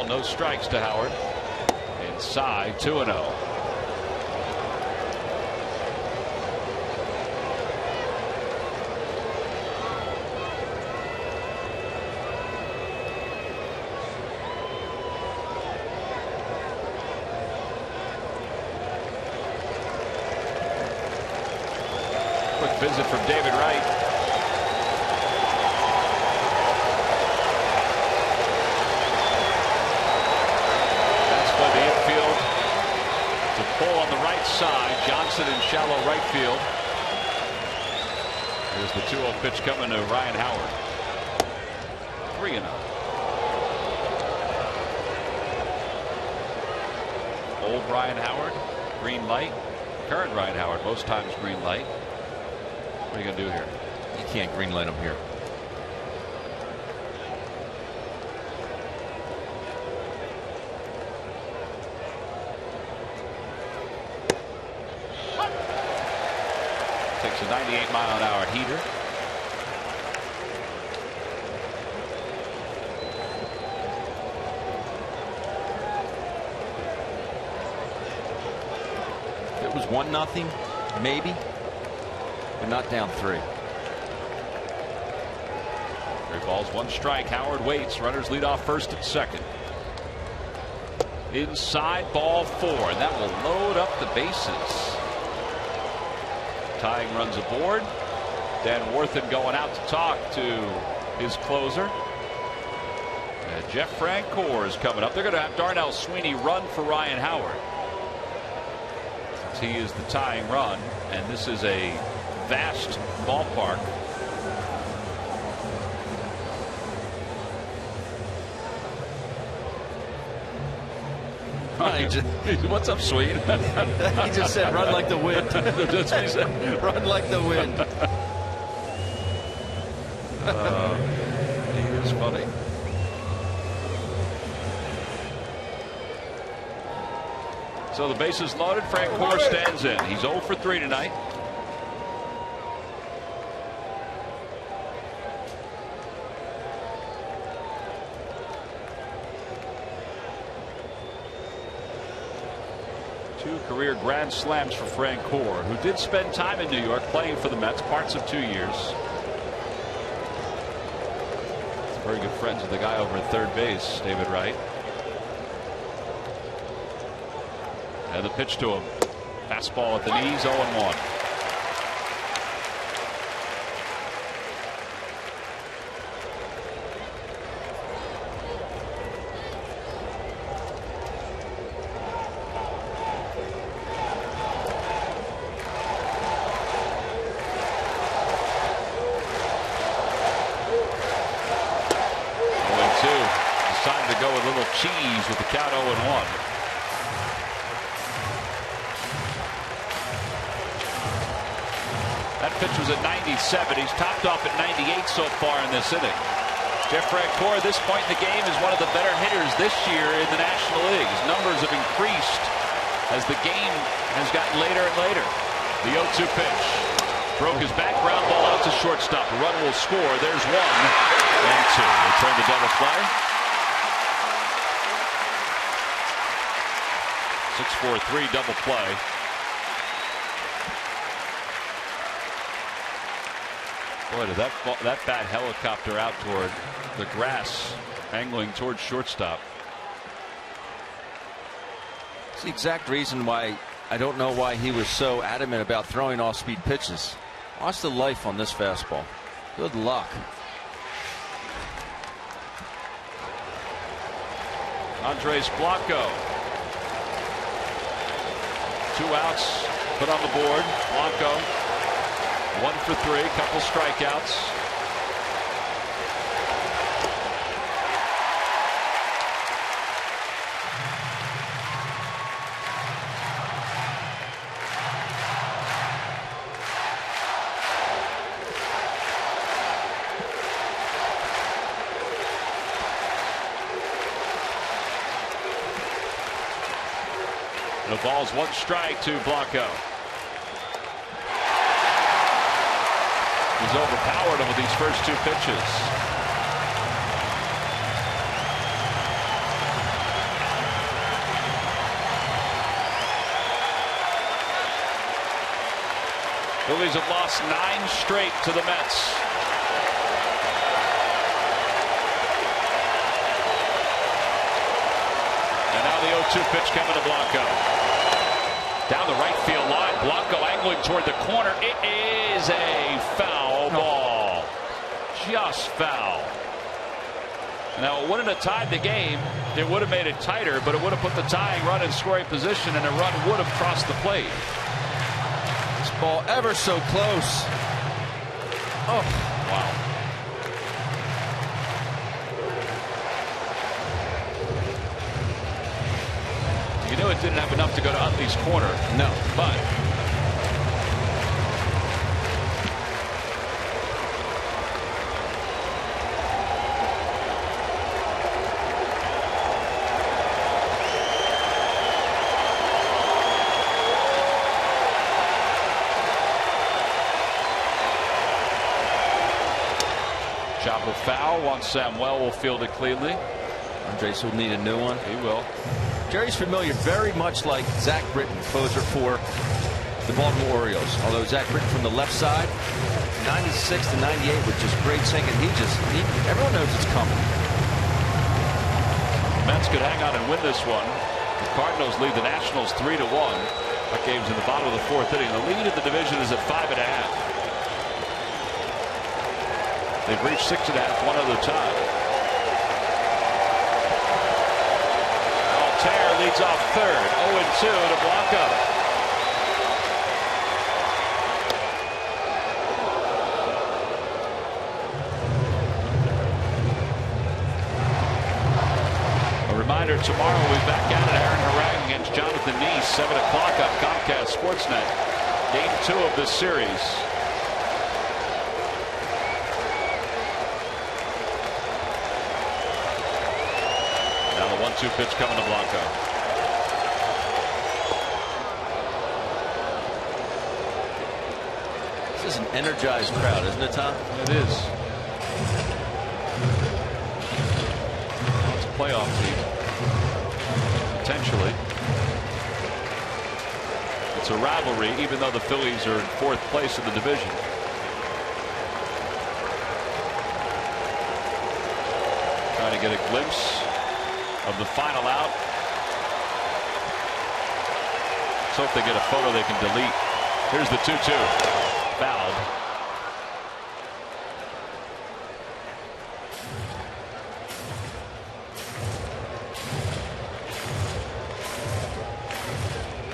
No strikes to Howard. Inside, 2-0. Quick visit from David Wright. Pull on the right side. Johnson in shallow right field. Here's the 2-0 pitch coming to Ryan Howard. 3-0. Old Ryan Howard, green light. Current Ryan Howard, most times green light. What are you going to do here? You can't green light him here. Takes a 98-mile-an-hour heater. It was 1-0, maybe, but not down 3. 3 balls, 1 strike. Howard waits. Runners lead off first and second. Inside, ball 4, and that will load up the bases. Tying runs aboard. Dan Worthen going out to talk to his closer. And Jeff Francoeur is coming up. They're going to have Darnell Sweeney run for Ryan Howard. He is the tying run, and this is a vast ballpark. What's up, Swede? He just said, "Run like the wind." That's what he said. Run like the wind. He is funny. So the bases loaded. Francoeur stands in. He's 0 for 3 tonight. Two career grand slams for Francoeur, who did spend time in New York playing for the Mets, parts of 2 years. Very good friends with the guy over at third base, David Wright. And the pitch to him. Fastball at the knees, 0-1. It's time to go with a little cheese with the count 0-1. That pitch was at 97. He's topped off at 98 so far in this inning. Jeff Francoeur at this point in the game is one of the better hitters this year in the National League. His numbers have increased as the game has gotten later and later. The 0-2 pitch. Broke his back, ground ball out to shortstop. A run will score. There's 1 and 2. They turn the double play. 6-4-3 double play. Boy, did that bat helicopter out toward the grass, angling towards shortstop. It's the exact reason why I don't know why he was so adamant about throwing off-speed pitches. Watch the life on this fastball. Good luck. Andres Blanco. 2 outs put on the board. Blanco 1 for 3, couple strikeouts. The ball's 1 strike to Blanco. He's overpowered him with these first 2 pitches. Phillies have lost 9 straight to the Mets. And now the 0-2 pitch coming to Blanco. Down the right field line. Blanco angling toward the corner. It is a foul ball. Just foul. Now, it wouldn't have tied the game. It would have made it tighter, but it would have put the tying run in scoring position, and a run would have crossed the plate. This ball ever so close. Oh, wow. Reds didn't have enough to go to Utley's corner. No. But chopper foul. Once Samuel will field it cleanly. Andres will need a new one. He will. Jerry's familiar, very much like Zach Britton, closer for the Baltimore Orioles. Although Zach Britton from the left side, 96 to 98 with just great sinking. Everyone knows it's coming. Mets could hang on and win this one. The Cardinals lead the Nationals 3-1. That game's in the bottom of the fourth inning. The lead in the division is at 5.5. They've reached 6.5 one other time. Altair leads off third. 0-2 to Blanco. A reminder, tomorrow we'll be back out at Aaron Harang against Jonathan Neese, 7 o'clock on Comcast Sportsnet. Game 2 of this series. Now the 1-2 pitch coming to Blanco. This is an energized crowd, isn't it, Tom? It is. Well, it's a playoff team. Potentially. It's a rivalry, even though the Phillies are in 4th place in the division. Trying to get a glimpse of the final out. So if they get a photo they can delete. Here's the 2-2. Fouled.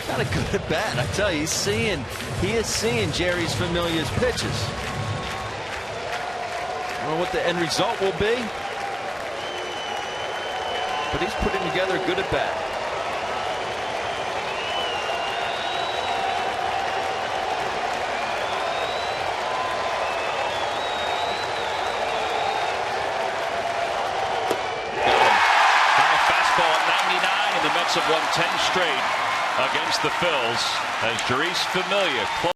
Got a good at bat. I tell you, he is seeing Jerry's familiar pitches. I don't know what the end result will be, but he's putting together a good at bat. High fastball at 99, and the Mets have won 10 straight against the Phils as Jeurys Familia